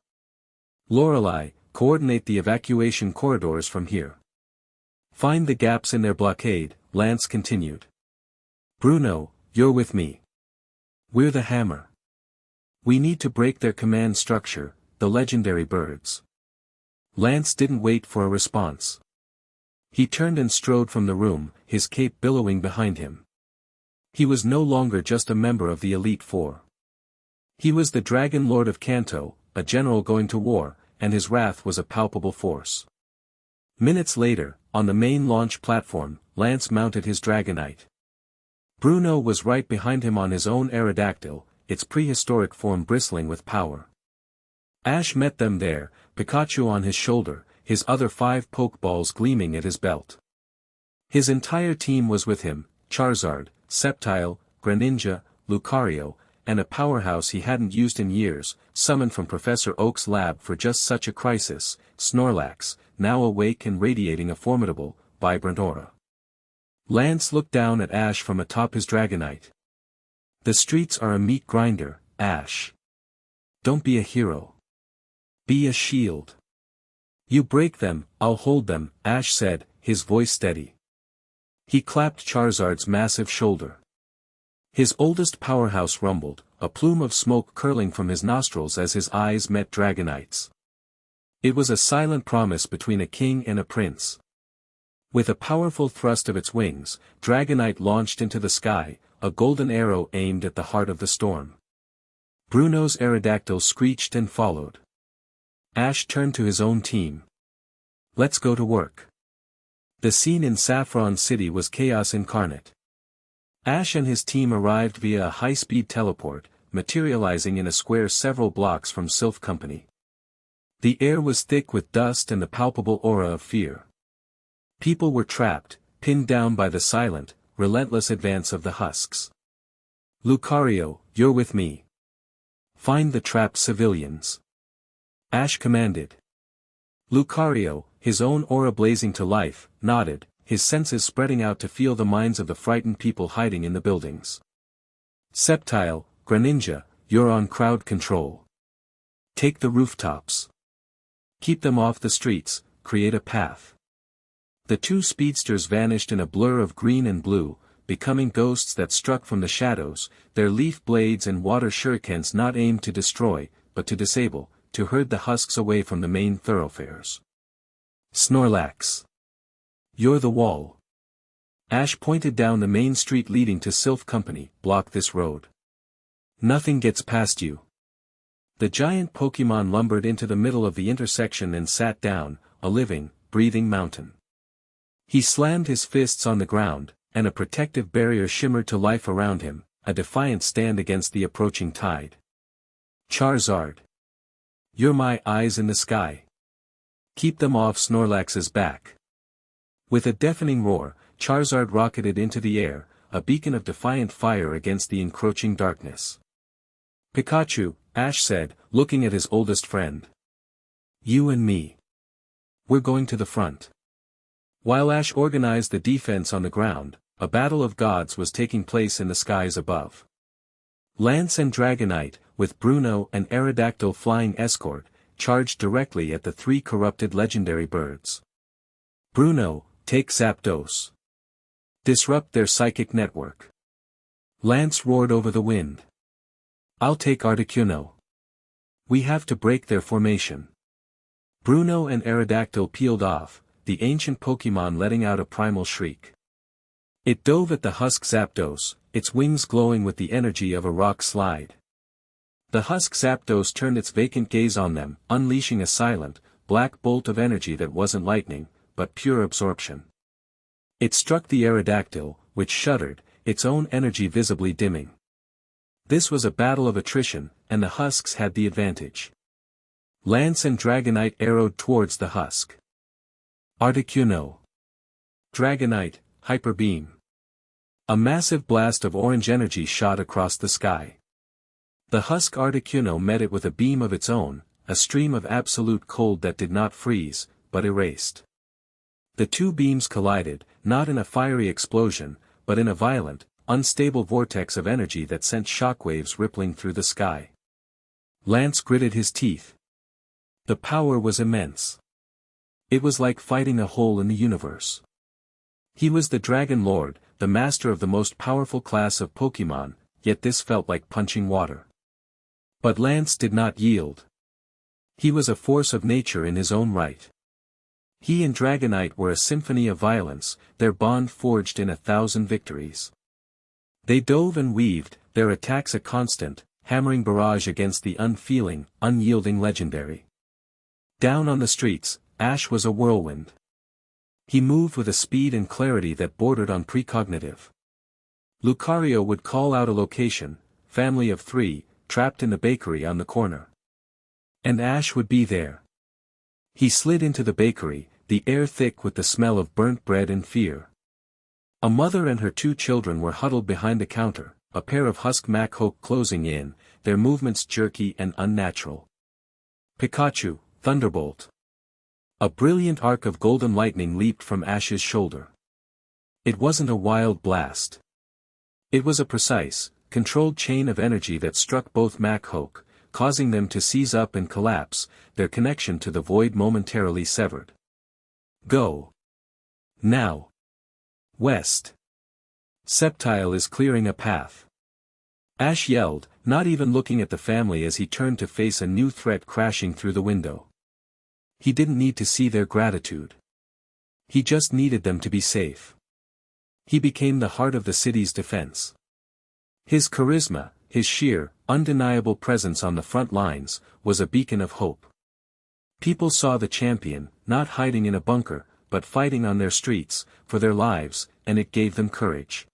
Lorelei, coordinate the evacuation corridors from here. Find the gaps in their blockade, Lance continued. Bruno, you're with me. We're the hammer. We need to break their command structure, the legendary birds. Lance didn't wait for a response. He turned and strode from the room, his cape billowing behind him. He was no longer just a member of the Elite Four. He was the Dragon Lord of Kanto, a general going to war, and his wrath was a palpable force. Minutes later, on the main launch platform, Lance mounted his Dragonite. Bruno was right behind him on his own Aerodactyl, its prehistoric form bristling with power. Ash met them there, Pikachu on his shoulder, his other 5 Pokeballs gleaming at his belt. His entire team was with him, Charizard, Sceptile, Greninja, Lucario, and a powerhouse he hadn't used in years, summoned from Professor Oak's lab for just such a crisis, Snorlax, now awake and radiating a formidable, vibrant aura. Lance looked down at Ash from atop his Dragonite. The streets are a meat grinder, Ash. Don't be a hero. Be a shield. You break them, I'll hold them, Ash said, his voice steady. He clapped Charizard's massive shoulder. His oldest powerhouse rumbled, a plume of smoke curling from his nostrils as his eyes met Dragonite's. It was a silent promise between a king and a prince. With a powerful thrust of its wings, Dragonite launched into the sky, a golden arrow aimed at the heart of the storm. Bruno's Aerodactyl screeched and followed. Ash turned to his own team. Let's go to work. The scene in Saffron City was chaos incarnate. Ash and his team arrived via a high-speed teleport, materializing in a square several blocks from Silph Company. The air was thick with dust and the palpable aura of fear. People were trapped, pinned down by the silent, relentless advance of the husks. Lucario, you're with me. Find the trapped civilians. Ash commanded. Lucario, his own aura blazing to life, nodded, his senses spreading out to feel the minds of the frightened people hiding in the buildings. Sceptile, Greninja, you're on crowd control. Take the rooftops. Keep them off the streets, create a path. The 2 speedsters vanished in a blur of green and blue, becoming ghosts that struck from the shadows, their leaf blades and water shurikens not aimed to destroy, but to disable, to herd the husks away from the main thoroughfares. Snorlax. You're the wall. Ash pointed down the main street leading to Silph Company, block this road. Nothing gets past you. The giant Pokémon lumbered into the middle of the intersection and sat down, a living, breathing mountain. He slammed his fists on the ground, and a protective barrier shimmered to life around him, a defiant stand against the approaching tide. Charizard. You're my eyes in the sky. Keep them off Snorlax's back. With a deafening roar, Charizard rocketed into the air, a beacon of defiant fire against the encroaching darkness. Pikachu, Ash said, looking at his oldest friend. You and me. We're going to the front. While Ash organized the defense on the ground, a battle of gods was taking place in the skies above. Lance and Dragonite, with Bruno and Aerodactyl flying escort, charged directly at the 3 corrupted legendary birds. Bruno, take Zapdos. Disrupt their psychic network. Lance roared over the wind. I'll take Articuno. We have to break their formation. Bruno and Aerodactyl peeled off, the ancient Pokémon letting out a primal shriek. It dove at the husk Zapdos, its wings glowing with the energy of a rock slide. The husk Zapdos turned its vacant gaze on them, unleashing a silent, black bolt of energy that wasn't lightning, but pure absorption. It struck the Aerodactyl, which shuddered, its own energy visibly dimming. This was a battle of attrition, and the husks had the advantage. Lance and Dragonite arrowed towards the husk. Articuno. Dragonite, Hyper Beam. A massive blast of orange energy shot across the sky. The husk Articuno met it with a beam of its own, a stream of absolute cold that did not freeze, but erased. The two beams collided, not in a fiery explosion, but in a violent, unstable vortex of energy that sent shockwaves rippling through the sky. Lance gritted his teeth. The power was immense. It was like fighting a hole in the universe. He was the Dragon Lord, the master of the most powerful class of Pokémon, yet this felt like punching water. But Lance did not yield. He was a force of nature in his own right. He and Dragonite were a symphony of violence, their bond forged in 1,000 victories. They dove and weaved, their attacks a constant, hammering barrage against the unfeeling, unyielding legendary. Down on the streets, Ash was a whirlwind. He moved with a speed and clarity that bordered on precognitive. Lucario would call out a location, family of 3, trapped in the bakery on the corner. And Ash would be there. He slid into the bakery, the air thick with the smell of burnt bread and fear. A mother and her 2 children were huddled behind the counter, a pair of Husk Machoke closing in, their movements jerky and unnatural. Pikachu, Thunderbolt. A brilliant arc of golden lightning leaped from Ash's shoulder. It wasn't a wild blast. It was a precise, controlled chain of energy that struck both Machoke, causing them to seize up and collapse, their connection to the void momentarily severed. Go. Now. West. Sceptile is clearing a path. Ash yelled, not even looking at the family as he turned to face a new threat crashing through the window. He didn't need to see their gratitude. He just needed them to be safe. He became the heart of the city's defense. His charisma, his sheer, undeniable presence on the front lines, was a beacon of hope. People saw the champion, not hiding in a bunker, but fighting on their streets, for their lives, and it gave them courage.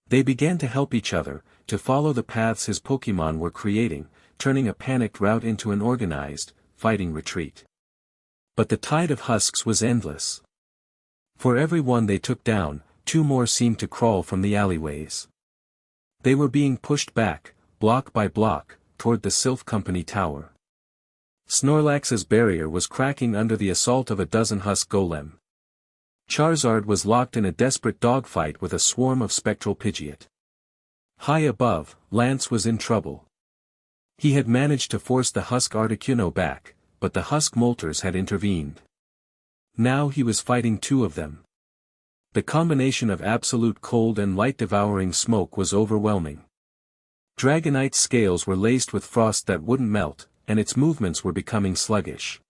They began to help each other, to follow the paths his Pokémon were creating, turning a panicked route into an organized, fighting retreat. But the tide of husks was endless. For every one they took down, 2 more seemed to crawl from the alleyways. They were being pushed back, block by block, toward the Silph Company tower. Snorlax's barrier was cracking under the assault of a dozen Husk Golem. Charizard was locked in a desperate dogfight with a swarm of spectral Pidgeot. High above, Lance was in trouble. He had managed to force the Husk Articuno back, but the Husk Moltres had intervened. Now he was fighting 2 of them. The combination of absolute cold and light-devouring smoke was overwhelming. Dragonite's scales were laced with frost that wouldn't melt, and its movements were becoming sluggish.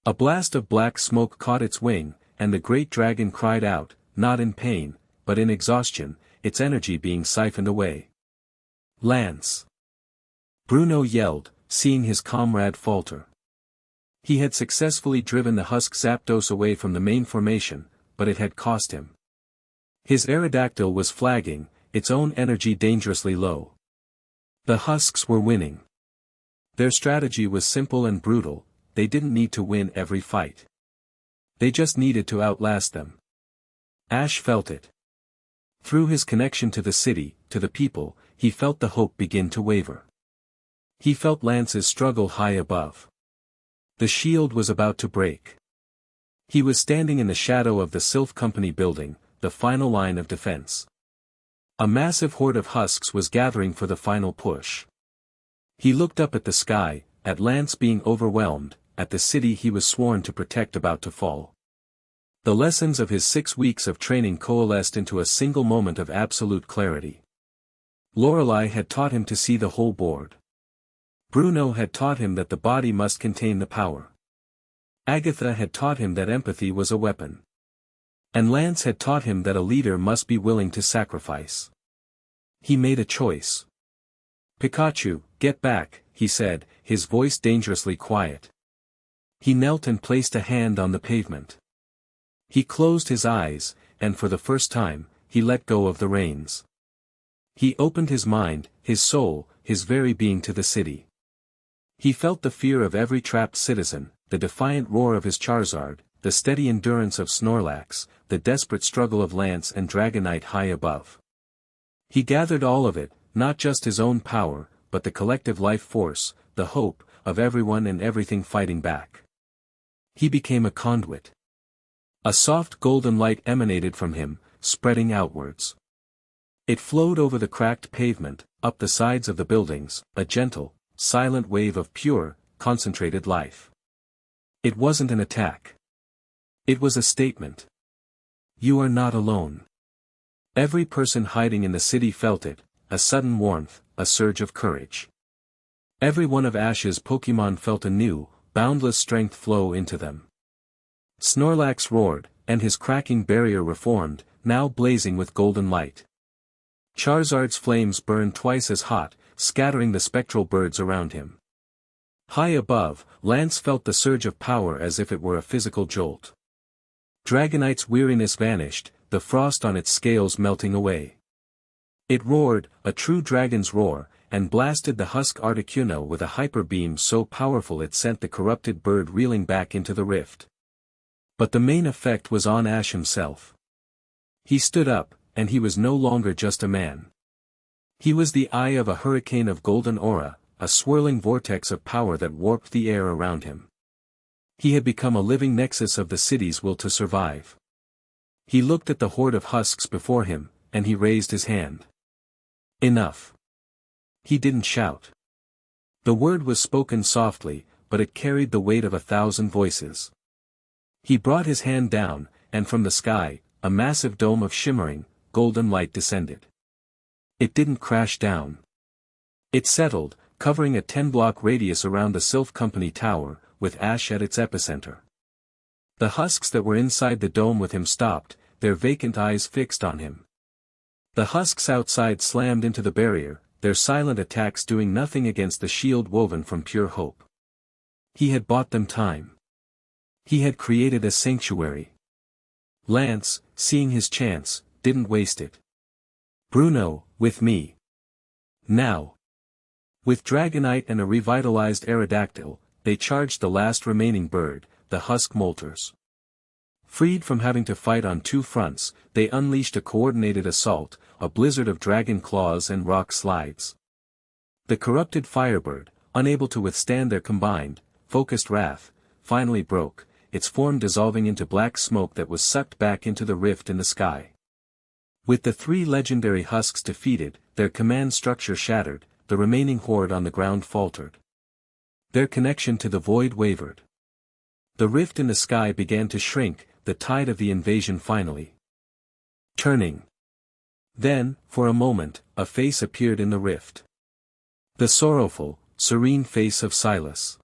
A blast of black smoke caught its wing, and the great dragon cried out, not in pain, but in exhaustion, its energy being siphoned away. Lance! Bruno yelled, seeing his comrade falter. He had successfully driven the Husk Zapdos away from the main formation, but it had cost him. His Aerodactyl was flagging, its own energy dangerously low. The Husks were winning. Their strategy was simple and brutal, they didn't need to win every fight. They just needed to outlast them. Ash felt it. Through his connection to the city, to the people, he felt the hope begin to waver. He felt Lance's struggle high above. The shield was about to break. He was standing in the shadow of the Silph Company building, the final line of defense. A massive horde of husks was gathering for the final push. He looked up at the sky, at Lance being overwhelmed, at the city he was sworn to protect about to fall. The lessons of his 6 weeks of training coalesced into a single moment of absolute clarity. Lorelei had taught him to see the whole board. Bruno had taught him that the body must contain the power. Agatha had taught him that empathy was a weapon. And Lance had taught him that a leader must be willing to sacrifice. He made a choice. Pikachu, get back, he said, his voice dangerously quiet. He knelt and placed a hand on the pavement. He closed his eyes, and for the first time, he let go of the reins. He opened his mind, his soul, his very being to the city. He felt the fear of every trapped citizen, the defiant roar of his Charizard, the steady endurance of Snorlax, the desperate struggle of Lance and Dragonite high above. He gathered all of it, not just his own power, but the collective life force, the hope, of everyone and everything fighting back. He became a conduit. A soft golden light emanated from him, spreading outwards. It flowed over the cracked pavement, up the sides of the buildings, a gentle, silent wave of pure, concentrated life. It wasn't an attack. It was a statement. You are not alone. Every person hiding in the city felt it, a sudden warmth, a surge of courage. Every one of Ash's Pokémon felt a new, boundless strength flow into them. Snorlax roared, and his cracking barrier reformed, now blazing with golden light. Charizard's flames burned twice as hot, scattering the spectral birds around him. High above, Lance felt the surge of power as if it were a physical jolt. Dragonite's weariness vanished, the frost on its scales melting away. It roared, a true dragon's roar, and blasted the husk Articuno with a hyper beam so powerful it sent the corrupted bird reeling back into the rift. But the main effect was on Ash himself. He stood up, and he was no longer just a man. He was the eye of a hurricane of golden aura, a swirling vortex of power that warped the air around him. He had become a living nexus of the city's will to survive. He looked at the horde of husks before him, and he raised his hand. Enough. He didn't shout. The word was spoken softly, but it carried the weight of 1,000 voices. He brought his hand down, and from the sky, a massive dome of shimmering, golden light descended. It didn't crash down. It settled, covering a 10-block radius around the Sylph Company Tower, with Ash at its epicenter. The husks that were inside the dome with him stopped, their vacant eyes fixed on him. The husks outside slammed into the barrier, their silent attacks doing nothing against the shield woven from pure hope. He had bought them time. He had created a sanctuary. Lance, seeing his chance, didn't waste it. Bruno, with me. Now. With Dragonite and a revitalized Aerodactyl, they charged the last remaining bird, the Husk Molters. Freed from having to fight on two fronts, they unleashed a coordinated assault, a blizzard of dragon claws and rock slides. The corrupted Firebird, unable to withstand their combined, focused wrath, finally broke, its form dissolving into black smoke that was sucked back into the rift in the sky. With the 3 legendary husks defeated, their command structure shattered, the remaining horde on the ground faltered. Their connection to the void wavered. The rift in the sky began to shrink, the tide of the invasion finally turning. Then, for a moment, a face appeared in the rift. The sorrowful, serene face of Silas.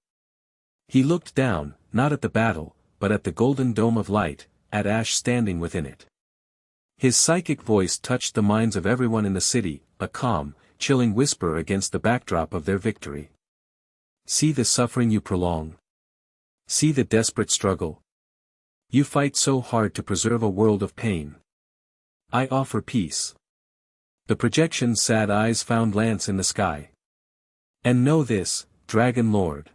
He looked down, not at the battle, but at the golden dome of light, at Ash standing within it. His psychic voice touched the minds of everyone in the city, a calm, chilling whisper against the backdrop of their victory. See the suffering you prolong. See the desperate struggle. You fight so hard to preserve a world of pain. I offer peace. The projection's sad eyes found Lance in the sky. And know this, Dragon Lord.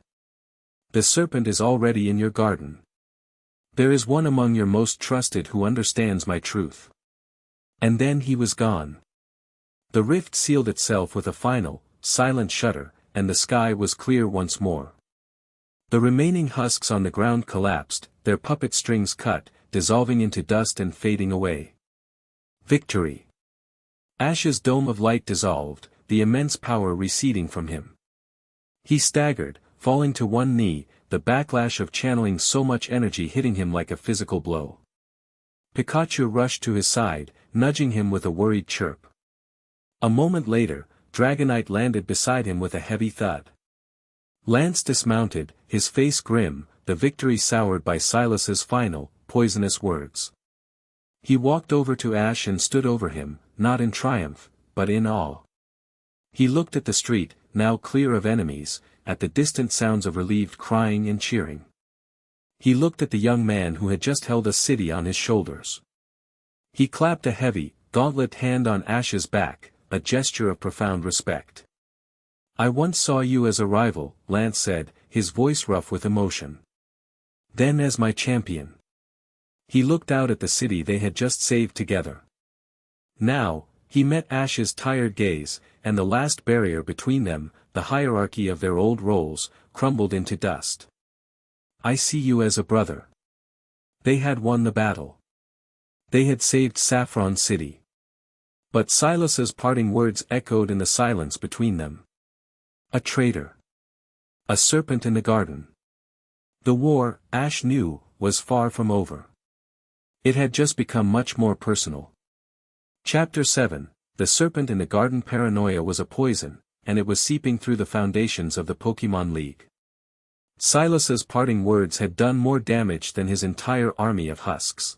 The serpent is already in your garden. There is one among your most trusted who understands my truth. And then he was gone. The rift sealed itself with a final, silent shudder, and the sky was clear once more. The remaining husks on the ground collapsed, their puppet strings cut, dissolving into dust and fading away. Victory. Ash's dome of light dissolved, the immense power receding from him. He staggered, falling to one knee, the backlash of channeling so much energy hitting him like a physical blow. Pikachu rushed to his side, nudging him with a worried chirp. A moment later, Dragonite landed beside him with a heavy thud. Lance dismounted, his face grim, the victory soured by Silas's final, poisonous words. He walked over to Ash and stood over him, not in triumph, but in awe. He looked at the street, now clear of enemies, at the distant sounds of relieved crying and cheering. He looked at the young man who had just held a city on his shoulders. He clapped a heavy, gauntlet hand on Ash's back, a gesture of profound respect. I once saw you as a rival, Lance said, his voice rough with emotion. Then as my champion. He looked out at the city they had just saved together. Now, he met Ash's tired gaze, and the last barrier between them, the hierarchy of their old roles, crumbled into dust. I see you as a brother. They had won the battle. They had saved Saffron City. But Silas's parting words echoed in the silence between them. A traitor. A serpent in the garden. The war, Ash knew, was far from over. It had just become much more personal. Chapter 7, The Serpent in the Garden. Paranoia was a poison, and it was seeping through the foundations of the Pokémon League. Silas's parting words had done more damage than his entire army of husks.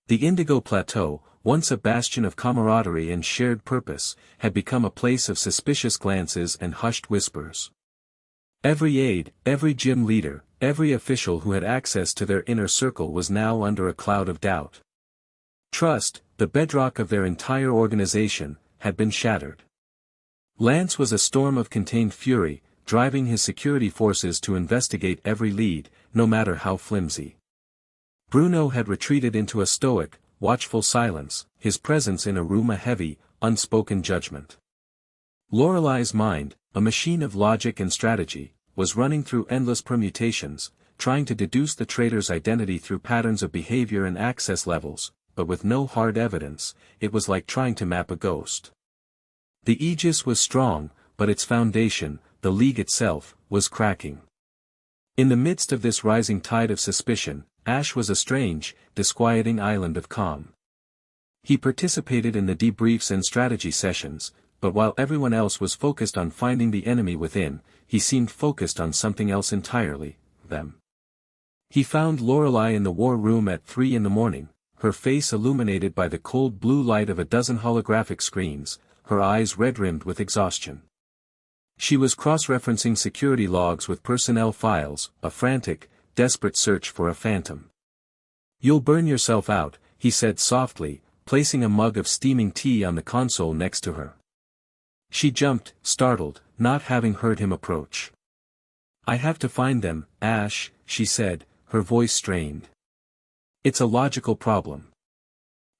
The Indigo Plateau, once a bastion of camaraderie and shared purpose, had become a place of suspicious glances and hushed whispers. Every aide, every gym leader, every official who had access to their inner circle was now under a cloud of doubt. Trust, the bedrock of their entire organization, had been shattered. Lance was a storm of contained fury, driving his security forces to investigate every lead, no matter how flimsy. Bruno had retreated into a stoic, watchful silence, his presence in a room a heavy, unspoken judgment. Lorelei's mind, a machine of logic and strategy, was running through endless permutations, trying to deduce the traitor's identity through patterns of behavior and access levels, but with no hard evidence. It was like trying to map a ghost. The Aegis was strong, but its foundation, the League itself, was cracking. In the midst of this rising tide of suspicion, Ash was a strange, disquieting island of calm. He participated in the debriefs and strategy sessions, but while everyone else was focused on finding the enemy within, he seemed focused on something else entirely, them. He found Lorelei in the war room at 3 a.m, her face illuminated by the cold blue light of a dozen holographic screens, her eyes red-rimmed with exhaustion. She was cross-referencing security logs with personnel files, a frantic, desperate search for a phantom. "You'll burn yourself out," he said softly, placing a mug of steaming tea on the console next to her. She jumped, startled, not having heard him approach. "I have to find them, Ash," she said, her voice strained. "It's a logical problem.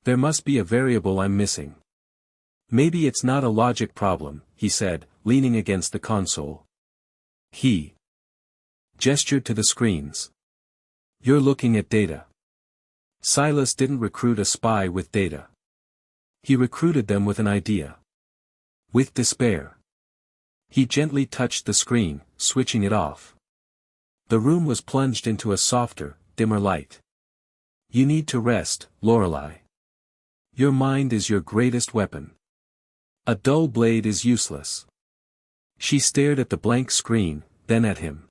There must be a variable I'm missing." "Maybe it's not a logic problem," he said, leaning against the console. He gestured to the screens. "You're looking at data." Silas didn't recruit a spy with data. He recruited them with an idea. With despair. He gently touched the screen, switching it off. The room was plunged into a softer, dimmer light. "You need to rest, Lorelei. Your mind is your greatest weapon. A dull blade is useless." She stared at the blank screen, then at him.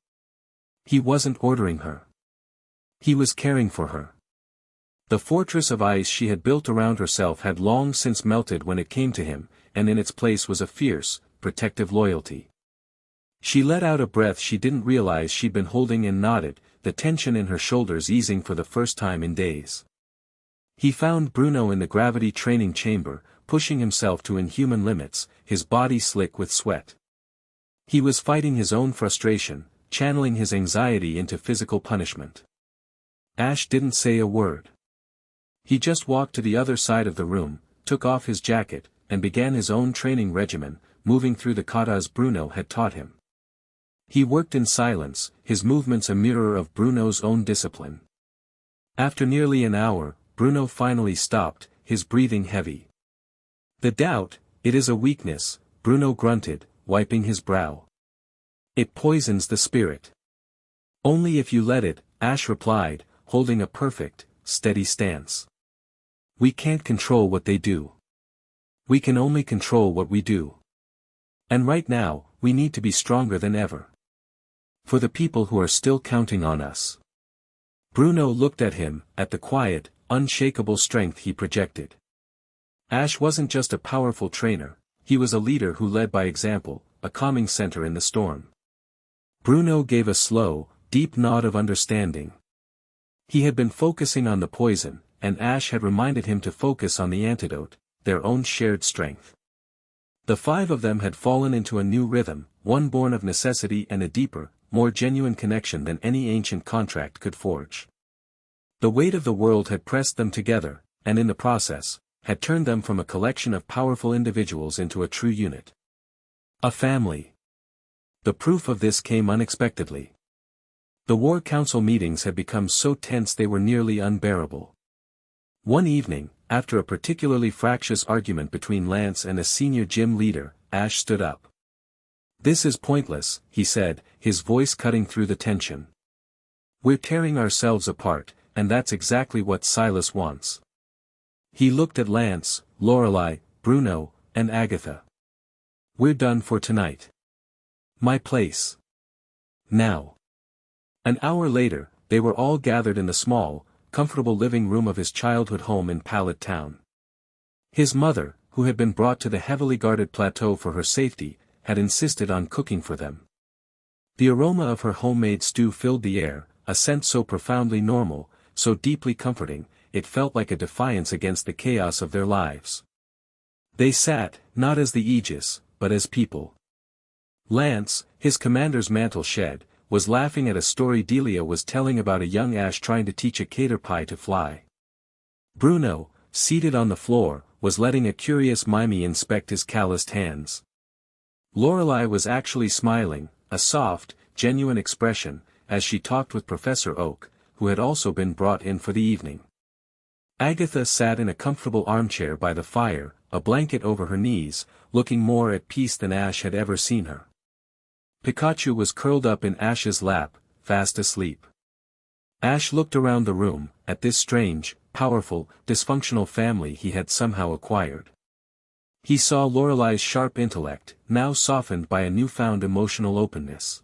He wasn't ordering her. He was caring for her. The fortress of ice she had built around herself had long since melted when it came to him, and in its place was a fierce, protective loyalty. She let out a breath she didn't realize she'd been holding and nodded, the tension in her shoulders easing for the first time in days. He found Bruno in the gravity training chamber, pushing himself to inhuman limits, his body slick with sweat. He was fighting his own frustration, channeling his anxiety into physical punishment. Ash didn't say a word. He just walked to the other side of the room, took off his jacket, and began his own training regimen, moving through the katas Bruno had taught him. He worked in silence, his movements a mirror of Bruno's own discipline. After nearly an hour, Bruno finally stopped, his breathing heavy. "The doubt, it is a weakness," Bruno grunted, wiping his brow. "It poisons the spirit." "Only if you let it," Ash replied, holding a perfect, steady stance. "We can't control what they do. We can only control what we do. And right now, we need to be stronger than ever. For the people who are still counting on us." Bruno looked at him, at the quiet, unshakable strength he projected. Ash wasn't just a powerful trainer, he was a leader who led by example, a calming center in the storm. Bruno gave a slow, deep nod of understanding. He had been focusing on the poison, and Ash had reminded him to focus on the antidote, their own shared strength. The 5 of them had fallen into a new rhythm, one born of necessity and a deeper, more genuine connection than any ancient contract could forge. The weight of the world had pressed them together, and in the process, had turned them from a collection of powerful individuals into a true unit. A family. The proof of this came unexpectedly. The war council meetings had become so tense they were nearly unbearable. One evening, after a particularly fractious argument between Lance and a senior gym leader, Ash stood up. "This is pointless," he said, his voice cutting through the tension. "We're tearing ourselves apart, and that's exactly what Silas wants." He looked at Lance, Lorelei, Bruno, and Agatha. "We're done for tonight. My place. Now." An hour later, they were all gathered in the small, comfortable living room of his childhood home in Pallet Town. His mother, who had been brought to the heavily guarded plateau for her safety, had insisted on cooking for them. The aroma of her homemade stew filled the air, a scent so profoundly normal, so deeply comforting, it felt like a defiance against the chaos of their lives. They sat, not as the Aegis, but as people. Lance, his commander's mantle shed, was laughing at a story Delia was telling about a young Ash trying to teach a caterpie to fly. Bruno, seated on the floor, was letting a curious Mimey inspect his calloused hands. Lorelei was actually smiling, a soft, genuine expression, as she talked with Professor Oak, who had also been brought in for the evening. Agatha sat in a comfortable armchair by the fire, a blanket over her knees, looking more at peace than Ash had ever seen her. Pikachu was curled up in Ash's lap, fast asleep. Ash looked around the room, at this strange, powerful, dysfunctional family he had somehow acquired. He saw Lorelei's sharp intellect, now softened by a newfound emotional openness.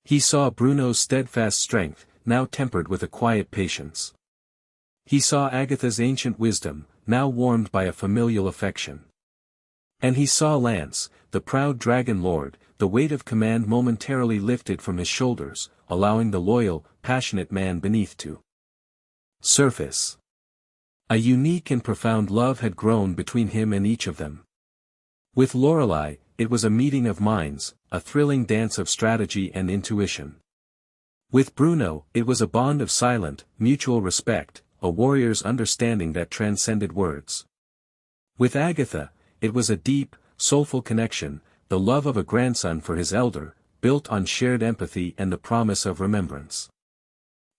He saw Bruno's steadfast strength, now tempered with a quiet patience. He saw Agatha's ancient wisdom, now warmed by a familial affection. And he saw Lance, the proud dragon lord, the weight of command momentarily lifted from his shoulders, allowing the loyal, passionate man beneath to surface. A unique and profound love had grown between him and each of them. With Lorelei, it was a meeting of minds, a thrilling dance of strategy and intuition. With Bruno, it was a bond of silent, mutual respect, a warrior's understanding that transcended words. With Agatha, it was a deep, soulful connection, the love of a grandson for his elder, built on shared empathy and the promise of remembrance.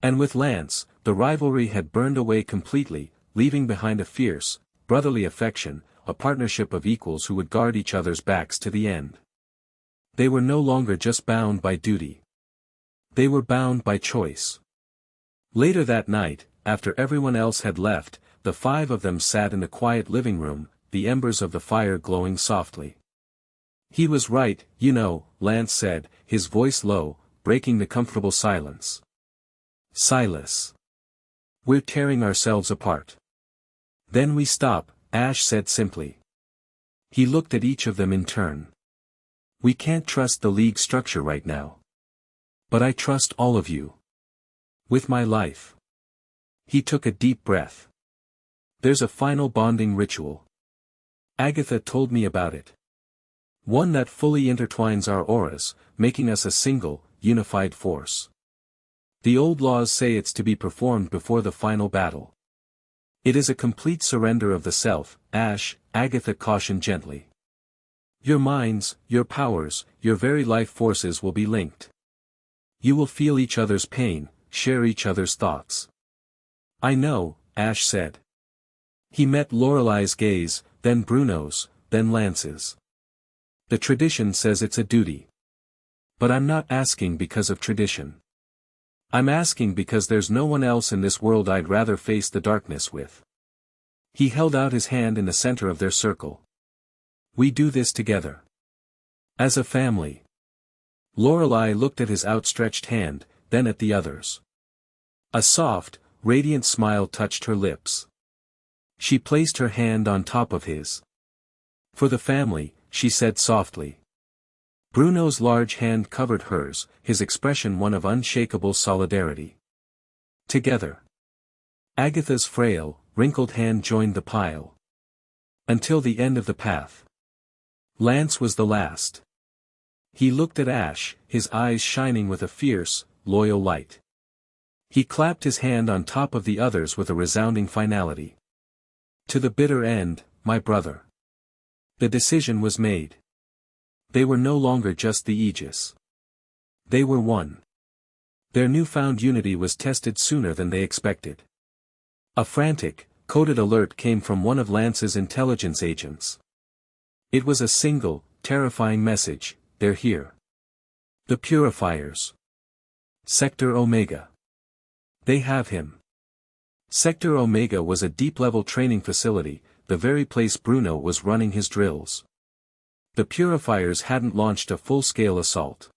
And with Lance, the rivalry had burned away completely, leaving behind a fierce, brotherly affection, a partnership of equals who would guard each other's backs to the end. They were no longer just bound by duty. They were bound by choice. Later that night, after everyone else had left, the five of them sat in the quiet living room, the embers of the fire glowing softly. "He was right, you know," Lance said, his voice low, breaking the comfortable silence. "Silas. We're tearing ourselves apart." "Then we stop," Ash said simply. He looked at each of them in turn. "We can't trust the League structure right now. But I trust all of you. With my life." He took a deep breath. "There's a final bonding ritual. Agatha told me about it. One that fully intertwines our auras, making us a single, unified force. The old laws say it's to be performed before the final battle. It is a complete surrender of the self, Ash," Agatha cautioned gently. "Your minds, your powers, your very life forces will be linked. You will feel each other's pain, share each other's thoughts." "I know," Ash said. He met Lorelei's gaze, then Bruno's, then Lance's. "The tradition says it's a duty. But I'm not asking because of tradition. I'm asking because there's no one else in this world I'd rather face the darkness with." He held out his hand in the center of their circle. "We do this together. As a family." Lorelei looked at his outstretched hand, then at the others. A soft, radiant smile touched her lips. She placed her hand on top of his. "For the family," she said softly. Bruno's large hand covered hers, his expression one of unshakable solidarity. Together. Agatha's frail, wrinkled hand joined the pile. Until the end of the path. Lance was the last. He looked at Ash, his eyes shining with a fierce, loyal light. He clapped his hand on top of the others with a resounding finality. "To the bitter end, my brother." The decision was made. They were no longer just the Aegis. They were one. Their newfound unity was tested sooner than they expected. A frantic, coded alert came from one of Lance's intelligence agents. It was a single, terrifying message: "They're here. The Purifiers. Sector Omega. They have him." Sector Omega was a deep-level training facility, the very place Bruno was running his drills. The Purifiers hadn't launched a full-scale assault.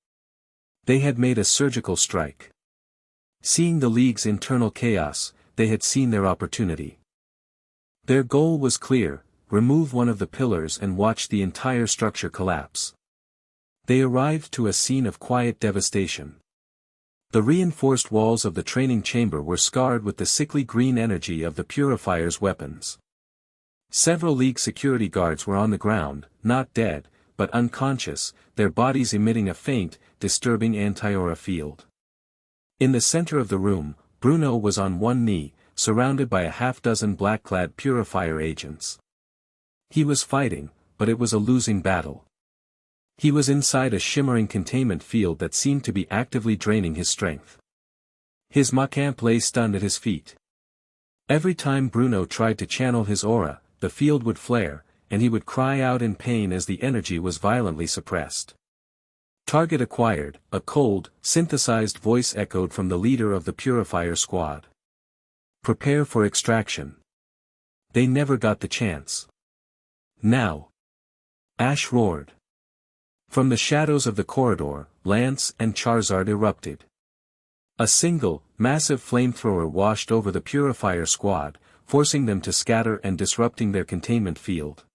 They had made a surgical strike. Seeing the League's internal chaos, they had seen their opportunity. Their goal was clear: remove one of the pillars and watch the entire structure collapse. They arrived to a scene of quiet devastation. The reinforced walls of the training chamber were scarred with the sickly green energy of the Purifier's weapons. Several League security guards were on the ground, not dead, but unconscious, their bodies emitting a faint, disturbing anti-aura field. In the center of the room, Bruno was on one knee, surrounded by a half-dozen black-clad Purifier agents. He was fighting, but it was a losing battle. He was inside a shimmering containment field that seemed to be actively draining his strength. His Macamp lay stunned at his feet. Every time Bruno tried to channel his aura, the field would flare, and he would cry out in pain as the energy was violently suppressed. "Target acquired," a cold, synthesized voice echoed from the leader of the Purifier squad. "Prepare for extraction." They never got the chance. "Now!" Ash roared. From the shadows of the corridor, Lance and Charizard erupted. A single, massive flamethrower washed over the Purifier squad, forcing them to scatter and disrupting their containment field.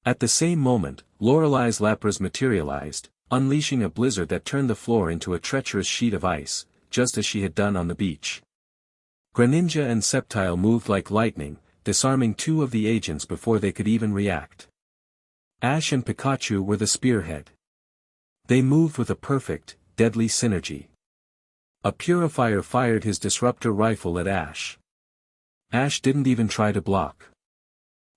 At the same moment, Lorelei's Lapras materialized, unleashing a blizzard that turned the floor into a treacherous sheet of ice, just as she had done on the beach. Greninja and Sceptile moved like lightning, disarming two of the agents before they could even react. Ash and Pikachu were the spearhead. They moved with a perfect, deadly synergy. A Purifier fired his disruptor rifle at Ash. Ash didn't even try to block.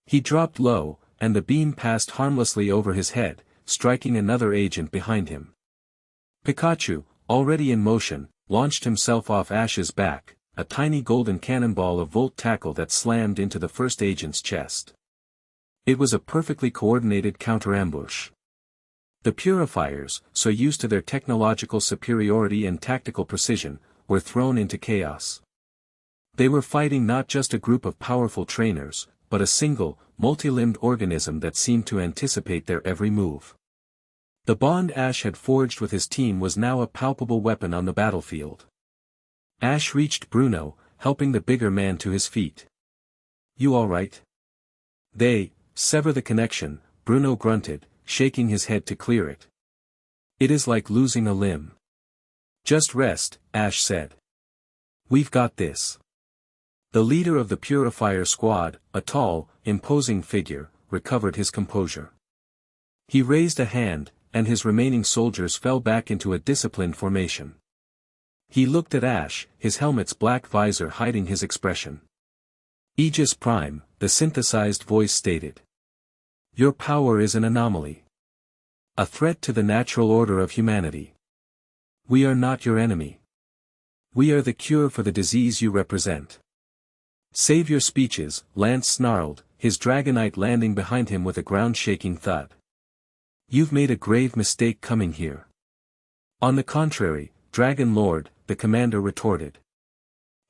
He dropped low, and the beam passed harmlessly over his head, striking another agent behind him. Pikachu, already in motion, launched himself off Ash's back, a tiny golden cannonball of Volt Tackle that slammed into the first agent's chest. It was a perfectly coordinated counter-ambush. The Purifiers, so used to their technological superiority and tactical precision, were thrown into chaos. They were fighting not just a group of powerful trainers, but a single, multi-limbed organism that seemed to anticipate their every move. The bond Ash had forged with his team was now a palpable weapon on the battlefield. Ash reached Bruno, helping the bigger man to his feet. "You all right?" Sever the connection," Bruno grunted, shaking his head to clear it. "It is like losing a limb." "Just rest," Ash said. "We've got this." The leader of the Purifier squad, a tall, imposing figure, recovered his composure. He raised a hand, and his remaining soldiers fell back into a disciplined formation. He looked at Ash, his helmet's black visor hiding his expression. "Aegis Prime," the synthesized voice stated. "Your power is an anomaly. A threat to the natural order of humanity. We are not your enemy. We are the cure for the disease you represent." "Save your speeches," Lance snarled, his Dragonite landing behind him with a ground-shaking thud. "You've made a grave mistake coming here." "On the contrary, Dragon Lord," the commander retorted.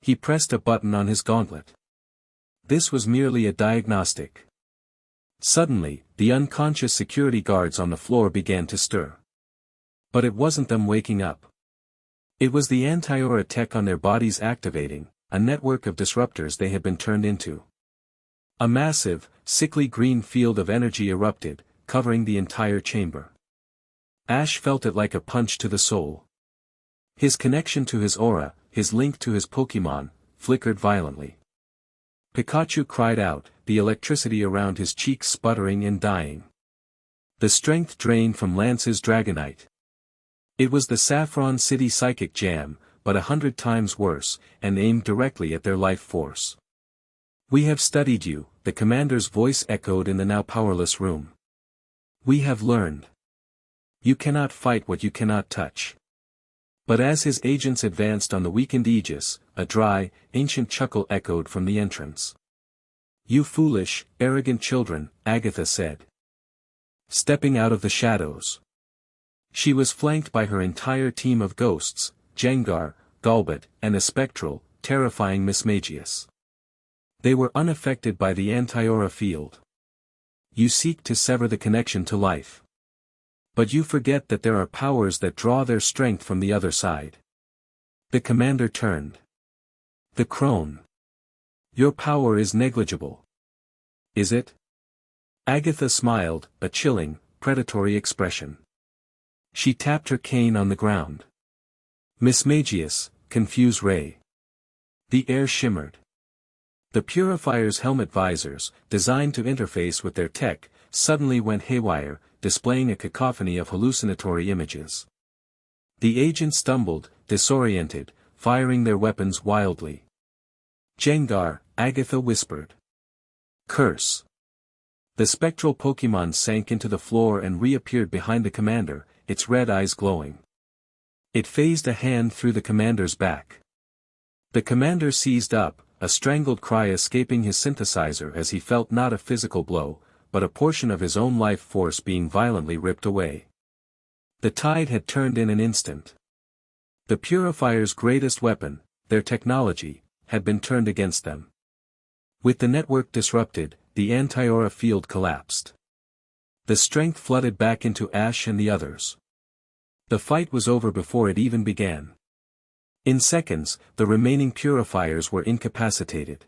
He pressed a button on his gauntlet. This was merely a diagnostic. Suddenly, the unconscious security guards on the floor began to stir. But it wasn't them waking up. It was the anti-aura tech on their bodies activating, a network of disruptors they had been turned into. A massive, sickly green field of energy erupted, covering the entire chamber. Ash felt it like a punch to the soul. His connection to his aura, his link to his Pokémon, flickered violently. Pikachu cried out, the electricity around his cheeks sputtering and dying. The strength drained from Lance's Dragonite. It was the Saffron City Psychic Jam, but 100 times worse, and aimed directly at their life force. "We have studied you," the commander's voice echoed in the now powerless room. "We have learned. You cannot fight what you cannot touch. But as his agents advanced on the weakened Aegis, a dry, ancient chuckle echoed from the entrance. "You foolish, arrogant children," Agatha said, stepping out of the shadows. She was flanked by her entire team of ghosts, Jengar, Galbat, and a spectral, terrifying Mismagius. They were unaffected by the Anti-Aura field. "You seek to sever the connection to life. But you forget that there are powers that draw their strength from the other side." The commander turned. "The crone. Your power is negligible." "Is it?" Agatha smiled, a chilling, predatory expression. She tapped her cane on the ground. "Mismagius, confuse Ray." The air shimmered. The Purifier's helmet visors, designed to interface with their tech, suddenly went haywire, displaying a cacophony of hallucinatory images. The agents stumbled, disoriented, firing their weapons wildly. "Jengar," Agatha whispered. "Curse." The spectral Pokémon sank into the floor and reappeared behind the commander, its red eyes glowing. It phased a hand through the commander's back. The commander seized up, a strangled cry escaping his synthesizer as he felt not a physical blow, but a portion of his own life force being violently ripped away. The tide had turned in an instant. The Purifier's greatest weapon, their technology, had been turned against them. With the network disrupted, the Anti-Aura field collapsed. The strength flooded back into Ash and the others. The fight was over before it even began. In seconds, the remaining Purifiers were incapacitated.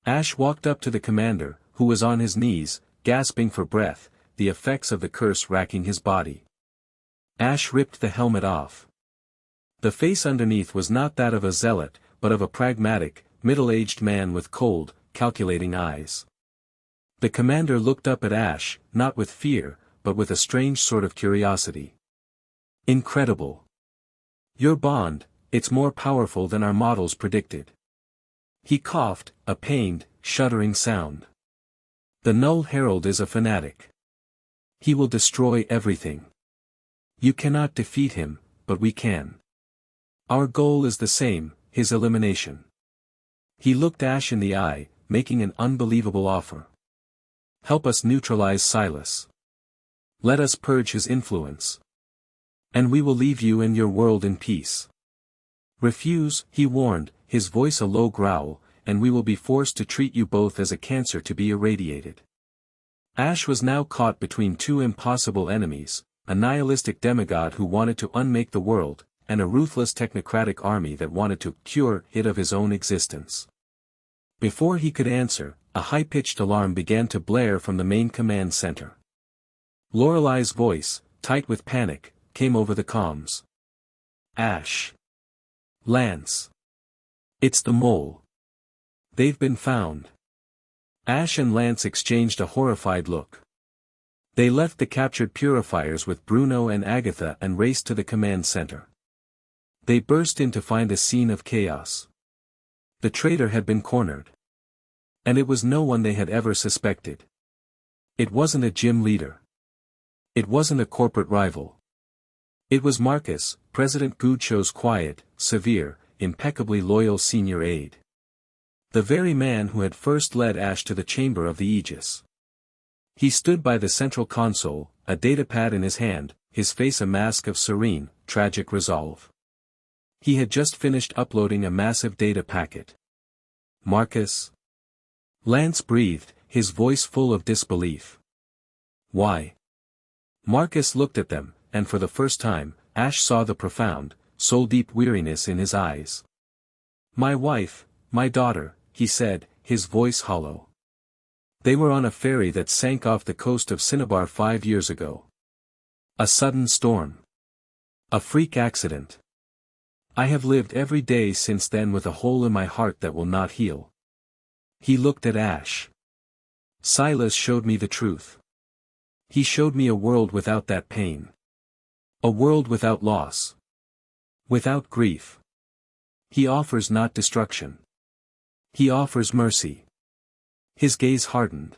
Ash walked up to the commander, who was on his knees, gasping for breath, the effects of the curse racking his body. Ash ripped the helmet off. The face underneath was not that of a zealot, but of a pragmatic, middle-aged man with cold, calculating eyes. The commander looked up at Ash, not with fear, but with a strange sort of curiosity. "Incredible. Your bond, it's more powerful than our models predicted." He coughed, a pained, shuddering sound. "The Null Herald is a fanatic. He will destroy everything. You cannot defeat him, but we can. Our goal is the same, his elimination." He looked Ash in the eye, making an unbelievable offer. "Help us neutralize Silas. Let us purge his influence. And we will leave you and your world in peace. Refuse," he warned, his voice a low growl, "and we will be forced to treat you both as a cancer to be irradiated." Ash was now caught between two impossible enemies, a nihilistic demigod who wanted to unmake the world, and a ruthless technocratic army that wanted to cure it of his own existence. Before he could answer, a high-pitched alarm began to blare from the main command center. Lorelei's voice, tight with panic, came over the comms. "Ash. Lance. It's the mole. They've been found." Ash and Lance exchanged a horrified look. They left the captured Purifiers with Bruno and Agatha and raced to the command center. They burst in to find a scene of chaos. The traitor had been cornered. And it was no one they had ever suspected. It wasn't a gym leader. It wasn't a corporate rival. It was Marcus, President Gudshow's quiet, severe, impeccably loyal senior aide. The very man who had first led Ash to the chamber of the Aegis. He stood by the central console, a datapad in his hand, his face a mask of serene, tragic resolve. He had just finished uploading a massive data packet. "Marcus?" Lance breathed, his voice full of disbelief. "Why?" Marcus looked at them, and for the first time, Ash saw the profound, soul-deep weariness in his eyes. "My wife, my daughter," he said, his voice hollow. "They were on a ferry that sank off the coast of Cinnabar 5 years ago. A sudden storm. A freak accident. I have lived every day since then with a hole in my heart that will not heal." He looked at Ash. "Silas showed me the truth. He showed me a world without that pain. A world without loss. Without grief. He offers not destruction. He offers mercy." His gaze hardened.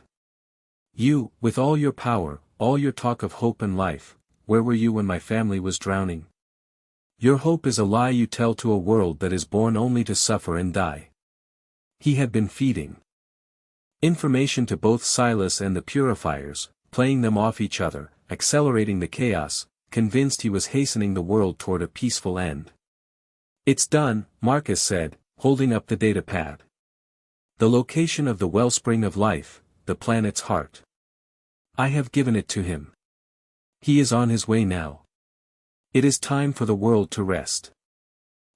"You, with all your power, all your talk of hope and life, where were you when my family was drowning? Your hope is a lie you tell to a world that is born only to suffer and die. He had been feeding information to both Silas and the purifiers, playing them off each other, accelerating the chaos, convinced he was hastening the world toward a peaceful end. It's done, Marcus said, holding up the datapad. The location of the wellspring of life, the planet's heart. I have given it to him. He is on his way now. It is time for the world to rest.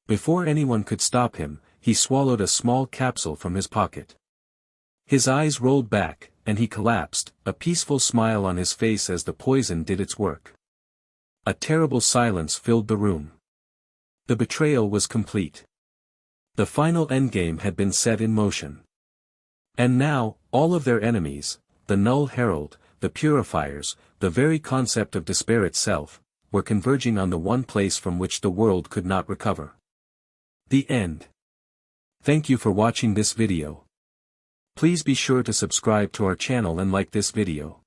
Before anyone could stop him, he swallowed a small capsule from his pocket. His eyes rolled back, and he collapsed, a peaceful smile on his face as the poison did its work. A terrible silence filled the room. The betrayal was complete. The final endgame had been set in motion. And now, all of their enemies, the Null Herald, the Purifiers, the very concept of despair itself, were converging on the one place from which the world could not recover. The end. Thank you for watching this video. Please be sure to subscribe to our channel and like this video.